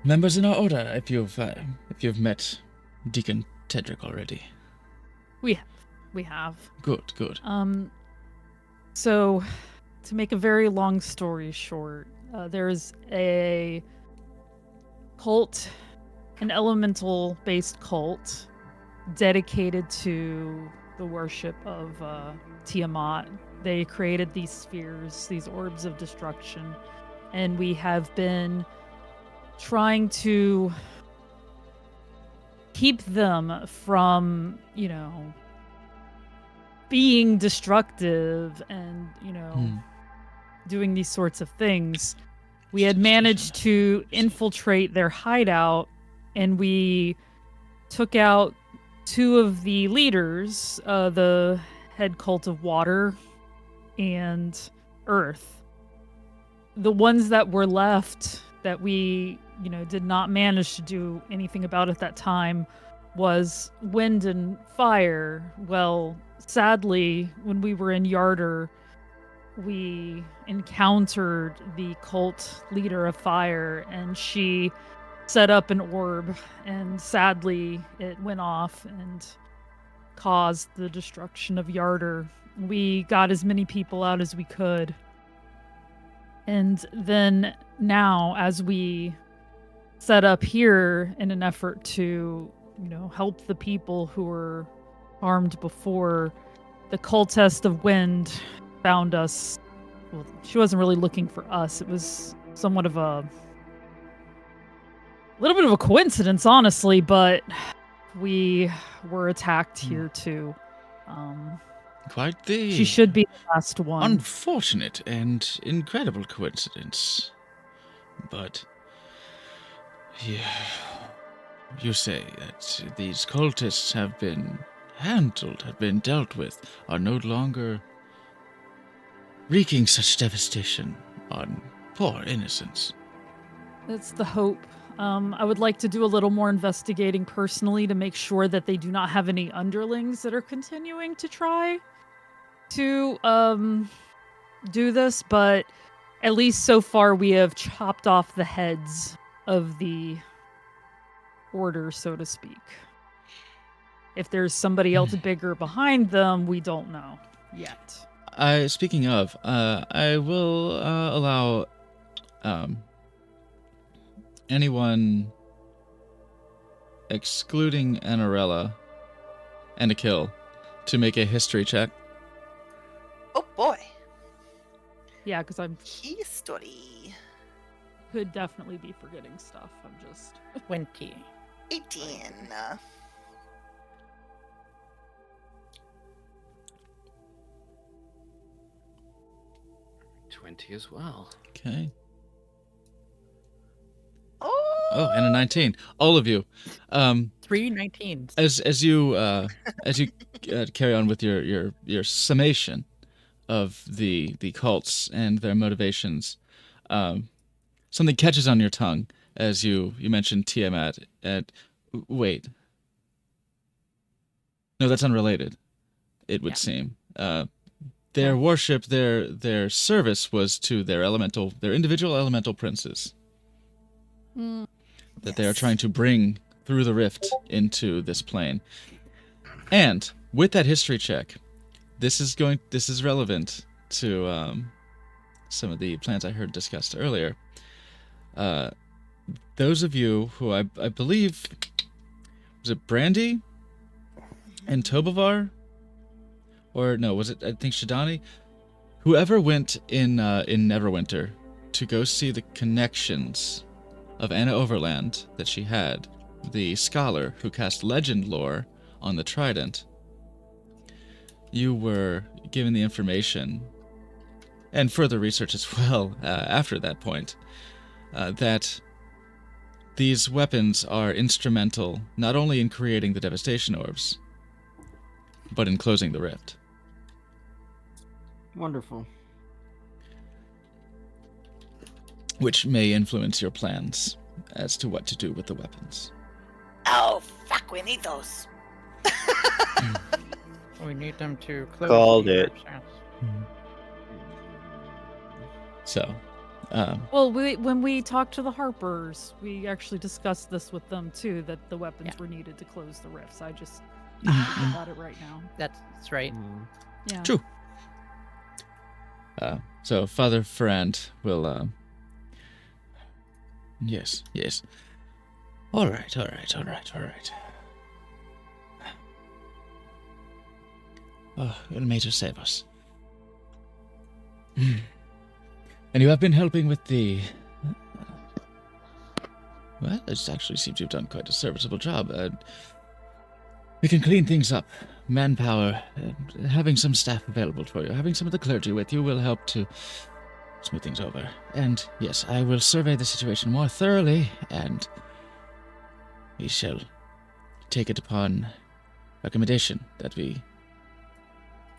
members in our order. If you've met Deacon Tedrick already. we have. Good. So, to make a very long story short, there's a cult, an elemental-based cult, dedicated to the worship of Tiamat. They created these spheres, these orbs of destruction, and we have been trying to keep them from, being destructive and, doing these sorts of things, we had managed to infiltrate their hideout, and we took out 2 of the leaders, the head cult of water and earth. The ones that were left that we, did not manage to do anything about at that time was wind and fire. Well, sadly, when we were in Yarder, we encountered the cult leader of fire, and she set up an orb, and sadly it went off and caused the destruction of Yarder. We got as many people out as we could. And then now, as we set up here in an effort to, help the people who were harmed before, the cultist of wind found us. Well, she wasn't really looking for us. It was somewhat of a little bit of a coincidence, honestly, but we were attacked here too. Quite the She should be the last one. unfortunate and incredible coincidence. But you say that these cultists have been handled, have been dealt with, are no longer wreaking such devastation on poor innocents. That's the hope. I would like to do a little more investigating personally to make sure that they do not have any underlings that are continuing to try to do this, but at least so far we have chopped off the heads of the order, so to speak. If there's somebody else bigger behind them, we don't know yet. Speaking of, I will allow anyone excluding Anarella and Akil to make a history check. Oh boy. Yeah, because I'm History. could definitely be forgetting stuff. I'm just 20. 18. 20 as well. Okay. Oh, and a 19. All of you. 3 19s. As you carry on with your summation of the cults and their motivations, something catches on your tongue as you mentioned Tiamat. Wait. No, that's unrelated. It would seem. Their worship, their service was to their individual elemental princes that they are trying to bring through the rift into this plane. And with that history check, this is relevant to some of the plans I heard discussed earlier. Those of you who I believe, was it Brandy and Tobovar? Or no, was it, I think, Shidani? Whoever went in Neverwinter to go see the connections of Anna Overland that she had, the scholar who cast legend lore on the Trident, you were given the information, and further research as well after that point, that these weapons are instrumental not only in creating the devastation orbs, but in closing the rift. Wonderful. Which may influence your plans as to what to do with the weapons. oh, fuck, we need those. We need them to close Called the it. Earth's house. So, Well, when we talked to the Harpers, we actually discussed this with them too, that the weapons were needed to close the rifts. I just think about it right now. That's right. Yeah. True. So Father Ferrand will, yes. All right. Oh, el Mater save us. And you have been helping with the Well, it actually seems you've done quite a serviceable job. We can clean things up. Manpower, having some staff available for you, having some of the clergy with you will help to smooth things over. And yes, I will survey the situation more thoroughly, and we shall take it upon recommendation that we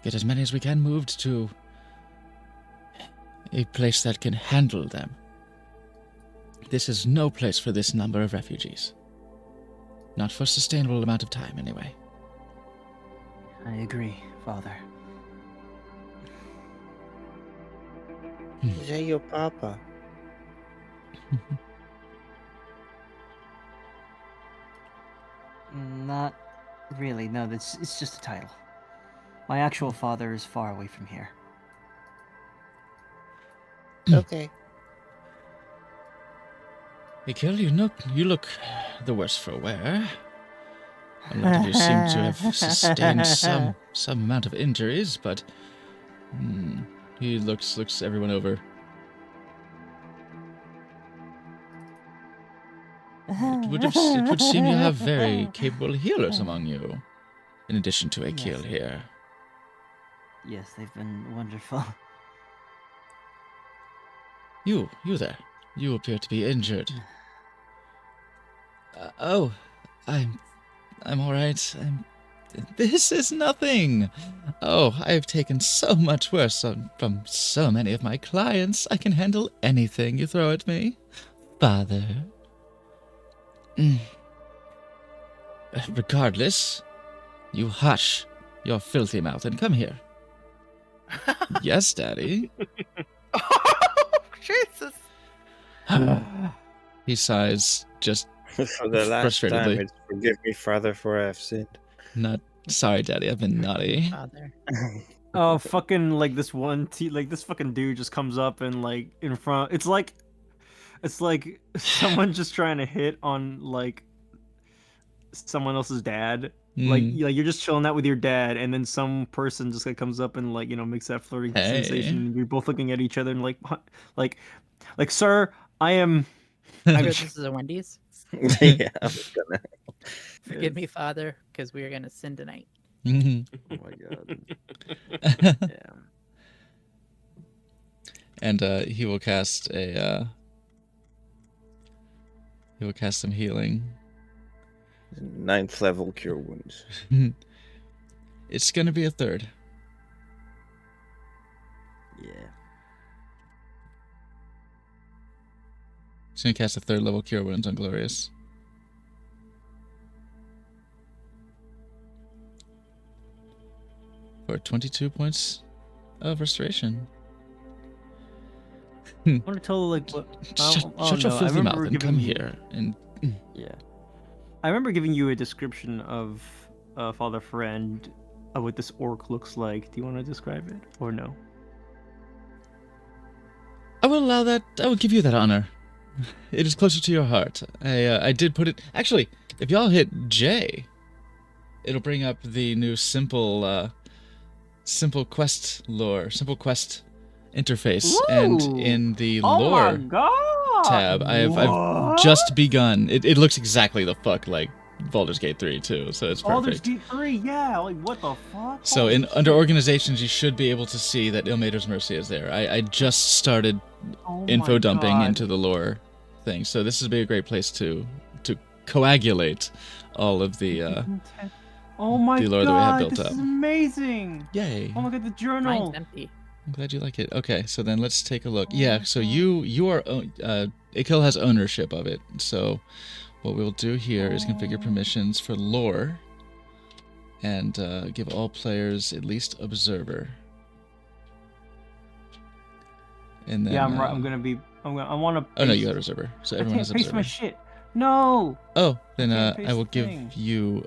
get as many as we can moved to a place that can handle them. This is no place for this number of refugees. Not for a sustainable amount of time, anyway. I agree, Father. Is that your papa? Not really, no, it's just a title. My actual father is far away from here. Okay. Ikil, you look the worse for wear. A lot of you seem to have sustained some amount of injuries, but he looks everyone over. It would seem you have very capable healers among you, in addition to Akil Yes. here. Yes, they've been wonderful. You there. You appear to be injured. I'm all right. This is nothing. Oh, I've taken so much worse from so many of my clients. I can handle anything you throw at me, Father. Regardless, you hush your filthy mouth and come here. Yes, Daddy. Oh, Jesus. He sighs, just For the last time, frustratedly. it's forgive me, Father, for I have sinned. not sorry, Daddy. I've been naughty. Father. Oh, fucking like this this fucking dude just comes up and like in front. It's like someone just trying to hit on like someone else's dad. Like you're just chilling out with your dad, and then some person just like comes up and like makes that flirting Hey. sensation. And you're both looking at each other and like, sir, I am. I guess this is a Wendy's. Yeah, I was gonna. Forgive me, Father, because we are going to sin tonight. Mhm. Oh my god. Yeah. And he will cast some healing. 9th level cure wounds. It's gonna be a third. Yeah. He's gonna cast a third level cure wounds on Glorious. For 22 points of restoration. I want to tell like what. Shut your filthy mouth and come here. And Yeah. I remember giving you a description of Father Friend of what this orc looks like. Do you want to describe it or no? I will allow that. I will give you that honor. It is closer to your heart. I did put it. Actually, if y'all hit J, it'll bring up the new simple quest lore, simple quest interface, and in the lore tab, I've just begun. It looks exactly the fuck like Baldur's Gate 3 too, so it's Baldur's perfect. Gate 3, yeah. Like what the fuck? So under organizations, you should be able to see that Ilmater's Mercy is there. I just started info dumping into the lore thing, so this would be a great place to coagulate all of the oh my the lore that we have god, built this up. is amazing! Yay! Oh my god, the journal. Mine's empty. I'm glad you like it. Okay, so then let's take a look. Yeah, so you are Akil has ownership of it. So what we'll do here is configure permissions for lore and give all players at least observer. And then Yeah, I'm right. I want to. Oh no, you had observer. So everyone has I can't paste observer. my shit. No. Oh, then can't I paste will the give thing. you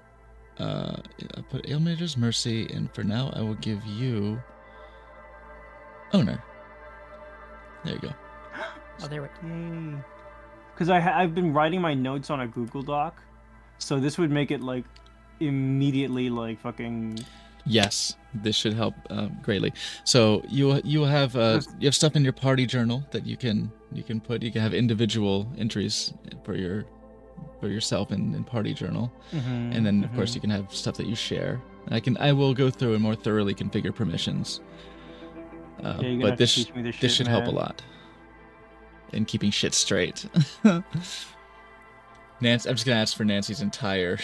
I'll put Ilmater's Mercy, and for now I will give you owner. There you go. Oh, there we Yay. Because I've been writing my notes on a Google Doc, so this would make it like immediately like fucking. Yes, this should help greatly. So you have stuff in your party journal that you can put. You can have individual entries for your for yourself in Party Journal, Mhm, and then of course mhm. you can have stuff that you share. I will go through and more thoroughly configure permissions. Yeah, you're gonna But have to teach me this shit, should help a man. lot in keeping shit straight. Nancy, I'm just gonna ask for Nancy's entire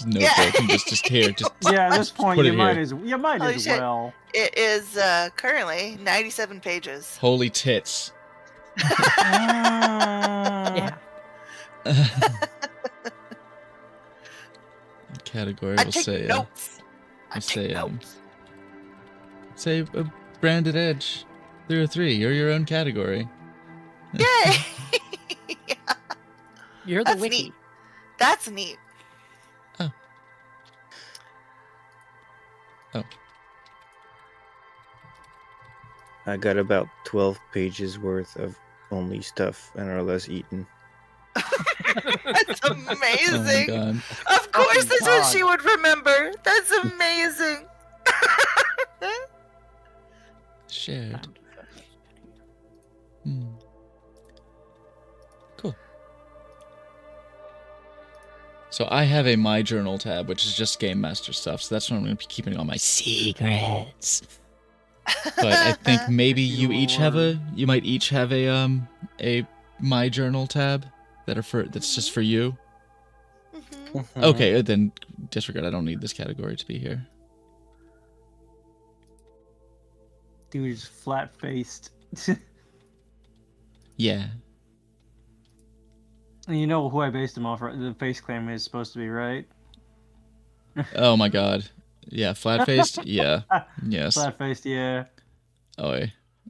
notebook and just here, just Yeah, at this point, put you it might here. as shit. well. It is currently 97 pages. Holy tits. Yeah. Category I will take say notes. I we'll take say notes. say a branded edge 303. You're your own category. Yay! You're the That's wiki. neat. That's neat. I got about 12 pages worth of only stuff and are less eaten. That's Oh my amazing. god. Of course, that's what God. she would remember. That's amazing. Shared. Hmm. Cool. So I have a My Journal tab, which is just Game Master stuff. So that's what I'm going to be keeping all my secrets. But I think maybe you might each have a My Journal tab that's just for you. Mhm. Okay, then disregard. I don't need this category to be here. Dude is flat faced. Yeah. And you know who I based him off, right? The face clam is supposed to be, right? Oh my god. Yeah, flat faced. Yeah. Yes. Flat faced, yeah. Oh.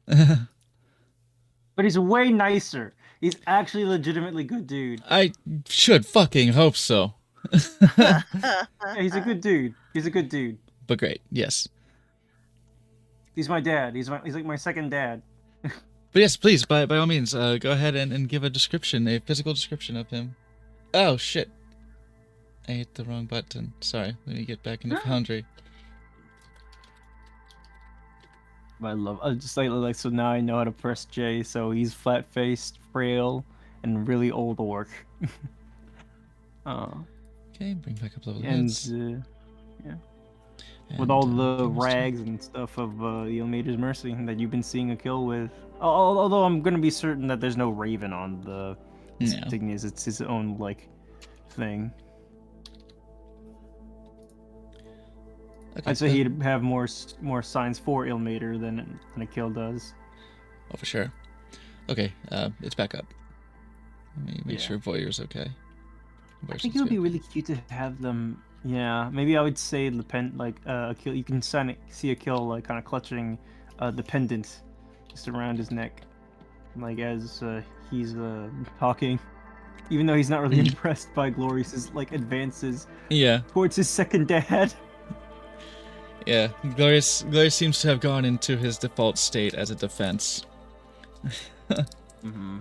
But he's way nicer. He's actually a legitimately good dude. I should fucking hope so. Yeah, he's a good dude. He's a good dude. But great. Yes. He's my dad. He's like my second dad. But yes, please, by all means, go ahead and give a description, a physical description of him. Oh, shit. I hit the wrong button. Sorry, let me get back into Foundry. I love. Just like so now I know how to press J. So he's flat faced, frail, and really old orc. Okay, bring back up level and heads. with all And, the give us rags and stuff of the Ilmater's Mercy that you've been seeing a kill with. Although I'm gonna be certain that there's no Raven on the No. insignias. It's his own like thing. Okay, I'd say he'd have more signs for Ilmater than a kill does. Oh, for sure. Okay, it's back up. Let me make Yeah. sure Voyer's okay. I Voyeur think seems it to would be okay. really cute to have them. Yeah, maybe I would say a kill. You can see a kill like kind of clutching the pendant just around his neck, like as he's talking. Even though he's not really impressed by Glorious's like advances Yeah, towards his second dad. yeah. Glorious seems to have gone into his default state as a defense. Mm-hmm.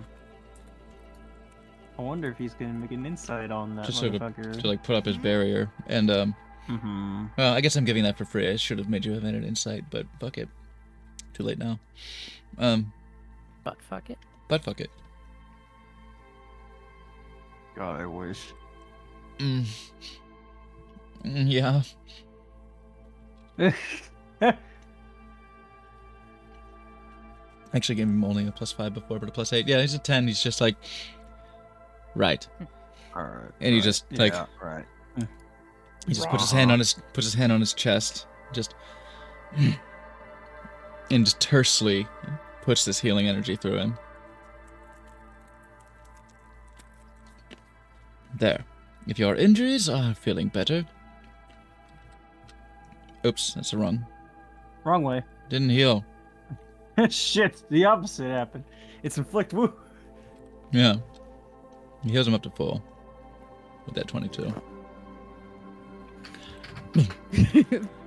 I wonder if he's gonna make an insight on that Just sort of motherfucker. to like put up his barrier. And Mm-hmm. well, I guess I'm giving that for free. I should have made you have an insight, but fuck it. Too late now. But fuck it. But fuck it. God, I wish. Yeah. Actually gave him only a +5 before, but a +8. Yeah, he's a 10. He's just like, right. Alright. And he just like, right. he just puts his hand on his chest, just, and just tersely puts this healing energy through him. There. If your injuries are feeling better. Oops, that's the wrong. Wrong way. Didn't heal. Shit, the opposite happened. It's inflict wound. Yeah. He heals him up to full. With that 22.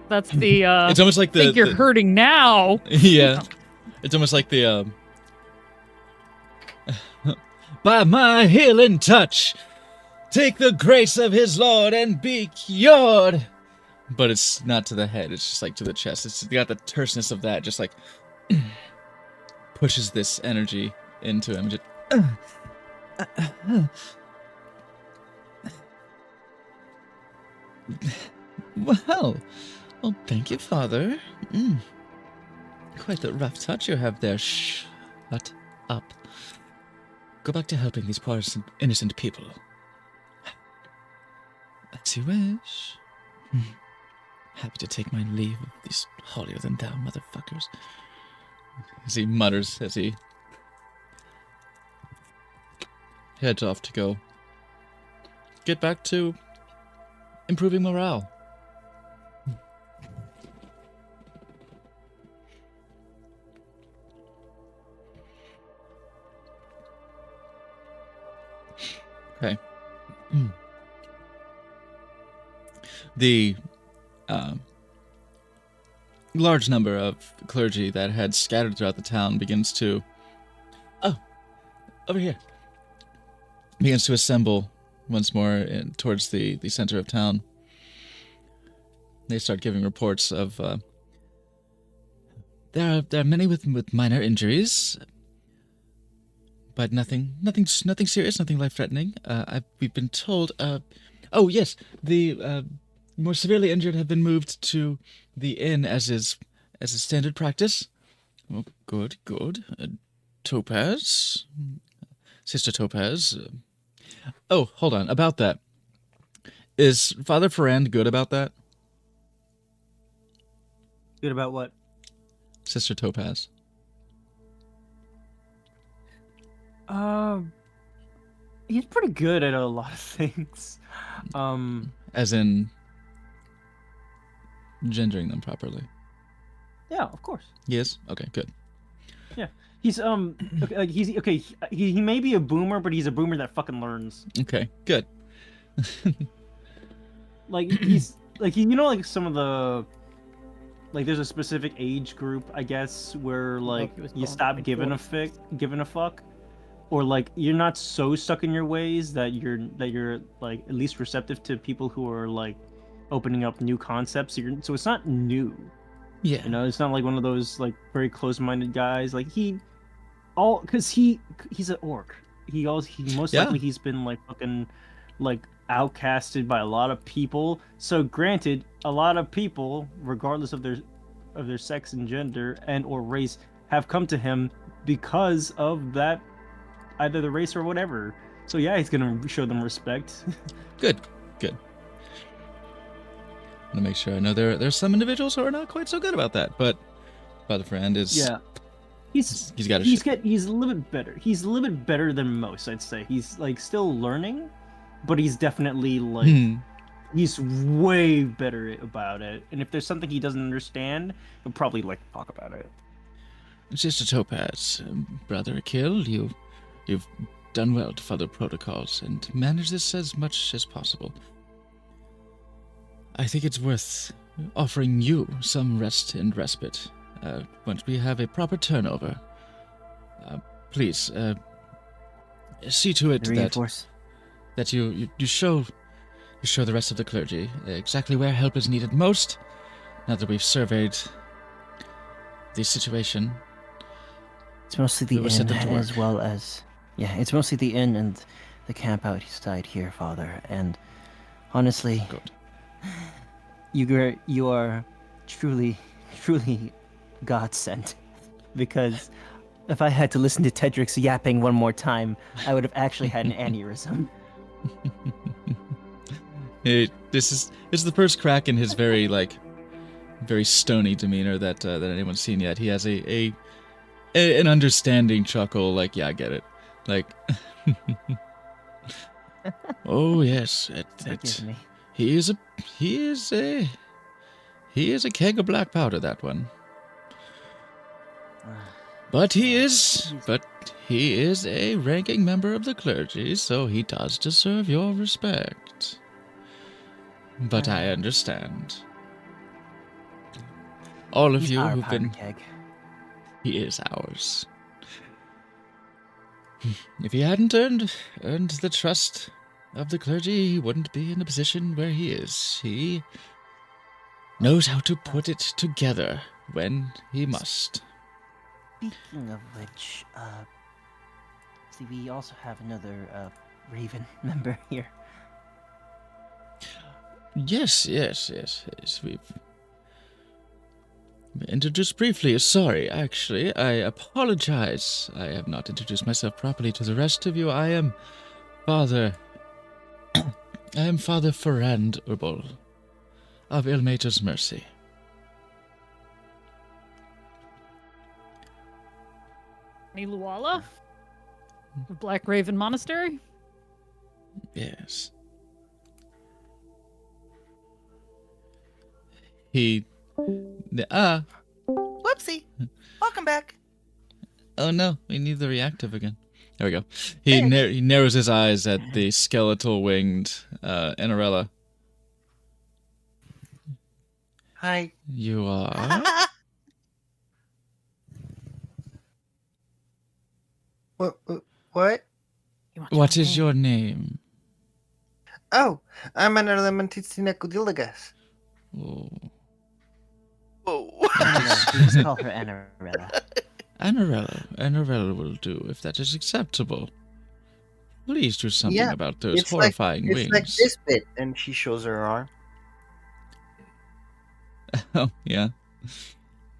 That's the It's almost like think you're hurting now. Yeah. It's almost like the by my healing touch, take the grace of his Lord and be cured. But it's not to the head, it's just like to the chest. It's got the terseness of that, just like pushes this energy into him. Just Well, thank you, Father. Quite the rough touch you have there. Shut up. Go back to helping these poor innocent people. As you wish. Happy to take my leave of these holier-than-thou motherfuckers. As he mutters as he heads off to go get back to improving morale. Okay. The large number of clergy that had scattered throughout the town begins to... Oh, over here. Begins to assemble once more towards the center of town. They start giving reports of... There are many with minor injuries, but nothing serious, nothing life-threatening. We've been told... oh, yes, the more severely injured have been moved to the inn as is standard practice. Oh, good. Topaz? Sister Topaz? Oh, hold on. About that. Is Father Ferrand good about that? Good about what? Sister Topaz. He's pretty good at a lot of things. As in gendering them properly. Yeah, of course. He is? Okay, good. Yeah, he's okay, like he's okay. He may be a boomer, but he's a boomer that fucking learns. Okay, good. Like he's like you know like some of the like there's a specific age group I guess where like he was you born stop in giving a fuck, or like you're not so stuck in your ways that you're like at least receptive to people who are like opening up new concepts. So it's not new. Yeah. You know, it's not like one of those like very close-minded guys. Like he's an orc. He most Yeah. likely he's been like fucking like outcasted by a lot of people. So granted, a lot of people, regardless of their sex and gender and or race, have come to him because of that, either the race or whatever. So yeah, he's gonna show them respect. Good. I want to make sure. I know there's some individuals who are not quite so good about that, but Father Ferrand is... Yeah. He's got he's a little bit better. He's a little bit better than most, I'd say. He's like still learning, but he's definitely like he's way better about it. And if there's something he doesn't understand, he'll probably like talk about it. Sister Topaz, Brother Akil, you've done well to follow protocols and manage this as much as possible. I think it's worth offering you some rest and respite once we have a proper turnover. Please, see to it that you show the rest of the clergy exactly where help is needed most. Now that we've surveyed the situation, It's mostly the we will set them to inn work. as well as... Yeah, it's mostly the inn and the camp outside here, Father. And honestly, Good. you are truly God sent. Because if I had to listen to Tedric's yapping one more time, I would have actually had an aneurysm. This is the first crack in his very stony demeanor that anyone's seen yet. He has an understanding chuckle, like, yeah, I get it. Like, oh yes, Forgive me. he is a keg of black powder, that one. But he is a ranking member of the clergy, so he does deserve your respect. But I understand. All of He's you our who've powder been... keg. He is ours. If he hadn't earned the trust of the clergy, he wouldn't be in the position where he is. He knows how to put it together when he must. Speaking of which, see, we also have another Raven member here. Yes. We've introduced briefly. Sorry, actually. I apologize. I have not introduced myself properly to the rest of you. I am Father Ferrand Urbol of Ilmater's Mercy. Luala? Of Black Raven Monastery? Yes. He... Whoopsie. Welcome back. Oh no, we need the reactive again. There we go. He narrows his eyes at the skeletal winged Anarella. Hi. You are... What? What is your name? Oh, I'm an Elementicina Cudildagas. Oh. Whoa. We just call her Anarella. Anarella will do, if that is acceptable. Please do something about those it's horrifying like, wings. It's like this bit, and she shows her arm. Oh, yeah.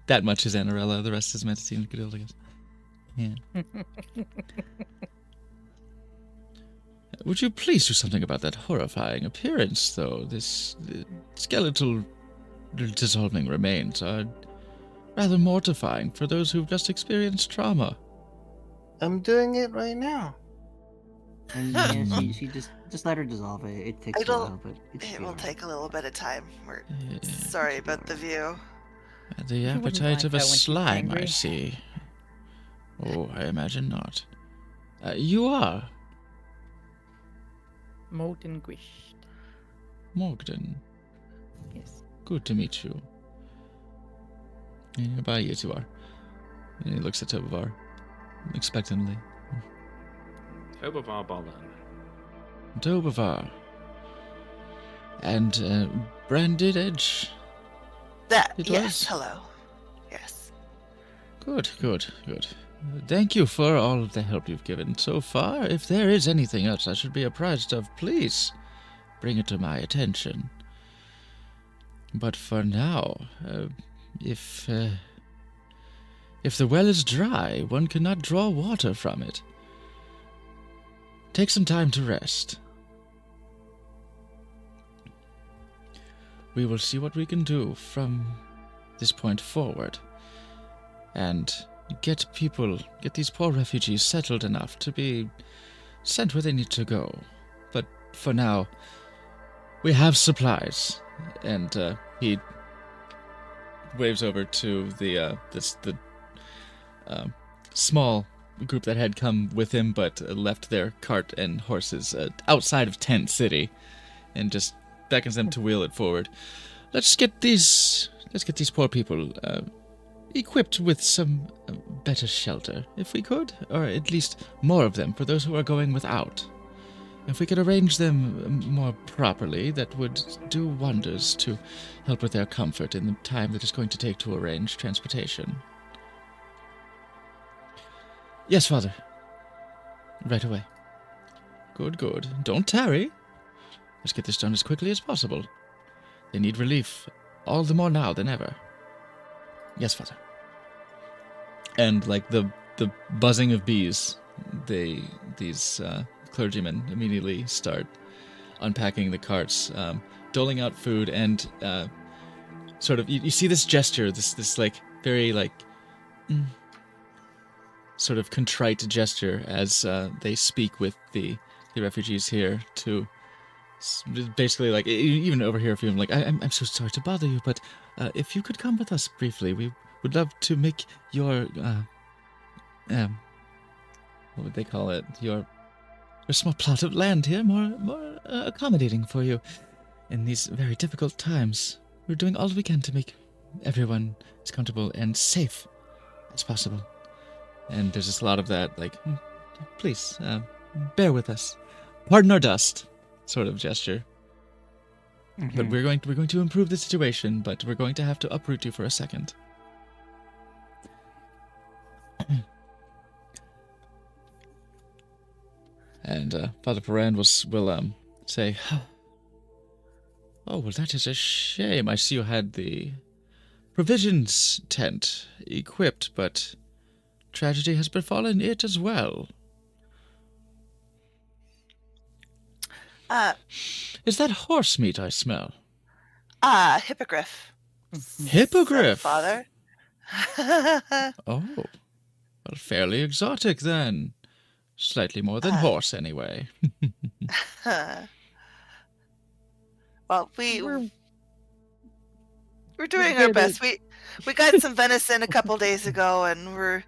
That much is Anarella, the rest is Mentatine and Cadildagas. Yeah. Would you please do something about that horrifying appearance, though? This skeletal dissolving remains are rather mortifying for those who've just experienced trauma. I'm doing it right now. And yeah, she just let her dissolve it. It takes a while, but It will take a little bit of time. We're sorry about the view. The wouldn't appetite like of a that when she's slime, I angry. see. Oh, I imagine not. You are Mordenguisht. Mogden. Yes. Good to meet you. By you two are. And he looks at Tobavar expectantly. Tobavar Balan. Tobavar. And Branded Edge. That, It yes, was? hello. Yes. Good. Thank you for all of the help you've given so far. If there is anything else I should be apprised of, please bring it to my attention. But for now, if the well is dry, one cannot draw water from it. Take some time to rest. We will see what we can do from this point forward. And get these poor refugees settled enough to be sent where they need to go. But for now, we have supplies. And he waves over to the small group that had come with him but left their cart and horses outside of Tent City, and just beckons them to wheel it forward. Let's get these poor people equipped with some better shelter, if we could, or at least more of them for those who are going without. If we could arrange them more properly, that would do wonders to help with their comfort in the time that it's going to take to arrange transportation. Yes, Father. Right away. Good. Don't tarry. Let's get this done as quickly as possible. They need relief, all the more now than ever. Yes, Father. And like the buzzing of bees, these clergymen immediately start unpacking the carts, doling out food, and sort of you see this gesture, this like very like sort of contrite gesture as they speak with the refugees here to basically like even overhear a few of them like I'm so sorry to bother you, but if you could come with us briefly, we would love to make your what would they call it, your small plot of land here more accommodating for you in these very difficult times. We're doing all we can to make everyone as comfortable and safe as possible. And there's just a lot of that, like, please, bear with us. Pardon our dust, sort of gesture. Mm-hmm. But we're going to improve the situation, but we're going to have to uproot you for a second. And Father Ferrand will say, Oh, well, that is a shame. I see you had the provisions tent equipped, but tragedy has befallen it as well. Is that horse meat I smell? Hippogriff. Hippogriff? Father. Oh, well, fairly exotic then. Slightly more than horse, anyway. Well, We're we're doing We're our best. We got some venison a couple days ago, and we're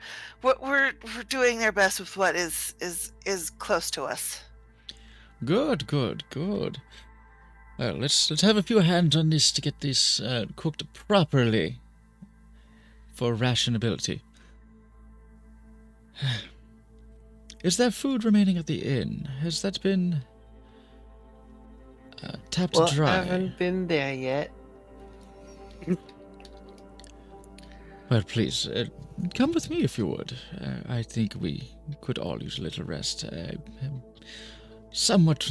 doing our best with what is close to us. Good, good, good. Well, let's have a few hands on this to get this cooked properly for rationability. Is there food remaining at the inn? Has that been tapped Well, dry? I haven't been there yet. Well, please, come with me if you would. I think we could all use a little rest.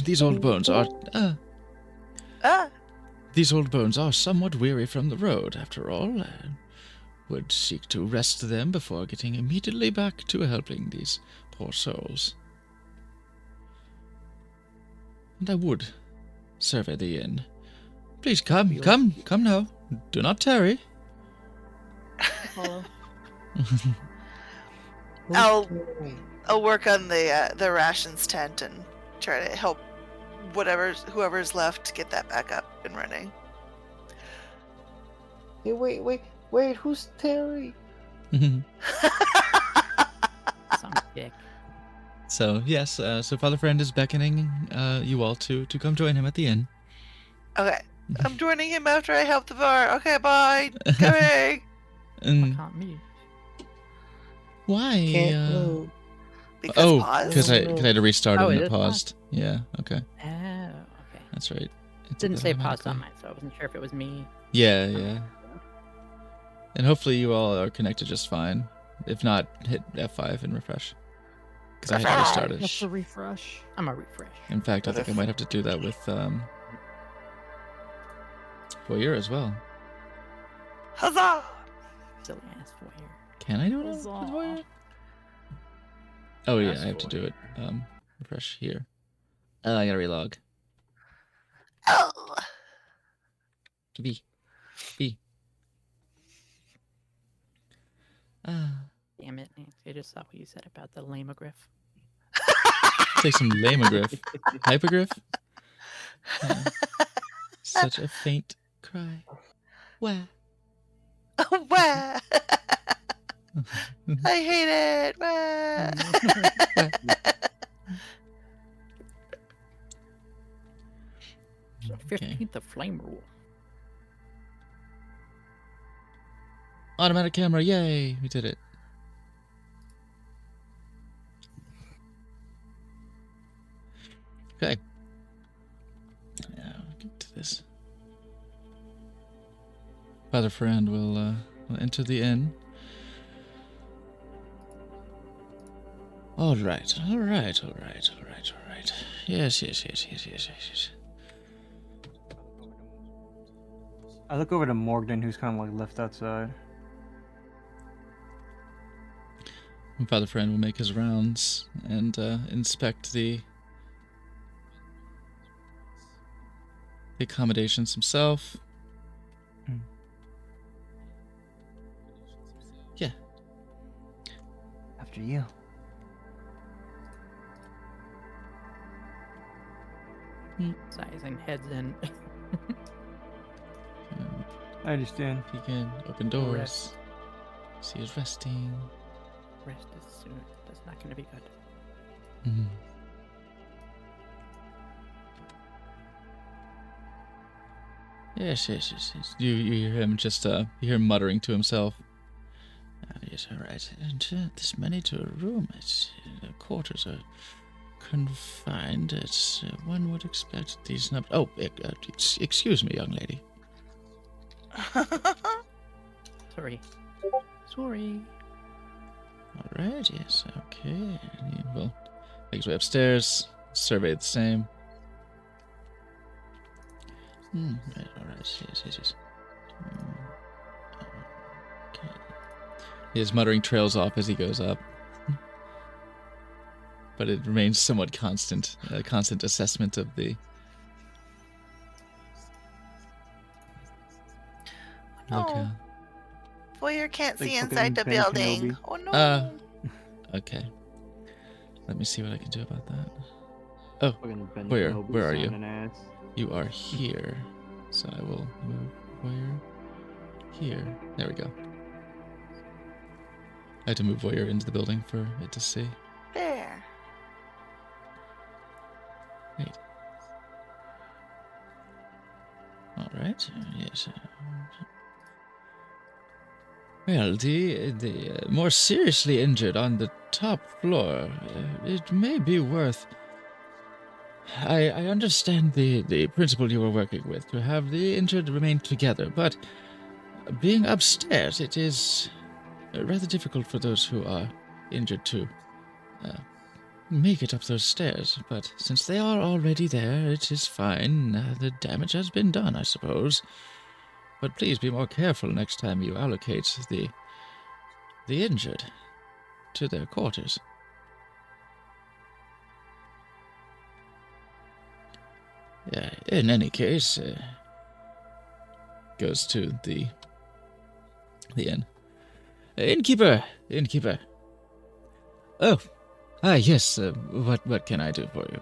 These old bones are... These old bones are somewhat weary from the road, after all. Would seek to rest them before getting immediately back to helping these poor souls. And I would survey the inn. Please come now. Do not tarry. Follow. I'll work on the rations tent and try to help whoever's left get that back up and running. Hey, wait, who's Terry? Some dick. So, yes, so Father Friend is beckoning you all to come join him at the inn. Okay, I'm joining him after I help the bar. Okay, bye. Coming. And Can't move. why? Can't move. Because pause. because I had to restart it Oh, and it it is paused. Yeah, okay. Oh, okay. That's right. It did Didn't that say pause automatically. on mine, so I wasn't sure if it was me. Yeah. And hopefully you all are connected just fine. If not, hit F5 and refresh. Because I had to restart That's it. a refresh. I'm a refresh. In fact, I think I might have to do that with Voyeur as well. Huzzah! Silly ass warrior. Can I do it with Huzzah. Voyeur? Oh yeah, Ask I have to do it. Voyeur. Refresh here. Oh, I gotta relog. Oh. B. Damn it, Nancy. I just saw what you said about the lamogriff. Take some lamogriff. Hypogriff? Such a faint cry. Wah. Wah. I hate it. Wah. Okay. 15th of flame rule. Automatic camera, yay! We did it. Okay. Yeah, we'll get to this. Father Friend will enter the inn. All right. Yes. I look over to Morgan, who's kind of like left outside. And Father Friend will make his rounds and inspect the accommodations himself. Yeah. After you. Sighs and heads in. I understand. Begin. Open doors. Rest. See is resting. Rest is soon. That's not going to be good. Mm-hmm. Yes. You hear him just you hear him muttering to himself. Yes, all right. And this many to a room. It's quarters are confined. It's one would expect these. Excuse me, young lady. Sorry. All right. Yes. Okay. He will make his way upstairs. Survey the same. Right, all right. Yes. Okay. His muttering trails off as he goes up. But it remains somewhat constant. A constant assessment of the... No. Okay. Voyeur can't Like see fucking inside the Ben building. Kenobi. Oh no. Okay. Let me see what I can do about that. Oh, Fucking Ben Where? Kenobi Where are you? sounding ass. you are here. So I will move Voyeur here. There we go. I had to move Voyeur into the building for it to see. There. Right. All right. Yes. Well, the more seriously injured on the top floor, it may be worth. I understand the principle you were working with to have the injured remain together, but being upstairs, it is rather difficult for those who are injured to make it up those stairs. But since they are already there, it is fine. The damage has been done, I suppose. But please be more careful next time you allocate the injured to their quarters. Yeah, in any case, goes to the inn. Innkeeper! Oh, yes, what can I do for you?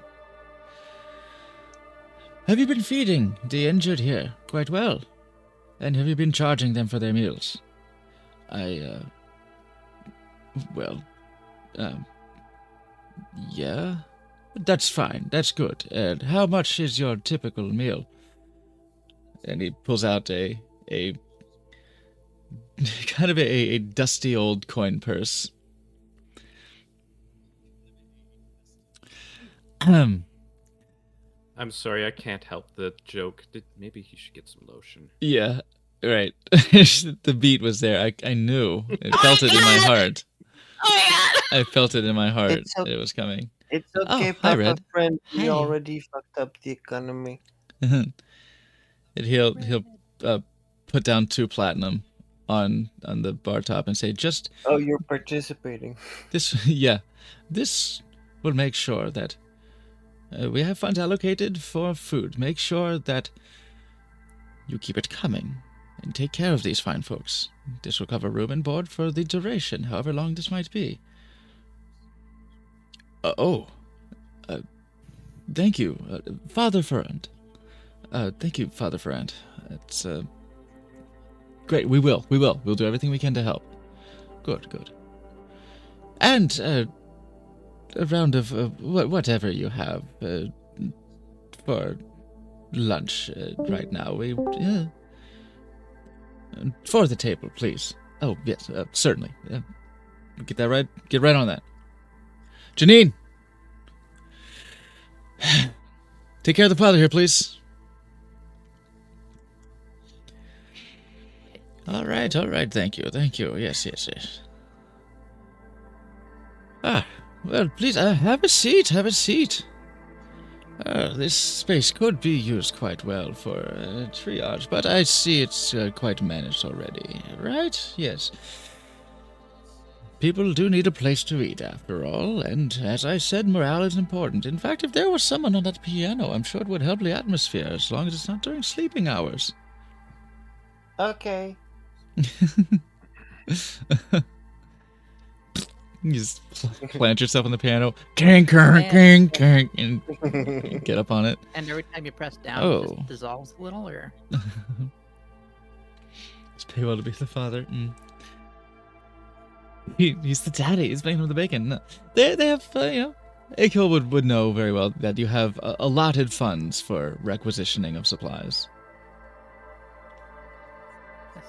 Have you been feeding the injured here quite well? And have you been charging them for their meals? Yeah. That's fine. That's good. And how much is your typical meal? And he pulls out a kind of a dusty old coin purse. I'm sorry, I can't help the joke. Maybe he should get some lotion. Yeah, right. The beat was there. I knew. I felt it in my heart. Oh my god. I felt it in my heart. It's okay. It was coming. It's Oh, okay, hi, Papa Red. friend. We Hi. already fucked up the economy. And he'll put down 2 platinum on the bar top and say, just Oh, you're participating. this. Yeah, this will make sure that we have funds allocated for food. Make sure that you keep it coming and take care of these fine folks. This will cover room and board for the duration, however long this might be. Thank you, Father Ferrand. Thank you, Father Ferrand. It's great. We will. We'll do everything we can to help. Good. And a round of whatever you have for lunch right now. For the table, please. Oh yes, certainly. Get that right. Get right on that. Janine, take care of the father here, please. All right. Thank you. Yes. Well, please, have a seat. This space could be used quite well for triage, but I see it's quite managed already, right? Yes. People do need a place to eat, after all, and as I said, morale is important. In fact, if there was someone on that piano, I'm sure it would help the atmosphere, as long as it's not during sleeping hours. Okay. You just plant yourself on the piano, kink, and get up on it. And every time you press down, it Oh. just dissolves a little, or It's pay well to be the father. He's the daddy. He's playing with the bacon. No. They have, Akil would know very well that you have allotted funds for requisitioning of supplies. yes.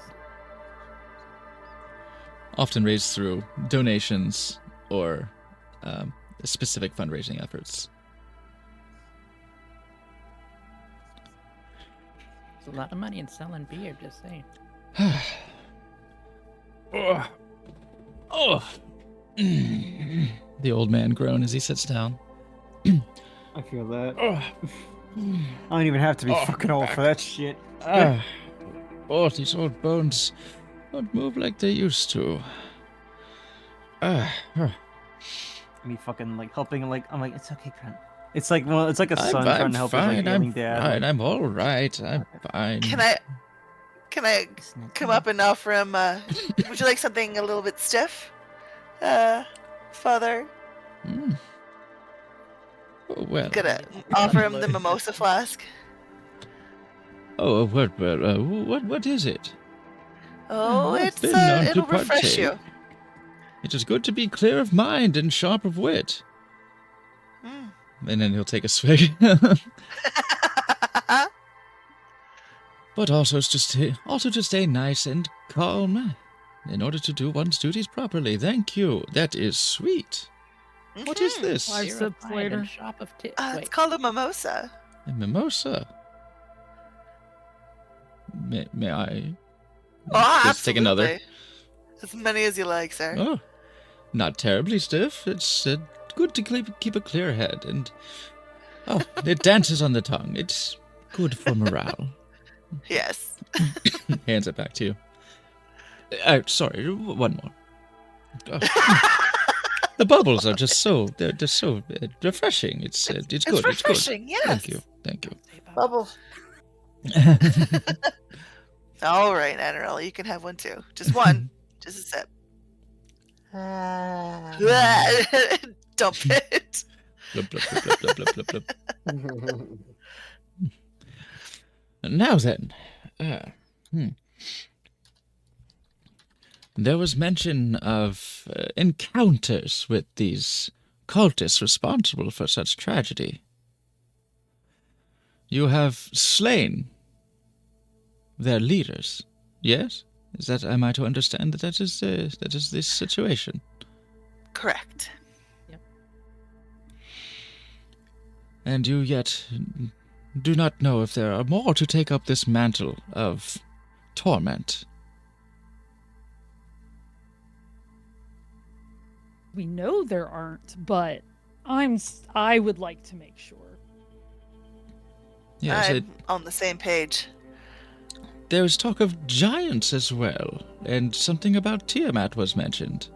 Often raised through donations or specific fundraising efforts. It's a lot of money in selling beer, just saying. The old man groan as he sits down. I feel that. I don't even have to be Oh, fucking old for that shit. Ah, both these old bones don't move like they used to. Me fucking like helping, like I'm like, it's okay, Grant. It's like, well, it's like a son I'm trying to help his like fine. ailing I'm dad. fine. like- I'm all right. I'm fine. Can I come up and offer him? Would you like something a little bit stiff, Father? Hmm. Oh, well. Gonna offer him the mimosa flask. Oh, what is it? Oh, I've it's been known to it'll refresh you. partake. It is good to be clear of mind and sharp of wit. Mm. And then he'll take a swig. But also to stay nice and calm in order to do one's duties properly. Thank you. That is sweet. What is Mhm. this? 5 You're a sips fine later. and shop of It's wait. called a mimosa. A mimosa. May I? Oh, Just take another. absolutely. As many as you like, sir. Oh, not terribly stiff. It's good to keep a clear head, and it dances on the tongue. It's good for morale. Yes. Hands it back to you. Sorry, one more. Oh, the bubbles are just so refreshing. It's good. It's good. refreshing, yes. Thank you. Bubbles. All right, Anerell, you can have one too. Just one. Just a sip. Dump it. Blub, blub, blub, blub, blub, blub, blub. Now then, there was mention of encounters with these cultists responsible for such tragedy. You have slain their leaders, yes? Am I to understand that is this situation? Correct. And you yet do not know if there are more to take up this mantle of torment. We know there aren't, but I would like to make sure. Yes, I'm on the same page. there was talk of giants as well, and something about Tiamat was mentioned.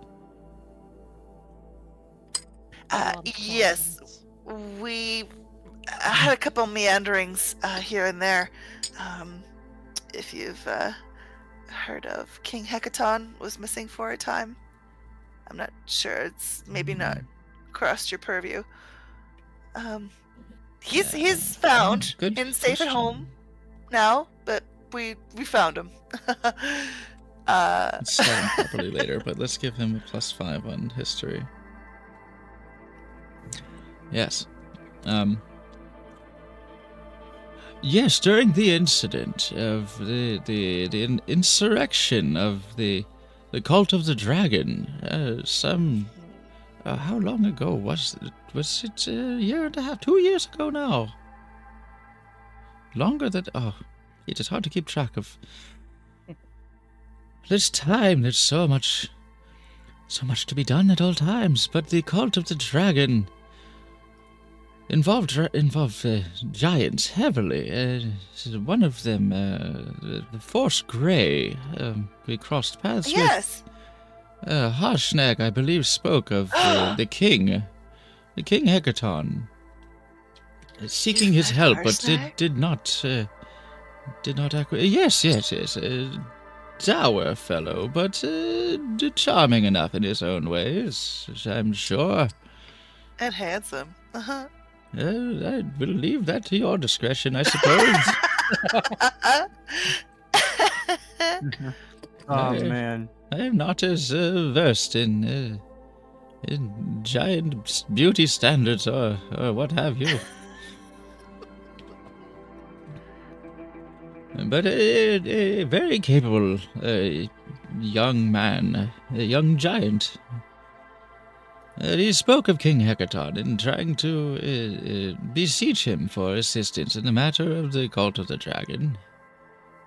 Yes, we had a couple meanderings here and there. If you've heard of King Hecaton, was missing for a time. I'm not sure. It's maybe not crossed your purview. He's found good and safe at question. home now, but we found him. Let's start him properly later, but let's give him a +5 on history. Yes. Yes, during the incident of the insurrection of the cult of the dragon, how long ago was it? Was it a year and a half, 2 years ago now? Longer than it is hard to keep track of. This time, there's so much to be done at all times. But the cult of the dragon involved giants heavily. One of them, the Force Grey, we crossed paths Yes. with. Harshnag, I believe, spoke of the king Hecaton, seeking his met help, but Harshnag? did not acquiesce. Yes. Dour fellow, but charming enough in his own ways, I'm sure. And handsome. Uh-huh. I will leave that to your discretion, I suppose. Oh Hey. man. I am not as versed in giant beauty standards or what have you. But a very capable young man, a young giant. He spoke of King Hecaton and trying to beseech him for assistance in the matter of the cult of the dragon.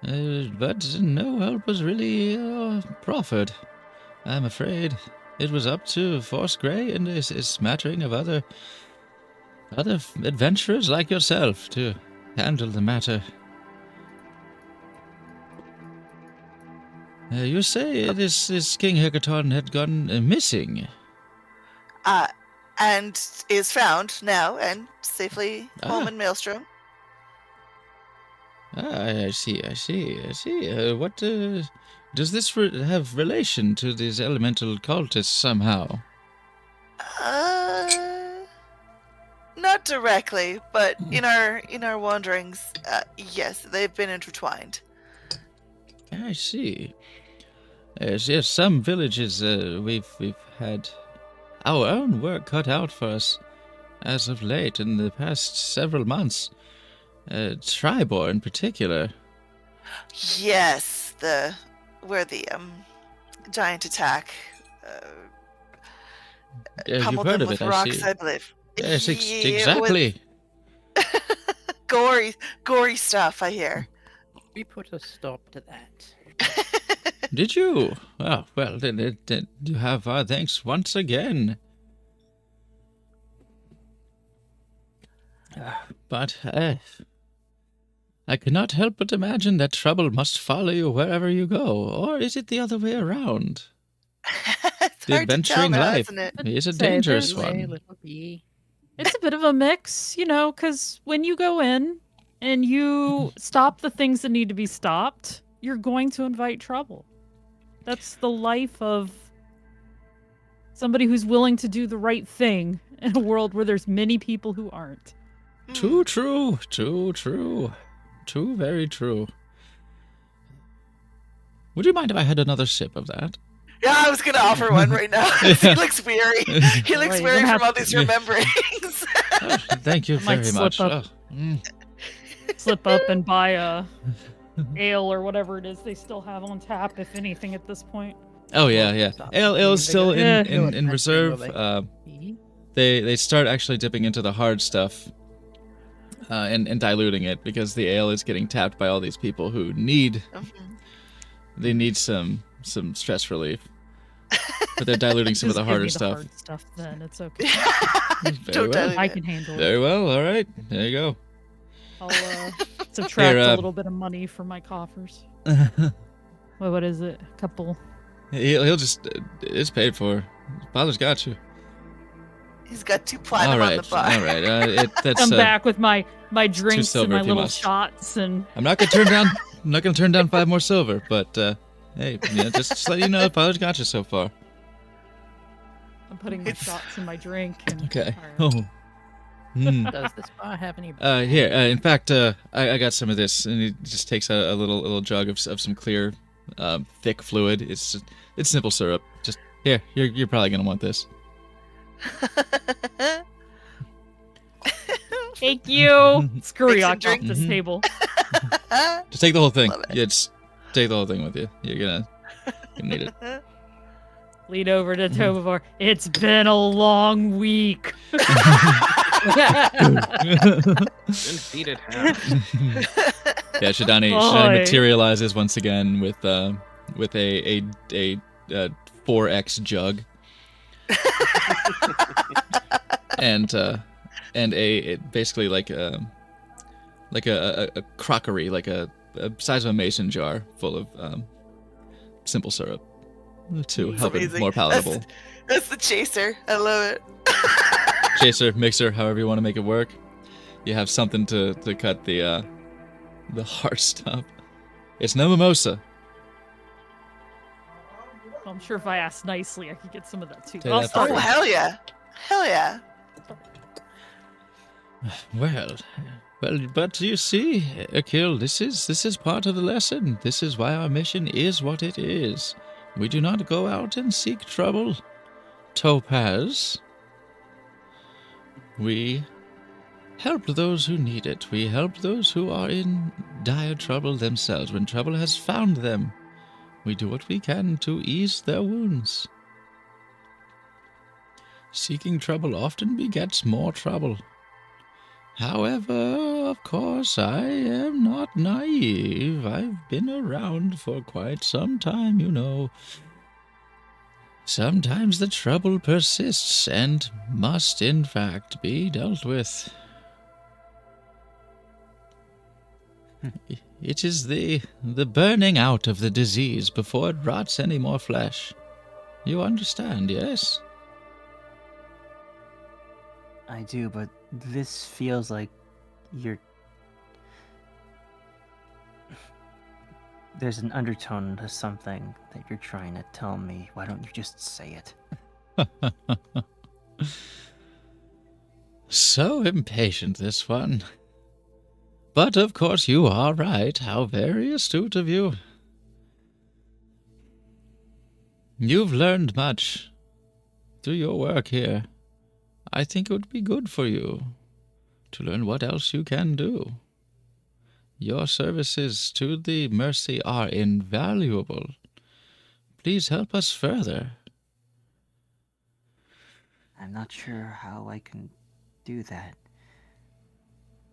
But no help was really proffered, I'm afraid. It was up to Force Grey and a smattering of other other adventurers like yourself to handle the matter. You say it is King Hecaton had gone missing. And is found now and safely home Ah. in Maelstrom. I see. What does this have relation to these elemental cultists somehow? Not directly, but in our wanderings, yes, they've been intertwined. I see. Yes, some villages we've had our own work cut out for us as of late in the past several months. Tribor in particular. Yes, where the giant attack You've pummeled heard them of with it, I rocks, see. I believe. Yes, Yeah, it was exactly. gory stuff, I hear. We put a stop to that. Did you? Oh, well, then you have our thanks once again. But I cannot help but imagine that trouble must follow you wherever you go. Or is it the other way around? It's The hard to tell adventuring now, life isn't it? is a Say, dangerous there's- Hey, one. little bee. It's a bit of a mix, because when you go in and you stop the things that need to be stopped, you're going to invite trouble. That's the life of somebody who's willing to do the right thing in a world where there's many people who aren't. Too true. Too very true. Would you mind if I had another sip of that? Yeah, I was gonna offer one right now. He looks weary. He looks Right, weary you're gonna from all have these to- rememberings. Oh, thank you I might very slip much. up. Oh, mm. Slip up and buy a ale or whatever it is they still have on tap, if anything, at this point. Oh, yeah. Stop. Ale is still Yeah. in reserve. Bee? They start actually dipping into the hard stuff and diluting it because the ale is getting tapped by all these people who need some stress relief. But they're diluting some of Just the give harder me the stuff. hard stuff, then it's okay. Don't well. dilute I it. can handle it. Very well. All right. There you go. I'll subtract Here, a little bit of money from my coffers. Well, what is it? A couple. He'll just it's paid for. Father's got you. He's got 2 platinum All on right. the bar. All right. That's Come back with my drinks and silver my if you little must. shots, and I'm not gonna turn down 5 more silver, but hey, just let you know, Father's got you so far. I'm putting my It's- shots in my drink. And, Okay. All right. Oh. Mm. Does this bar have any? Here. In fact, I got some of this, and he just takes a little jug of some clear, thick fluid. It's simple syrup. Just here. You're probably gonna want this. Thank you. Make Scurry some off drinks. this Mhm. table. Just take the whole thing. Love it. Yeah, just take the whole thing with you. You're gonna need it. Lead over to Tobivor. It's been a long week. Indeed it has. Yeah, Shidani Boy. materializes once again with a 4x jug and basically like a crockery, like a size of a mason jar full of simple syrup to help it amazing. more palatable. That's the chaser. I love it. Chaser, mixer, however you want to make it work. You have something to cut the hard stuff. It's no mimosa. I'm sure if I asked nicely, I could get some of that too. Say I'll that start Oh, first. hell yeah. Hell yeah. Well, but you see, Akil, this is part of the lesson. This is why our mission is what it is. We do not go out and seek trouble. Topaz. We help those who need it. We help those who are in dire trouble themselves. When trouble has found them, we do what we can to ease their wounds. Seeking trouble often begets more trouble. However, of course, I am not naive. I've been around for quite some time, you know. Sometimes the trouble persists and must, in fact, be dealt with. It is the burning out of the disease before it rots any more flesh. You understand, yes? I do, but this feels like you're... There's an undertone to something that you're trying to tell me. Why don't you just say it? So impatient, this one. But of course you are right. How very astute of you. You've learned much through your work here. I think it would be good for you to learn what else you can do. Your services to the Mercy are invaluable. Please help us further. I'm not sure how I can do that.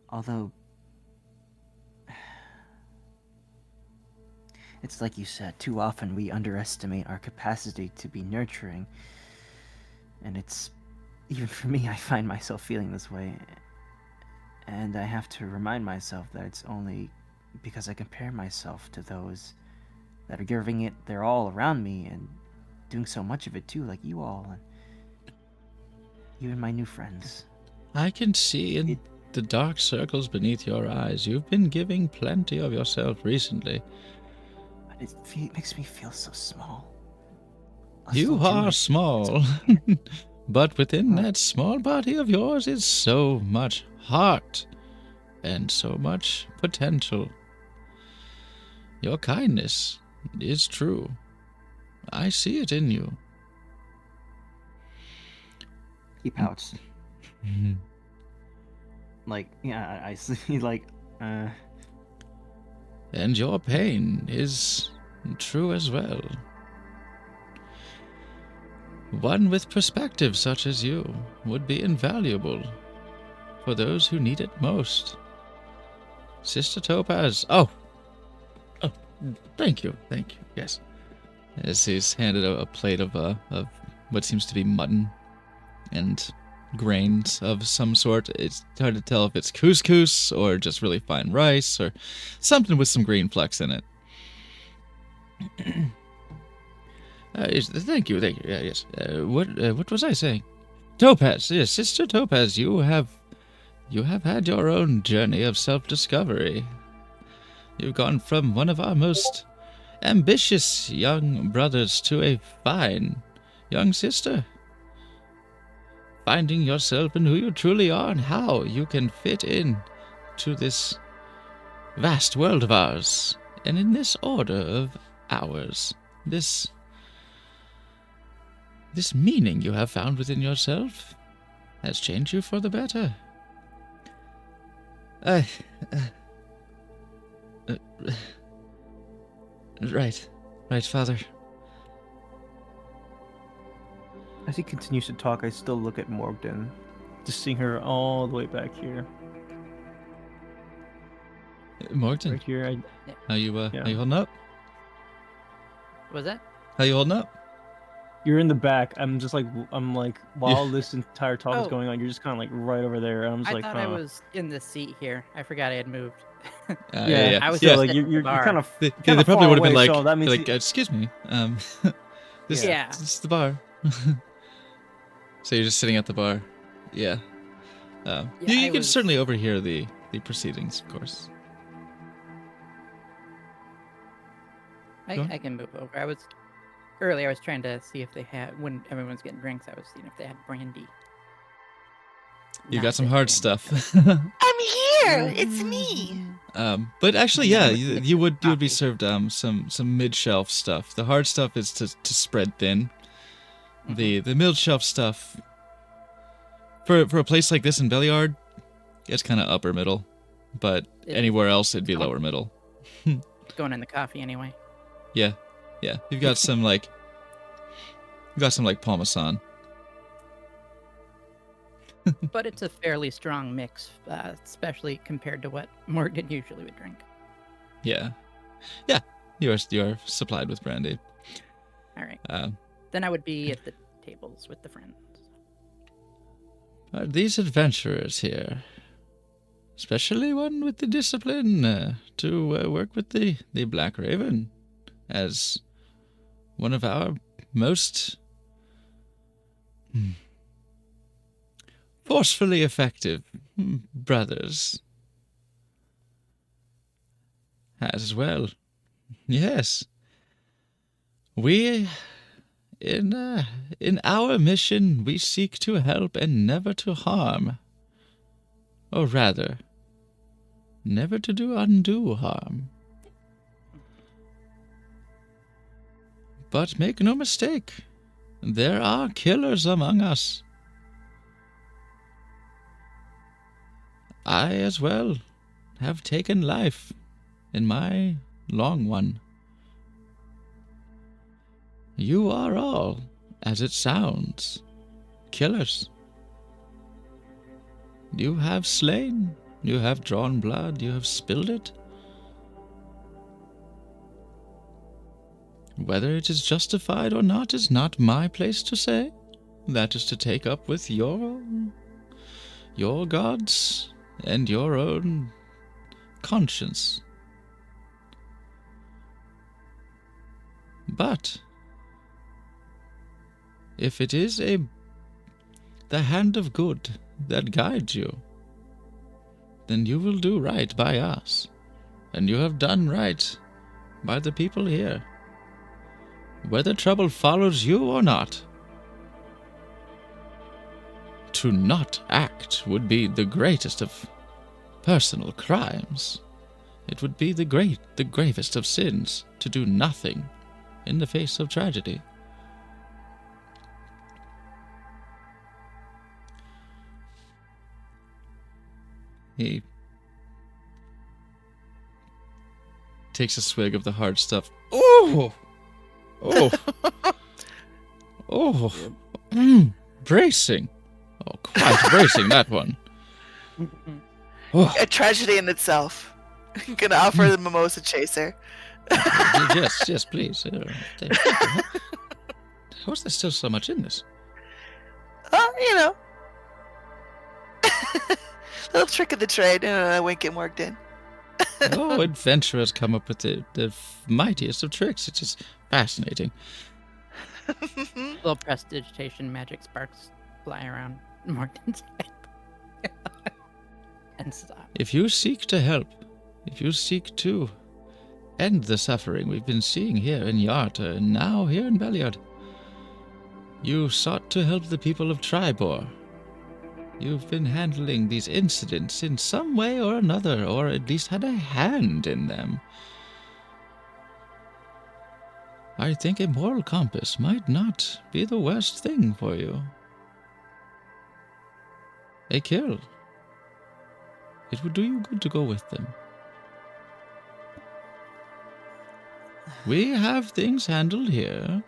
Although... It's like you said, too often we underestimate our capacity to be nurturing. And it's... Even for me, I find myself feeling this way. And I have to remind myself that it's only because I compare myself to those that are giving it their all around me and doing so much of it too, like you all, and even my new friends. I can see in the dark circles beneath your eyes. You've been giving plenty of yourself recently. But it makes me feel so small. You are small. But within that small body of yours is so much heart and so much potential. Your kindness is true. I see it in you. He pouts. Like, yeah, I see, like, And your pain is true as well. One with perspective such as you would be invaluable for those who need it most. Sister Topaz. Oh, thank you. Yes. As he's handed a plate of what seems to be mutton and grains of some sort. It's hard to tell if it's couscous or just really fine rice or something with some green flecks in it. Thank you. Yeah, yes. What was I saying? Topaz. Yes, Sister Topaz. You have had your own journey of self-discovery. You've gone from one of our most ambitious young brothers to a fine young sister. Finding yourself and who you truly are and how you can fit in to this vast world of ours. And in this order of ours, this meaning you have found within yourself has changed you for the better. Right, Father. As he continues to talk, I still look at Morgden, just seeing her all the way back here. Morgden, Right here, how you holding up? Was that? How you holding up? you're in the back. I'm like, while this entire talk is Oh. going on, you're just kind of like right over there. I'm just I like, thought I was in the seat here. I forgot I had moved. yeah. I was So just like at you're the bar. kind of They kinda probably far would have been away, like, so that means excuse me, this Yeah. is the bar. So you're just sitting at the bar. Yeah. You I can was- certainly overhear the proceedings, of course. Go on. I can move over. I was trying to see if they had, when everyone's getting drinks, I was seeing if they had brandy. You Not got some that hard brandy. stuff. I'm here. It's me. But actually, yeah, you would be Coffee. served some mid-shelf stuff. The hard stuff is to spread thin. The mid-shelf stuff for a place like this in Belliard, it's kind of upper middle, but It- anywhere else it'd be Oh. lower middle. It's going in the coffee anyway. Yeah. You've got some like Parmesan. But it's a fairly strong mix, especially compared to what Morgan usually would drink. Yeah. You are supplied with brandy. All right. Then I would be at the tables with the friends. These adventurers here, especially one with the discipline to work with the Black Raven as one of our most forcefully effective brothers. As well. Yes. We, in our mission, we seek to help and never to harm. Or rather, never to do undue harm. But make no mistake, there are killers among us. I as well have taken life in my long one. You are all, as it sounds, killers. You have slain, you have drawn blood, you have spilled it. Whether it is justified or not is not my place to say. That is to take up with your gods and your own conscience. But if it is the hand of good that guides you, then you will do right by us, and you have done right by the people here. Whether trouble follows you or not, to not act would be the greatest of personal crimes. It would be the gravest of sins to do nothing in the face of tragedy. He takes a swig of the hard stuff. Oh! Oh! Oh! Bracing! Oh, quite bracing, that one. Oh. A tragedy in itself. I'm gonna offer the mimosa chaser. Yes, please. How is there still so much in this? You know. Little trick of the trade, winking worked in. Oh, adventurers come up with the mightiest of tricks. It's just fascinating. Little prestidigitation magic sparks fly around Morgan's head. And stop. If you seek to help, if you seek to end the suffering we've been seeing here in Yarta and now here in Beliard, you sought to help the people of Tribor. You've been handling these incidents in some way or another, or at least had a hand in them. I think a moral compass might not be the worst thing for you. A kill. It would do you good to go with them. We have things handled here.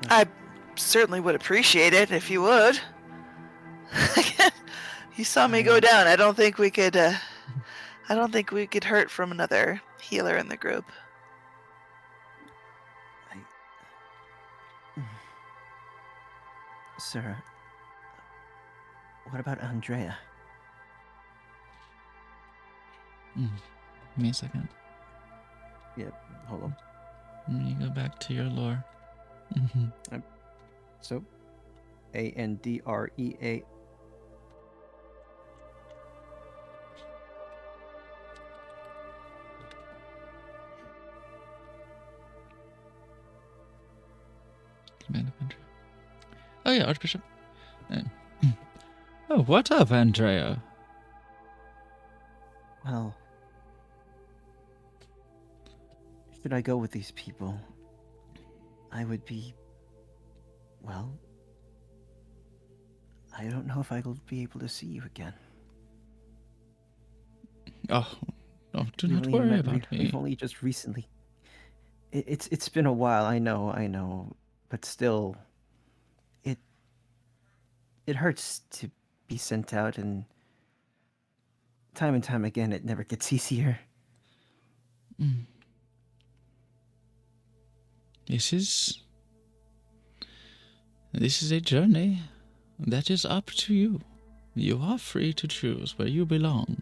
I certainly would appreciate it if you would. You saw me go down. I don't think we could hurt from another healer in the group. Sir, what about Andrea? Give me a second. Yep, hold on. Let me go back to your lore. So, Andrea. Command of Andrea. Oh yeah, Archbishop. Oh, what of Andrea? Well, should I go with these people? I would be... Well... I don't know if I will be able to see you again. Oh, do not worry about me. We've only just recently... It's been a while, I know. But still... It hurts to be sent out, and... time again, it never gets easier. This is a journey that is up to you. You are free to choose where you belong.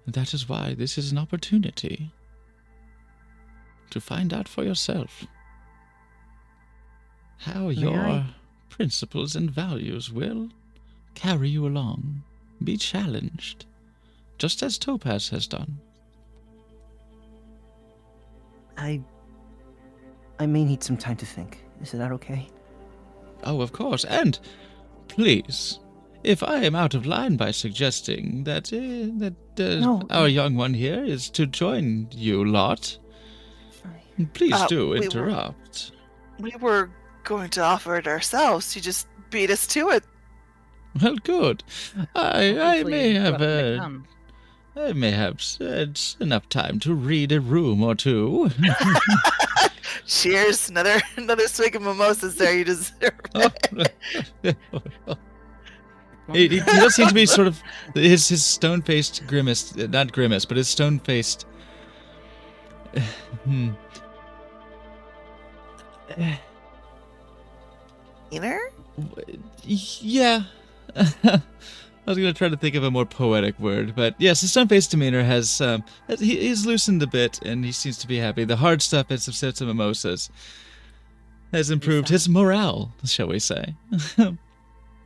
That is why this is an opportunity to find out for yourself how your principles and values will carry you along. Be challenged, just as Topaz has done. I may need some time to think. Is that okay? Oh, of course. And please, if I am out of line by suggesting that No. our young one here is to join you lot, please do we were- interrupt. We were going to offer it ourselves. You just beat us to it. Well, good. I Hopefully may you have let them come. I may have had enough time to read a room or two. Cheers! Another swig of mimosas there. You deserve it. He does seem to be sort of his stone-faced grimace, not grimace, but his stone-faced. Inner? Yeah. I was gonna try to think of a more poetic word, but yes, his stone-faced demeanor has he's loosened a bit, and he seems to be happy. The hard stuff as of sips of mimosas has improved his morale, shall we say?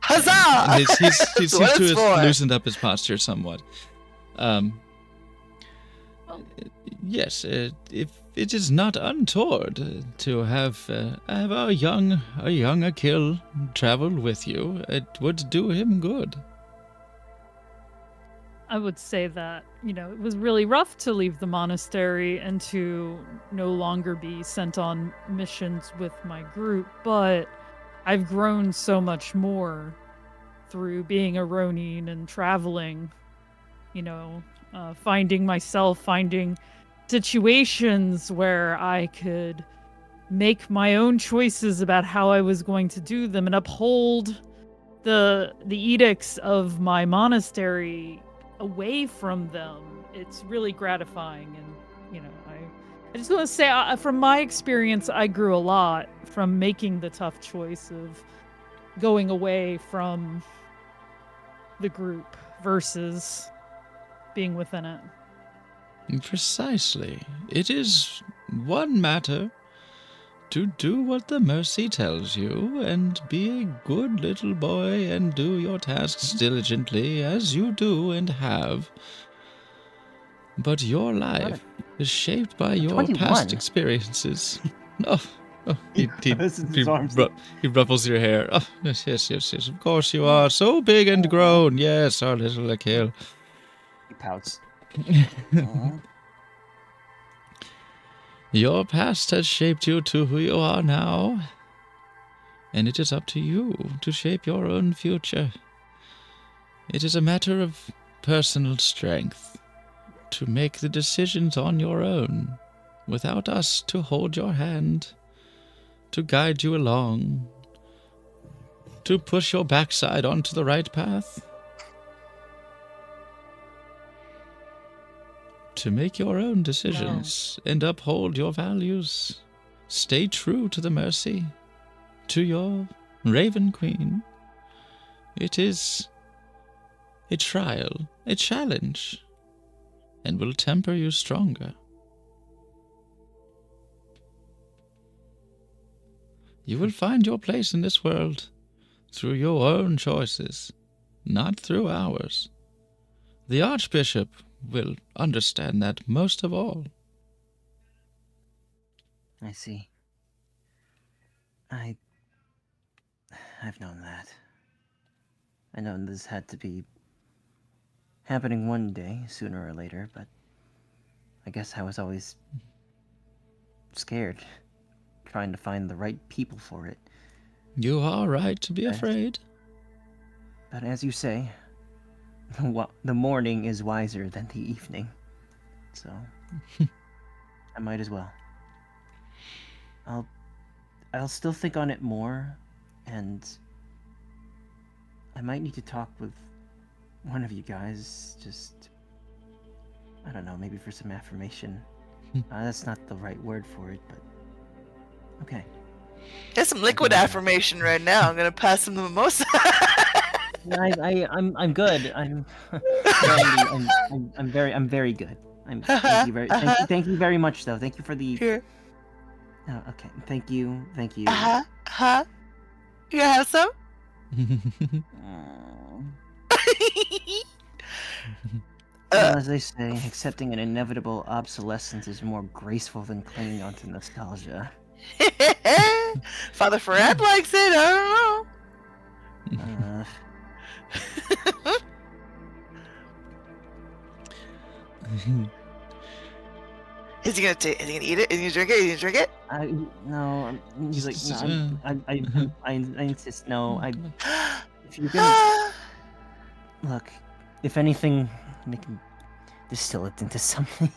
Huzzah! And he That's seems what to it's have for. loosened up his posture somewhat. Yes, if it is not untoward to have a young Akil travel with you, it would do him good. I would say that, it was really rough to leave the monastery and to no longer be sent on missions with my group, but I've grown so much more through being a Ronin and traveling, finding myself, finding situations where I could make my own choices about how I was going to do them and uphold the edicts of my monastery away from them. It's really gratifying, and I just want to say, from my experience, I grew a lot from making the tough choice of going away from the group versus being within it. Precisely. It is one matter to do what the mercy tells you and be a good little boy and do your tasks diligently as you do and have. But your life is shaped by your 21. past experiences. He His arms. ruffles your hair. Oh, yes. Of course you are. So big and grown. Yes, our little Akil. He pouts. Your past has shaped you to who you are now, and it is up to you to shape your own future. It is a matter of personal strength to make the decisions on your own, without us to hold your hand, to guide you along, to push your backside onto the right path. To make your own decisions and uphold your values. Stay true to the mercy, to your Raven Queen. It is a trial, a challenge, and will temper you stronger. You will find your place in this world through your own choices, not through ours. The Archbishop will understand that most of all. I see. I've known that. I know this had to be happening one day, sooner or later, but I guess I was always scared, trying to find the right people for it. You are right to be afraid. But as you say, the morning is wiser than the evening, so I might as well. I'll still think on it more, and I might need to talk with one of you guys, just, I don't know, maybe for some affirmation. That's not the right word for it, but Okay. There's some liquid affirmation right now. I'm gonna pass him the mimosa. I'm good. I'm Brandy, I'm very good. Thank you very much though. Thank you for the Here. Oh, okay. Thank you. You gonna have some? Well, as they say, accepting an inevitable obsolescence is more graceful than clinging onto nostalgia. Father Farad likes it. I don't know. Is he gonna eat it? Is he gonna drink it? Is he gonna drink it? No. He's like, no. I insist. No. If you're gonna look, if anything, we can distill it into something.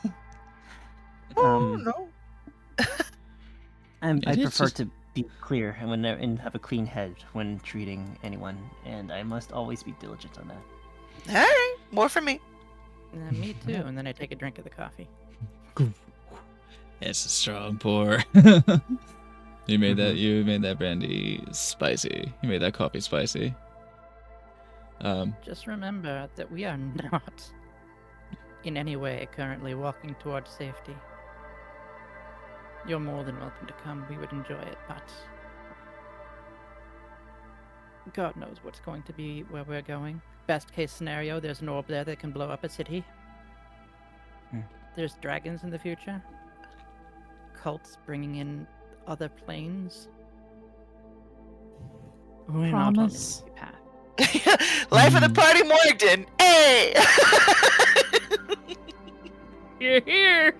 No. I prefer to be clear and have a clean head when treating anyone, and I must always be diligent on that. All right, more for me. Me too. And then I take a drink of the coffee. It's a strong pour. You made that brandy spicy. You made that coffee spicy. Just remember that we are not in any way currently walking towards safety. You're more than welcome to come. We would enjoy it, but God knows what's going to be where we're going. Best case scenario, there's an orb there that can blow up a city. There's dragons in the future. Cults bringing in other planes. We're not on an Promise. easy path. Life of the party, Morgan. Hey. You're here.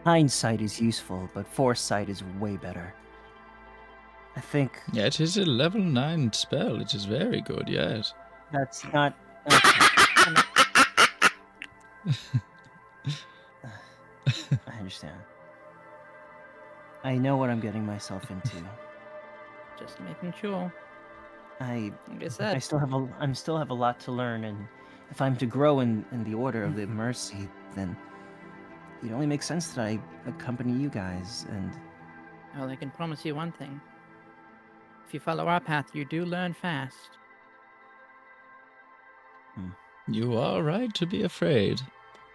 Hindsight is useful, but foresight is way better. I think Yeah, it is a level 9 spell. It is very good, yes. that's not. I understand. I know what I'm getting myself into. Just making sure. I Like I said, still have a lot to learn, and if I'm to grow in the Order of the Mercy, then it only makes sense that I accompany you guys. And well, I can promise you one thing. If you follow our path, you do learn fast. You are right to be afraid.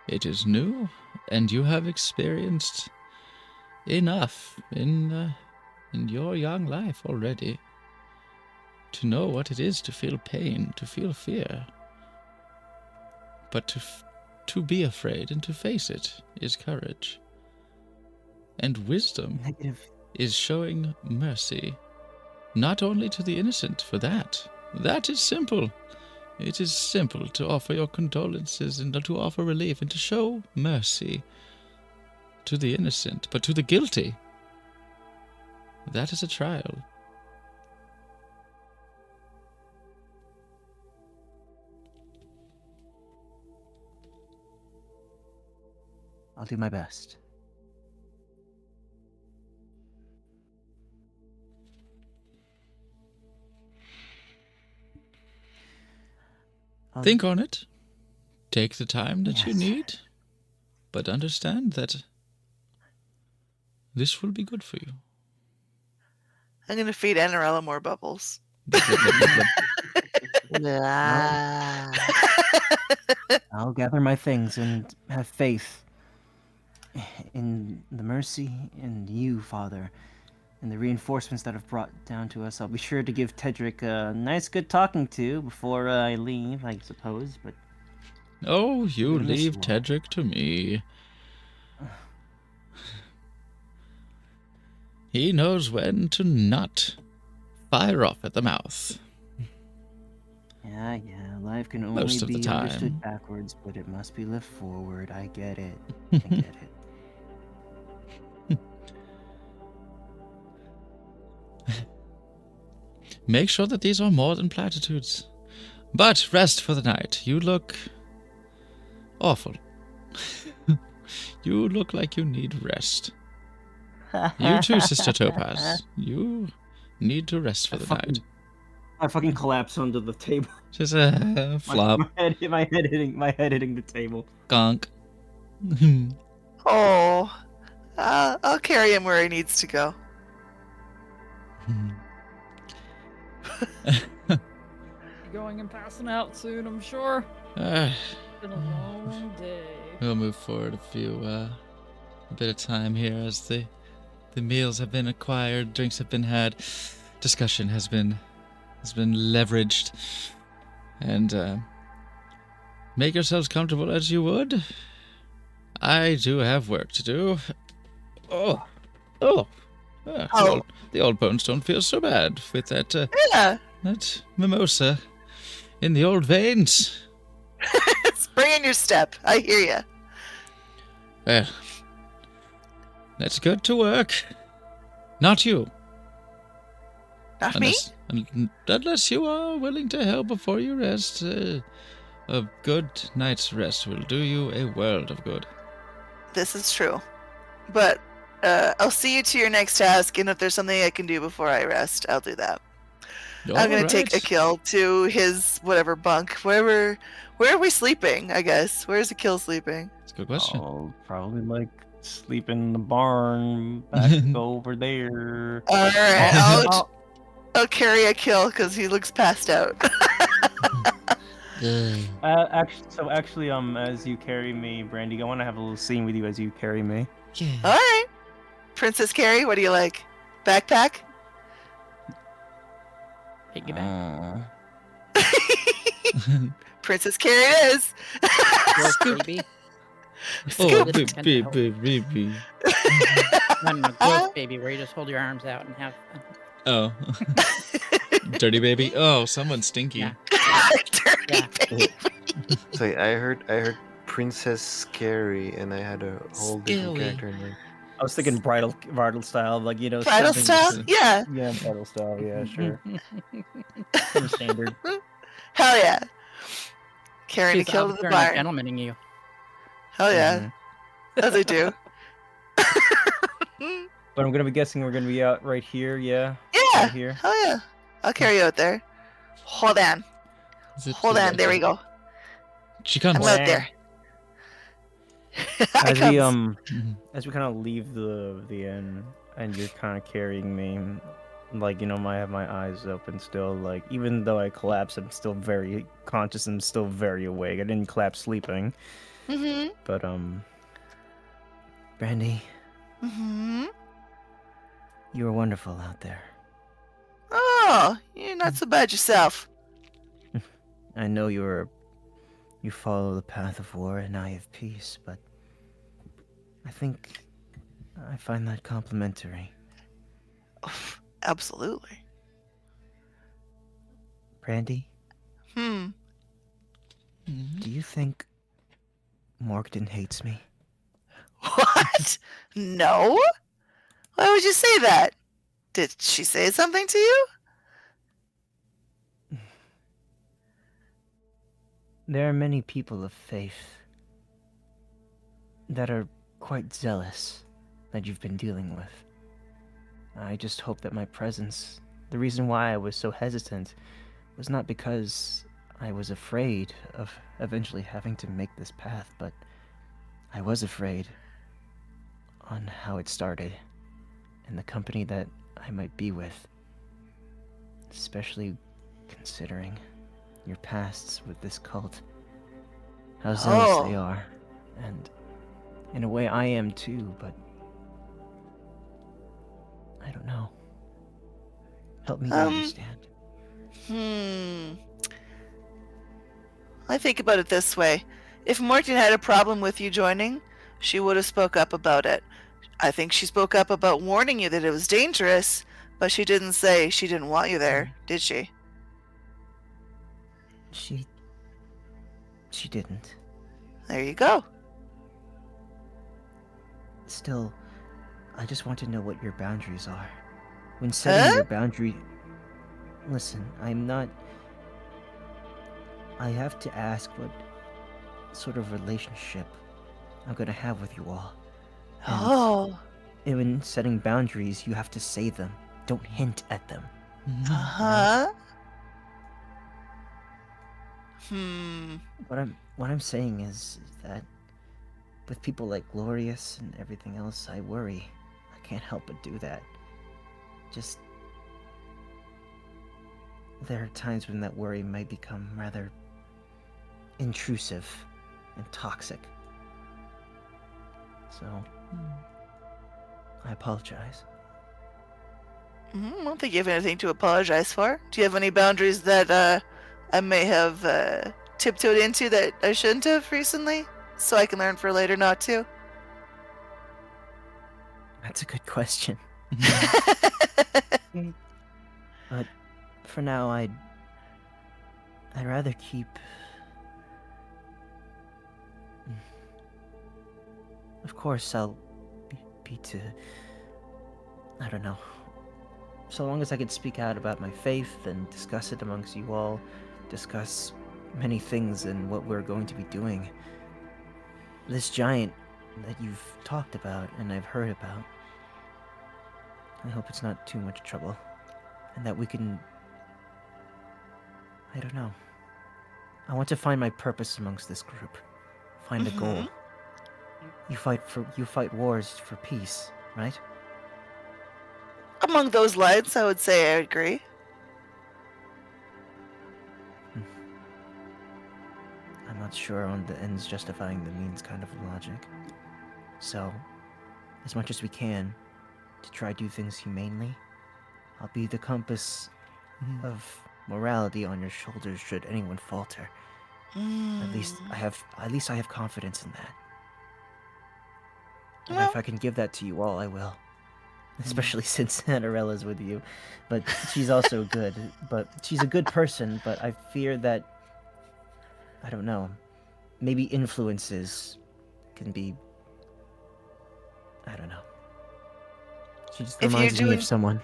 It is new, and you have experienced enough in your young life already to know what it is to feel pain, to feel fear. But to be afraid and to face it is courage. And wisdom negative. is showing mercy, not only to the innocent for that. That is simple. It is simple to offer your condolences and to offer relief and to show mercy to the innocent, but to the guilty, that is a trial. I'll do my best. Think on it. Take the time that you Yes. need, but understand that this will be good for you. I'm gonna feed Anarella more bubbles. I'll gather my things and have faith in the mercy and you, Father, and the reinforcements that have brought down to us. I'll be sure to give Tedric a nice good talking to before I leave, I suppose, but... Oh, you Gonna miss leave you all. Tedric to me. He knows when to not fire off at the mouth. Yeah, life can only Most of the be understood time. backwards, but it must be lived forward. I get it. I get it. Make sure that these are more than platitudes. But rest for the night. You look awful. You look like you need rest. You too, Sister Topaz. You need to rest for the night. I fucking collapse onto the table. Just a flop. My head hitting the table. Gonk. Oh, okay. carry him where he needs to go. Going and passing out soon, I'm sure. Uh, It's been a long day. we'll move forward a bit of time here as the meals have been acquired, drinks have been had, discussion has been leveraged, and make yourselves comfortable as you would. I do have work to do. The old bones don't feel so bad with that Yeah. that mimosa in the old veins. Spring in your step. I hear ya. Well, let's get to work. Not you. Not me? Unless you are willing to help before you rest. A good night's rest will do you a world of good. This is true. But I'll see you to your next task, and if there's something I can do before I rest, I'll do that. I'm going to take Akil to his whatever bunk. Where are we sleeping, I guess? Where's Akil sleeping? That's a good question. I'll probably like sleep in the barn back over there. Alright, I'll carry Akil because he looks passed out. Actually, as you carry me, Brandy, I want to have a little scene with you as you carry me. Yeah. Alright. Princess Carrie, what do you like? Backpack? Piggyback. Princess Carrie it is. Growth, baby. Oh, Scoop. baby. No, growth, baby, where you just hold your arms out and have fun. Oh. Dirty baby. Oh, someone's stinky. Yeah. Dirty Yeah. baby. So I heard Princess Scary, and I had a whole different Scary. character in mind. I was thinking bridal style, like Bridal something- style? Yeah. Yeah, bridal style. Yeah, sure. Pretty standard. Hell yeah. Carrying She's Akil to the Nocturnal barn. gentlemaning you. Hell yeah. Mhm. As I do. But I'm gonna be guessing we're gonna be out right here. Yeah. Yeah. Right here. Hell yeah. I'll carry you out there. Hold on. Hold on. There we go. She comes. I'm out there. I As we comes. as we kind of leave the inn, and you're kind of carrying me, like I have my eyes open still. Like even though I collapse, I'm still very conscious and still very awake. I didn't collapse sleeping, Mm-hmm. but Brandy, Mm-hmm. You were wonderful out there. Oh, you're not so bad yourself. I know you follow the path of war and I of peace, but I think I find that complimentary. Absolutely. Brandy, Hmm. do you think Morgden hates me? What? No? Why would you say that? Did she say something to you? There are many people of faith that are quite zealous that you've been dealing with. I just hope that my presence, the reason why I was so hesitant, was not because I was afraid of eventually having to make this path, but I was afraid on how it started and the company that I might be with, especially considering your pasts with this cult, how zealous they are, and in a way I am too, but I don't know. Help me to understand. I think about it this way. If Morton had a problem with you joining, she would have spoke up about it. I think she spoke up about warning you that it was dangerous, but she didn't say she didn't want you there, did she? She didn't. There you go. Still, I just want to know what your boundaries are. When setting your boundary... Listen, I have to ask what sort of relationship I'm gonna have with you all. And when setting boundaries, you have to say them. Don't hint at them. Uh-huh. What I'm saying is that with people like Glorious and everything else, I worry. I can't help but do that. Just there are times when that worry might become rather intrusive and toxic. So I apologize. I don't think you have anything to apologize for. Do you have any boundaries that I may have tiptoed into that I shouldn't have recently, so I can learn for later not to? That's a good question. But for now, I'd rather keep. Of course, I'll be to. I don't know. So long as I can speak out about my faith and discuss it amongst you all, discuss many things and what we're going to be doing. This giant that you've talked about and I've heard about, I hope it's not too much trouble, and that we can. I don't know. I want to find my purpose amongst this group. Find a goal. You fight wars for peace, right? Among those lines, I would say I agree. I'm not sure on the ends justifying the means kind of logic. So, as much as we can, to try to do things humanely, I'll be the compass of morality on your shoulders should anyone falter. At least I have confidence in that. And if I can give that to you all, I will. Especially since Annarella's with you. But she's also good. But she's a good person, but I fear that, I don't know, maybe influences can be, I don't know. She just reminds me of someone.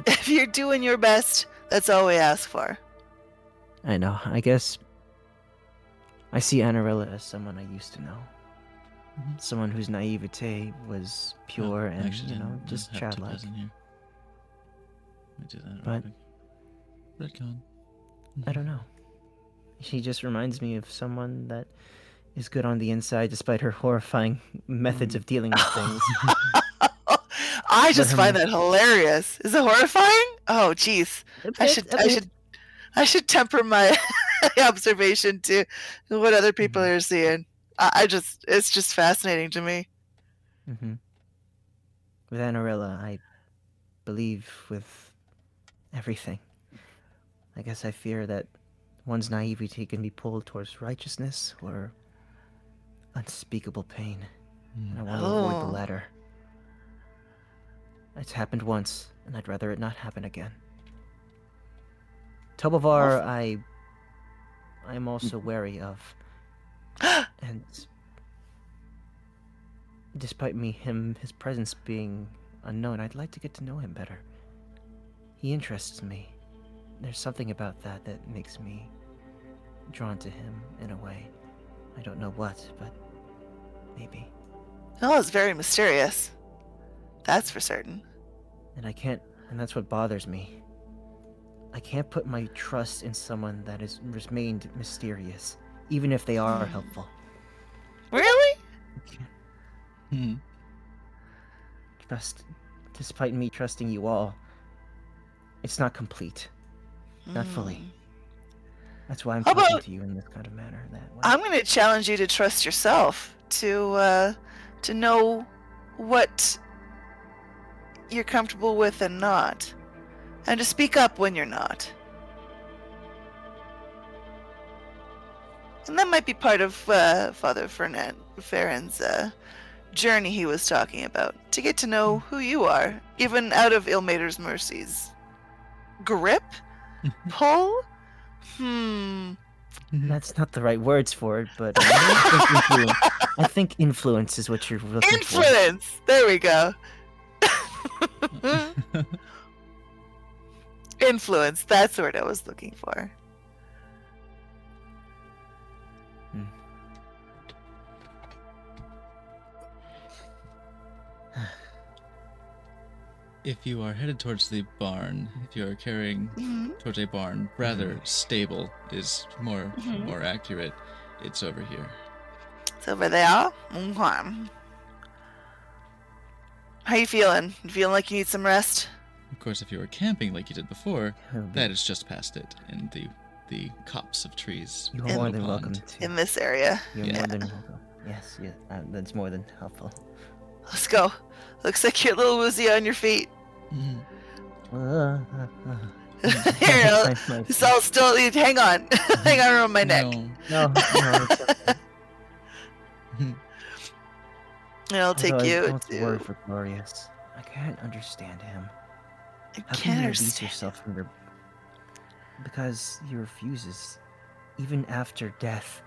If you're doing your best, that's all we ask for. I know. I guess I see Annarella as someone I used to know. Someone whose naivete was pure and, actually, just have childlike. Topaz in here. Let me do that. But Redcon. I don't know. She just reminds me of someone that is good on the inside despite her horrifying methods of dealing with things. I just find that hilarious. Is it horrifying? Oh, jeez. I should temper my observation to what other people are seeing. It's just fascinating to me. With Annarella, I believe with everything. I guess I fear that one's naivety can be pulled towards righteousness or unspeakable pain. And I want to avoid the latter. It's happened once, and I'd rather it not happen again. Tobovar, I'm also wary of. And despite his presence being unknown, I'd like to get to know him better. He interests me. There's something about that makes me drawn to him in a way. I don't know what, but maybe. Oh, it's very mysterious. That's for certain. And that's what bothers me. I can't put my trust in someone that has remained mysterious, even if they are helpful. Really? Despite me trusting you all, it's not complete. Not fully. That's why I'm talking to you in this kind of manner. I'm going to challenge you to trust yourself, to know what you're comfortable with and not, and to speak up when you're not. And that might be part of Father Farron's journey he was talking about, to get to know who you are, even out of Ilmater's Mercy's grip? Pull? That's not the right words for it, but I think influence is what you're looking for. Influence! There we go. Influence, that's the word I was looking for. If you are headed towards the barn, if you are carrying towards a barn, rather stable is more accurate. It's over here. It's over there? Okay. How you feeling? You feeling like you need some rest? Of course, if you were camping like you did before, It'll be- that is just past it in the copse of trees. You're below more the than pond. welcome to. In this area. You're Yeah. more than welcome. Yes, yeah, that's more than helpful. Let's go. Looks like you're a little woozy on your feet. Mhm. Here, Nice, nice. so I'll still hang on. Hang on around my neck. No. No, it's okay. And I'll take Although I you don't worry to. for Glorious. I can't understand him. I How can can't you release understand. yourself from your... Because he refuses, even after death,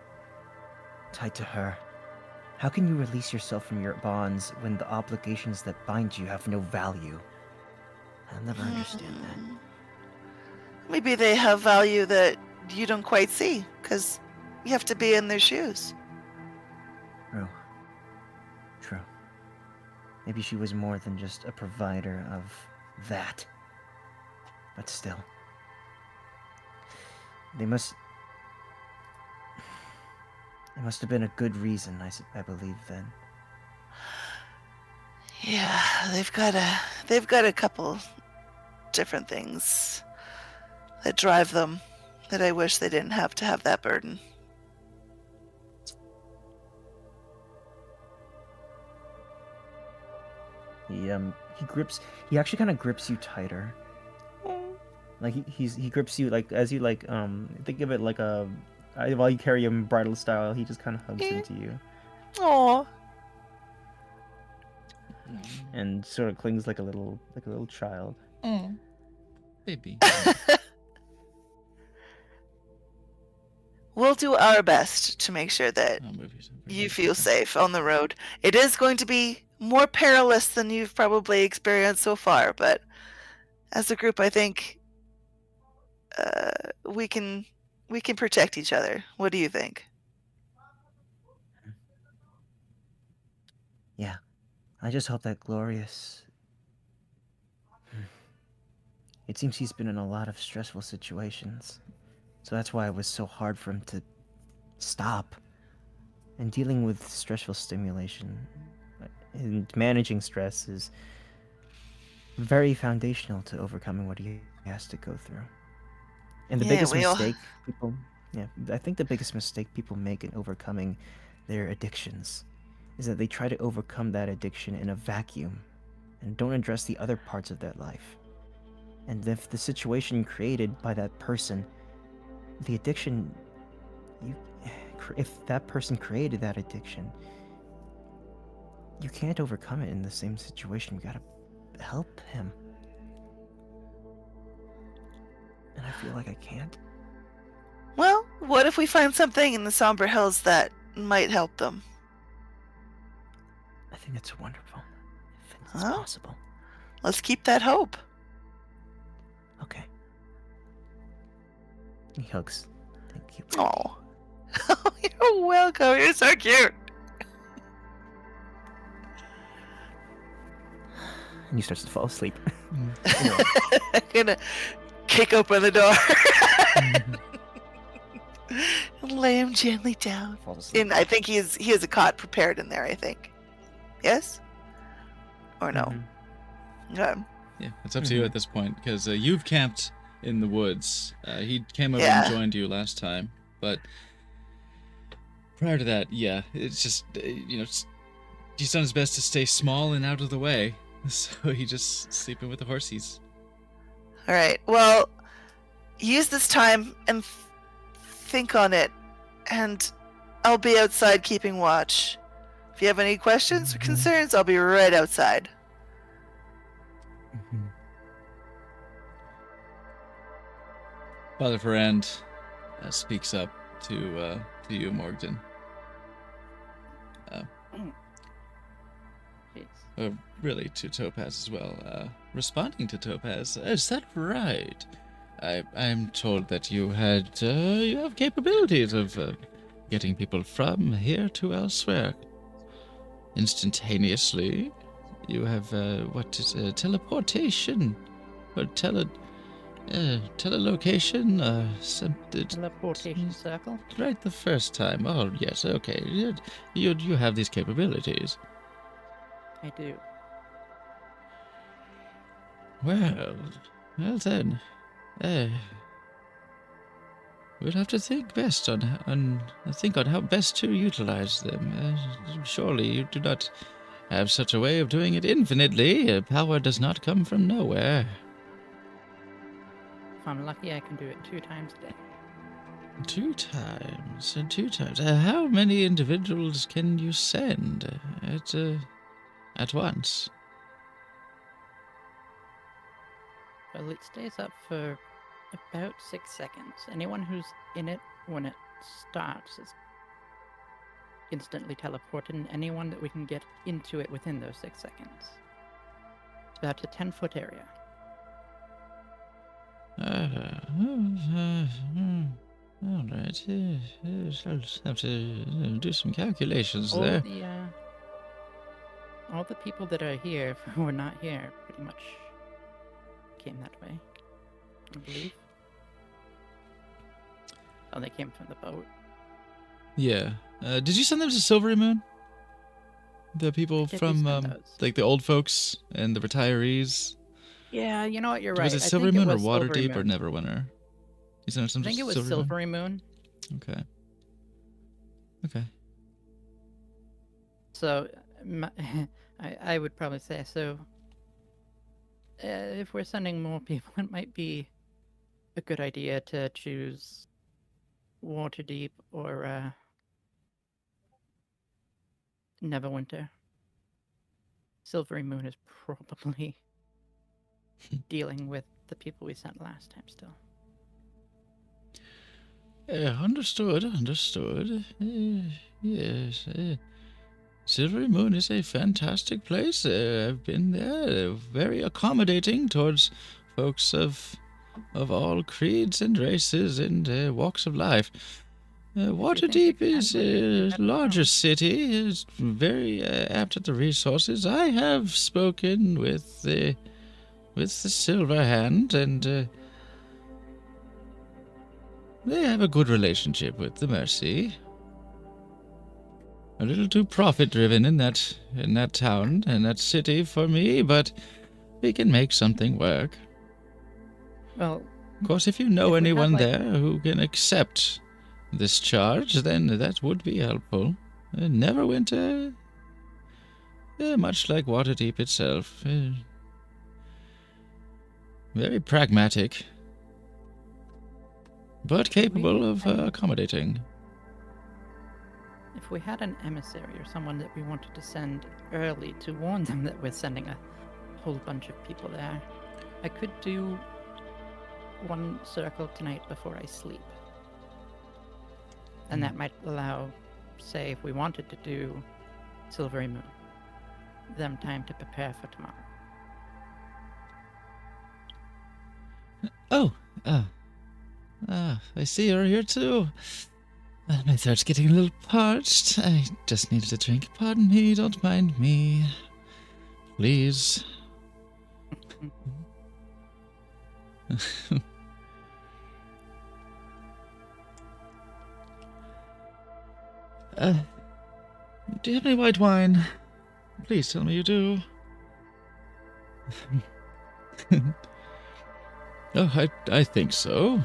tied to her. How can you release yourself from your bonds when the obligations that bind you have no value? I'll never understand that. Maybe they have value that you don't quite see, because you have to be in their shoes. True. True. Maybe she was more than just a provider of that. But still. They must... It must have been a good reason, I believe, then. Yeah, they've got a couple different things that drive them that I wish they didn't have to have that burden. He actually kind of grips you tighter. Like he grips you like as you like think of it like while you carry him bridal style, he just kind of hugs into you Aww. and sort of clings like a little child. Oh, baby. We'll do our best to make sure that I'll move yourself. you feel safe on the road. It is going to be more perilous than you've probably experienced so far, but as a group, I think we can protect each other. What do you think? Yeah, I just hope that Glorious. It seems he's been in a lot of stressful situations, so that's why it was so hard for him to stop. And dealing with stressful stimulation and managing stress is very foundational to overcoming what he has to go through. And the Yeah, biggest we all- mistake I think the biggest mistake people make in overcoming their addictions is that they try to overcome that addiction in a vacuum and don't address the other parts of their life. And if the situation created by that person, the addiction, if that person created that addiction, you can't overcome it in the same situation. You gotta help him. And I feel like I can't. Well, what if we find something in the Somber Hills that might help them? I think it's wonderful. If it's Huh? possible. Let's keep that hope. Okay. He hugs. Thank you. Oh, you're welcome. You're so cute. And he starts to fall asleep. I'm gonna kick open the door and lay him gently down. Falls asleep. And I think he has a cot prepared in there. I think. Yes. Or no? Mhm. Okay. Yeah, it's up to you at this point because you've camped in the woods. He came over Yeah. and joined you last time, but prior to that, yeah, it's just he's done his best to stay small and out of the way, so he just sleeping with the horsies. All right. Well, use this time and think on it, and I'll be outside keeping watch. If you have any questions or concerns, I'll be right outside. Mhm. Father Ferrand speaks up to you, Morgden. Jeez. Really to Topaz as well. Responding to Topaz, is that right? I'm told that you have capabilities of getting people from here to elsewhere instantaneously. You have teleportation or telelocation. Teleportation circle. Right the first time. Oh yes, okay. You have these capabilities. I do. Well then, we'll have to think best on how best to utilize them. Surely you do not have such a way of doing it infinitely. Power does not come from nowhere. If I'm lucky, I can do it 2 times a day. 2 times. 2 times. How many individuals can you send at once? Well, it stays up for about 6 seconds. Anyone who's in it when it starts is instantly teleported, and anyone that we can get into it within those 6 seconds. It's about a 10-foot area. All right. I'll just have to do some calculations there. All the people that are here who are not here pretty much came that way, I believe. Oh, they came from the boat. Yeah. Did you send them to Silvery Moon? The people Did we from send those? like the old folks and the retirees. Yeah, you know what? You're right. Was it I Silvery think Moon or was Silvery Waterdeep or Moon. Neverwinter? You sent them I think to it was Silvery Moon? Silvery Moon. Okay. Okay. So, I would probably say so. If we're sending more people, it might be a good idea to choose Waterdeep or Neverwinter. Silvery Moon is probably dealing with the people we sent last time still. Understood. Yes. Silvery Moon is a fantastic place. I've been there. Very accommodating towards folks of all creeds and races and walks of life. Waterdeep is a larger city. Is very apt at the resources. I have spoken with the Silver Hand, and they have a good relationship with the Mercy. A little too profit-driven in that town and that city for me, but we can make something work. Well, Of course, if you know if we have, anyone like- there who can accept this charge, then that would be helpful. Neverwinter, much like Waterdeep itself, very pragmatic, but capable of accommodating. if we had an emissary or someone that we wanted to send early to warn them that we're sending a whole bunch of people there, I could do one circle tonight before I sleep. And that might allow, say, if we wanted to do Silvery Moon, them time to prepare for tomorrow. Oh, I see you're here too. My throat's getting a little parched. I just needed a drink. Pardon me, don't mind me. Please. Do you have any white wine? Please tell me you do. Oh, I think so.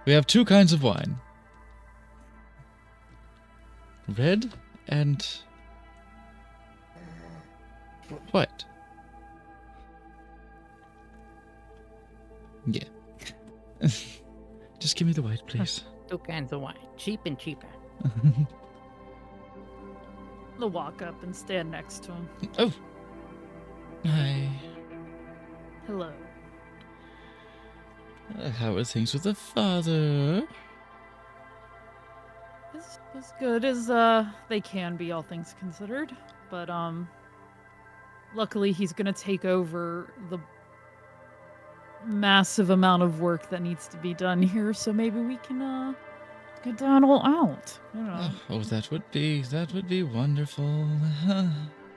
We have 2 kinds of wine. Red and white. Yeah. Just give me the white, please. 2 kinds of wine, cheap and cheaper. I'll walk up and stand next to him. Oh. Hi. Hello. How are things with the father? It's as good as they can be, all things considered. But luckily he's gonna take over the massive amount of work that needs to be done here, so maybe we can get that all out. You know. Oh, that would be wonderful.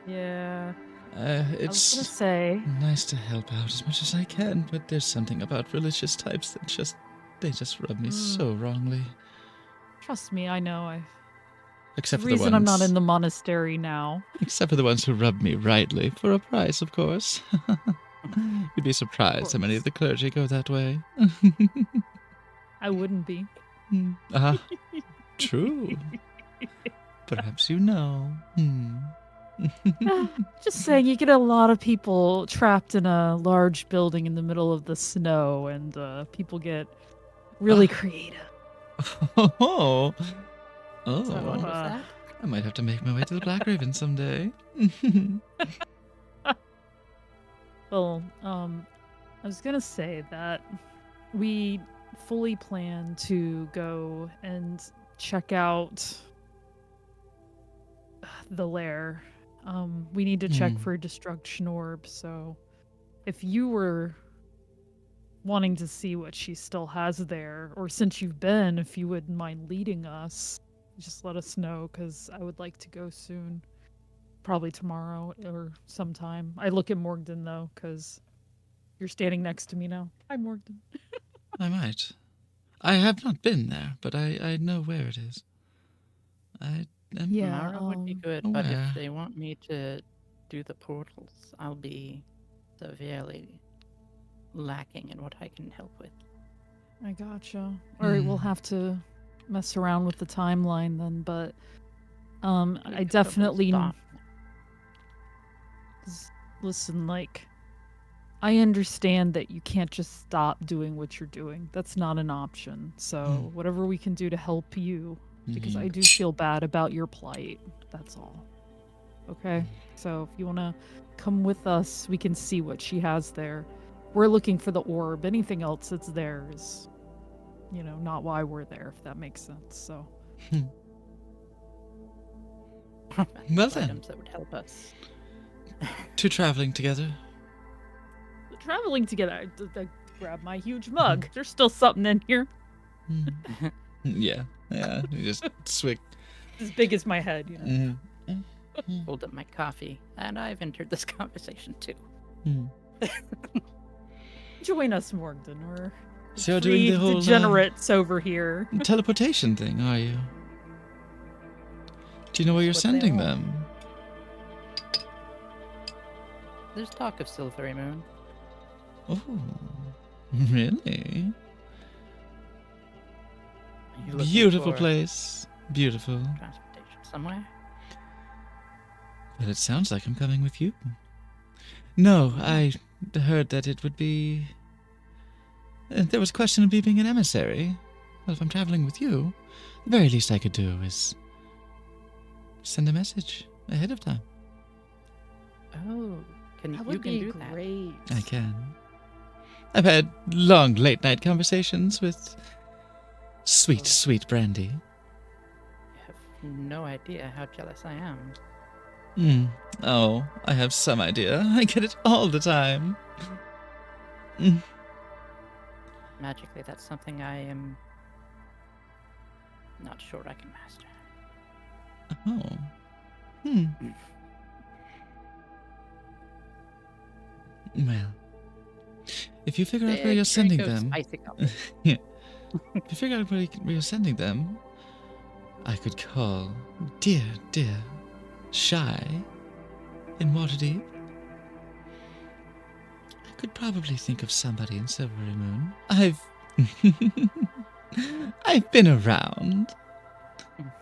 Yeah. I was gonna It's say. nice to help out as much as I can, but there's something about religious types that they just rub me so wrongly. Trust me, I know. Except the for the reason I'm not ones- in the monastery now. Except for the ones who rub me rightly, for a price, of course. You'd be surprised how many of the clergy go that way. I wouldn't be. Ah, true. Perhaps you know. Just saying, you get a lot of people trapped in a large building in the middle of the snow, and people get really creative. Oh, What was oh! that? I might have to make my way to the Black Raven someday. Well, I was gonna say that we fully plan to go and check out the lair. We need to check for a destruction orb, so if you were wanting to see what she still has there, or since you've been, if you wouldn't mind leading us, just let us know, because I would like to go soon. Probably tomorrow or sometime. I look at Morgden, though, because you're standing next to me now. Hi, Morgden. I might. I have not been there, but I know where it is. I am Yeah, Tomorrow would be good, but aware. if they want me to do the portals, I'll be severely lacking in what I can help with. I gotcha. Alright, we'll have to mess around with the timeline then, but I definitely Stop. listen, like, I understand that you can't just stop doing what you're doing. That's not an option. So whatever we can do to help you, because I do feel bad about your plight. That's all. Okay? So if you want to come with us, we can see what she has there. We're looking for the orb. Anything else that's there is, you know, not why we're there, if that makes sense. So Well then, Items that would help us. two traveling together. traveling together, I grab my huge mug. There's still something in here. Yeah, you just swig. As big as my head, you know. Hold up my coffee, and I've entered this conversation too. Join us, Morgden. We're So you're doing three the whole degenerates over here. teleportation thing, are you? Do you know where you're That's what they sending are. them? There's talk of Silvery Moon. Oh, really? Are you looking Beautiful for place. Beautiful. Transportation somewhere. Well, it sounds like I'm coming with you. No, I heard that it would be... There was a question of me being an emissary. Well, if I'm traveling with you, the very least I could do is send a message ahead of time. Oh, That you would can be do that. great. I can. I've had long late-night conversations with sweet, sweet Brandy. You have no idea how jealous I am. Oh, I have some idea. I get it all the time. Magically, that's something I am not sure I can master. Oh. Well, if you figure out where you're sending them, Spicy coffee. if you figure out where you're sending them, I could call dear Shy in Waterdeep. I could probably think of somebody in Silvery Moon. I've been around.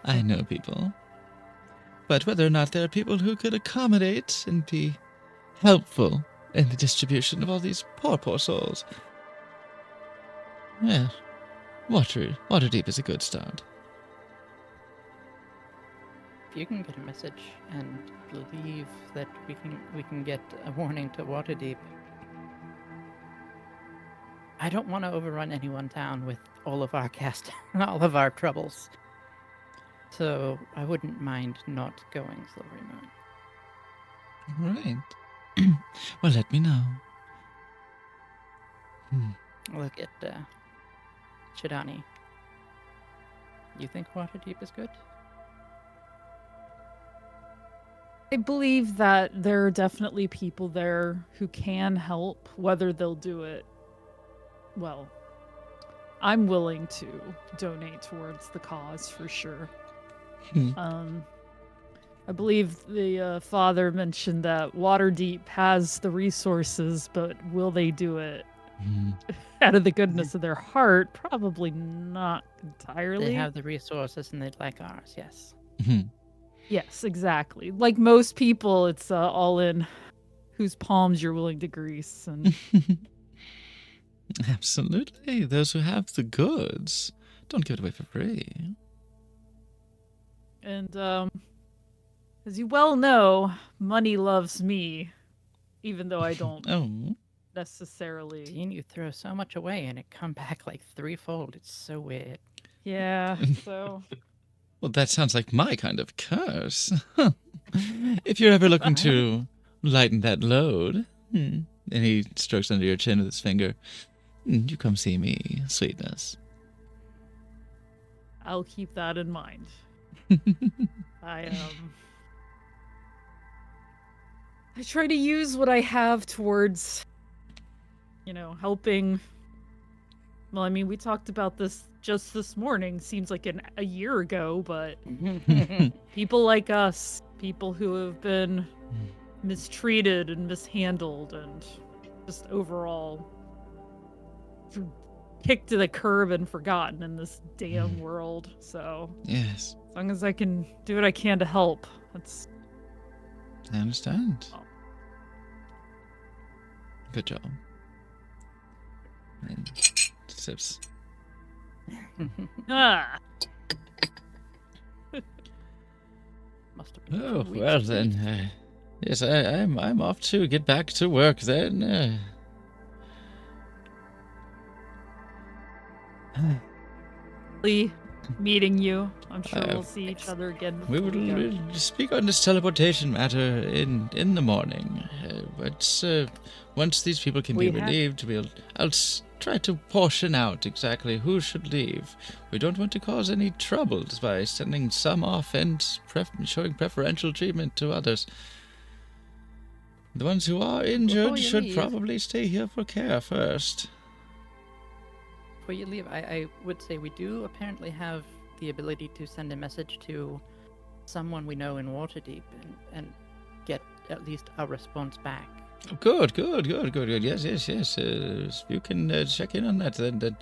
I know people. But whether or not there are people who could accommodate and be helpful in the distribution of all these poor souls. Yeah, Waterdeep is a good start. If you can get a message and believe that we can get a warning to Waterdeep. I don't want to overrun any one town with all of our all of our troubles. So I wouldn't mind not going Silvery Moon. Right. Well, let me know. Look at Chidani. You think Waterdeep is good? I believe that there are definitely people there who can help, whether they'll do it. Well, I'm willing to donate towards the cause for sure. I believe the father mentioned that Waterdeep has the resources, but will they do it out of the goodness of their heart? Probably not entirely. They have the resources and they'd like ours, yes. Yes, exactly. Like most people, it's all in whose palms you're willing to grease. And Absolutely. Those who have the goods don't give it away for free. And as you well know, money loves me, even though I don't Oh. necessarily. Dean, you throw so much away and it come back like threefold. It's so weird. Yeah, so Well, that sounds like my kind of curse. If you're ever looking to lighten that load, and he strokes under your chin with his finger, you come see me, sweetness. I'll keep that in mind. I try to use what I have towards, helping. Well, I mean, we talked about this just this morning. Seems like a year ago, but people like us, people who have been mistreated and mishandled and just overall kicked to the curb and forgotten in this damn world. So Yes, as long as I can do what I can to help, that's I understand. Oh. Good job. And sips. ah. Must have been Oh, 2 weeks well ago. then. Yes, I'm off to get back to work then. Meeting you. I'm sure Uh, we'll see each other again. We before we go. will speak on this teleportation matter in the morning. But once these people can be We have- relieved, I'll try to portion out exactly who should leave. We don't want to cause any troubles by sending some off and showing preferential treatment to others. The ones who are injured you should leave- probably stay here for care first. Before you leave, I would say we do apparently have the ability to send a message to someone we know in Waterdeep and get at least a response back. Good. Yes. If you can check in on that, then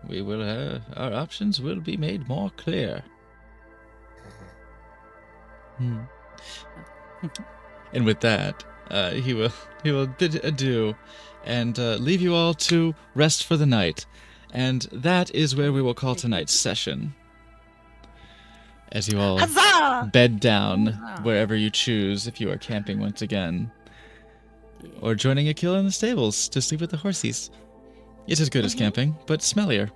we will. Our options will be made more clear. And with that, he will bid adieu, and leave you all to rest for the night. And that is where we will call tonight's session. As you all Huzzah! bed down Huzzah. wherever you choose, if you are camping once again. Yeah. Or joining a kill in the stables to sleep with the horsies. It's as good as camping, but smellier.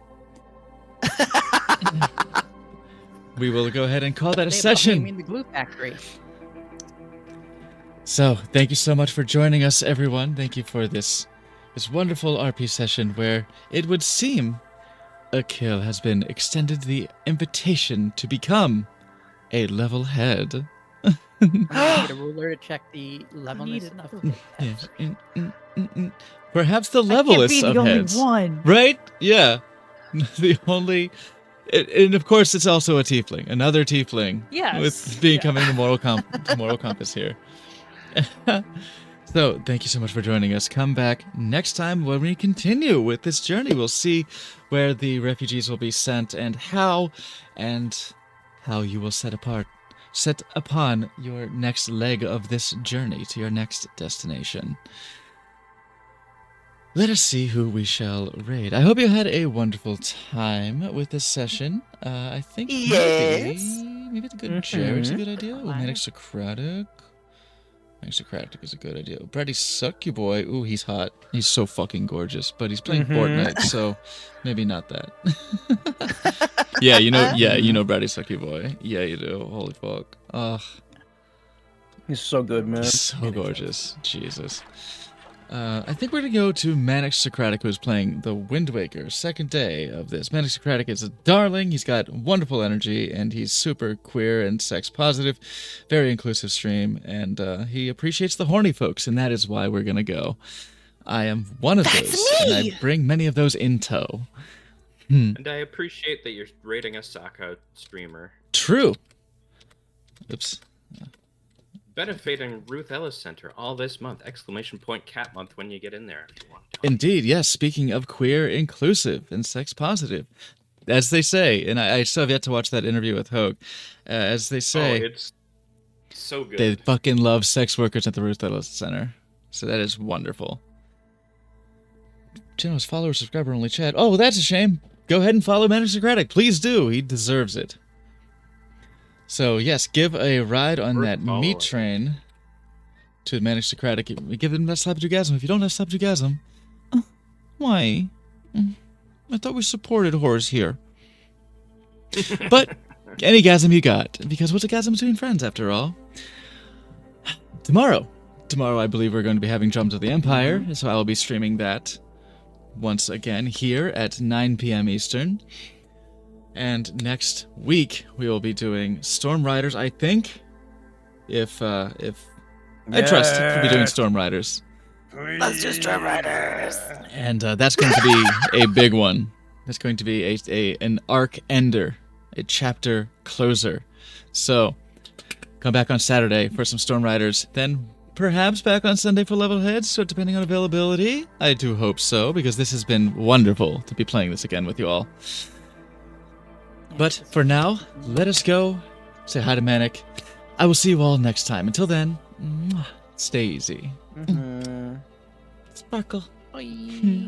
We will go ahead and call that a They session. mean the glue factory. So, thank you so much for joining us, everyone. Thank you for this wonderful RP session where it would seem a kill has been extended the invitation to become a level head. Need a ruler to check the levelness of another the Yes. heads. Perhaps the I can't be levelest the of only heads. one. Right? Yeah. The only... And of course, it's also a tiefling. Another tiefling. Yes, With yeah. becoming the moral compass here. So, thank you so much for joining us. Come back next time when we continue with this journey. We'll see where the refugees will be sent and how you will set upon your next leg of this journey to your next destination. Let us see who we shall raid. I hope you had a wonderful time with this session. I think Yes. maybe the good Jared's a good idea. Why? Manic Socratic. Manic Socratic is a good idea. Brady Sucky Boy. Ooh, he's hot. He's so fucking gorgeous. But he's playing Fortnite, so maybe not that. Yeah, you know Brady Sucky Boy. Yeah, you do. Holy fuck. Ugh. He's so good, man. So gorgeous. Jesus. I think we're going to go to Manic Socratic, who's playing the Wind Waker, second day of this. Manic Socratic is a darling. He's got wonderful energy, and he's super queer and sex positive. Very inclusive stream, and he appreciates the horny folks, and that is why we're going to go. I am one of That's those, and me! I bring many of those in tow. And I appreciate that you're rating a Saka streamer. True. Oops. Benefiting Ruth Ellis Center all this month! ! Cat month when you get in there. If you want to. Indeed, yes. Speaking of queer, inclusive, and sex positive, as they say, and I still have yet to watch that interview with Hogue. As they say, it's so good. they fucking love sex workers at the Ruth Ellis Center. So that is wonderful. Generous follower, subscriber only chat. Oh, that's a shame. Go ahead and follow Manic Socratic. Please do. He deserves it. So, yes, give a ride on Worth that meat following. train to Manic Socratic. Give them that Slapjagasm. If you don't have Slapjagasm, why? I thought we supported whores here. But any gasm you got, because what's a gasm between friends, after all? Tomorrow, I believe we're going to be having Drums of the Empire, so I will be streaming that once again here at 9 p.m. Eastern. And next week we will be doing Storm Riders, I think. If I trust we'll be doing Storm Riders. Let's do Storm Riders. And that's going to be a big one. That's going to be an arc ender, a chapter closer. So come back on Saturday for some Storm Riders, then perhaps back on Sunday for Level Heads, so depending on availability. I do hope so, because this has been wonderful to be playing this again with you all. But for now, let us go. Say hi to Manic. I will see you all next time. Until then, stay easy. Sparkle. Bye.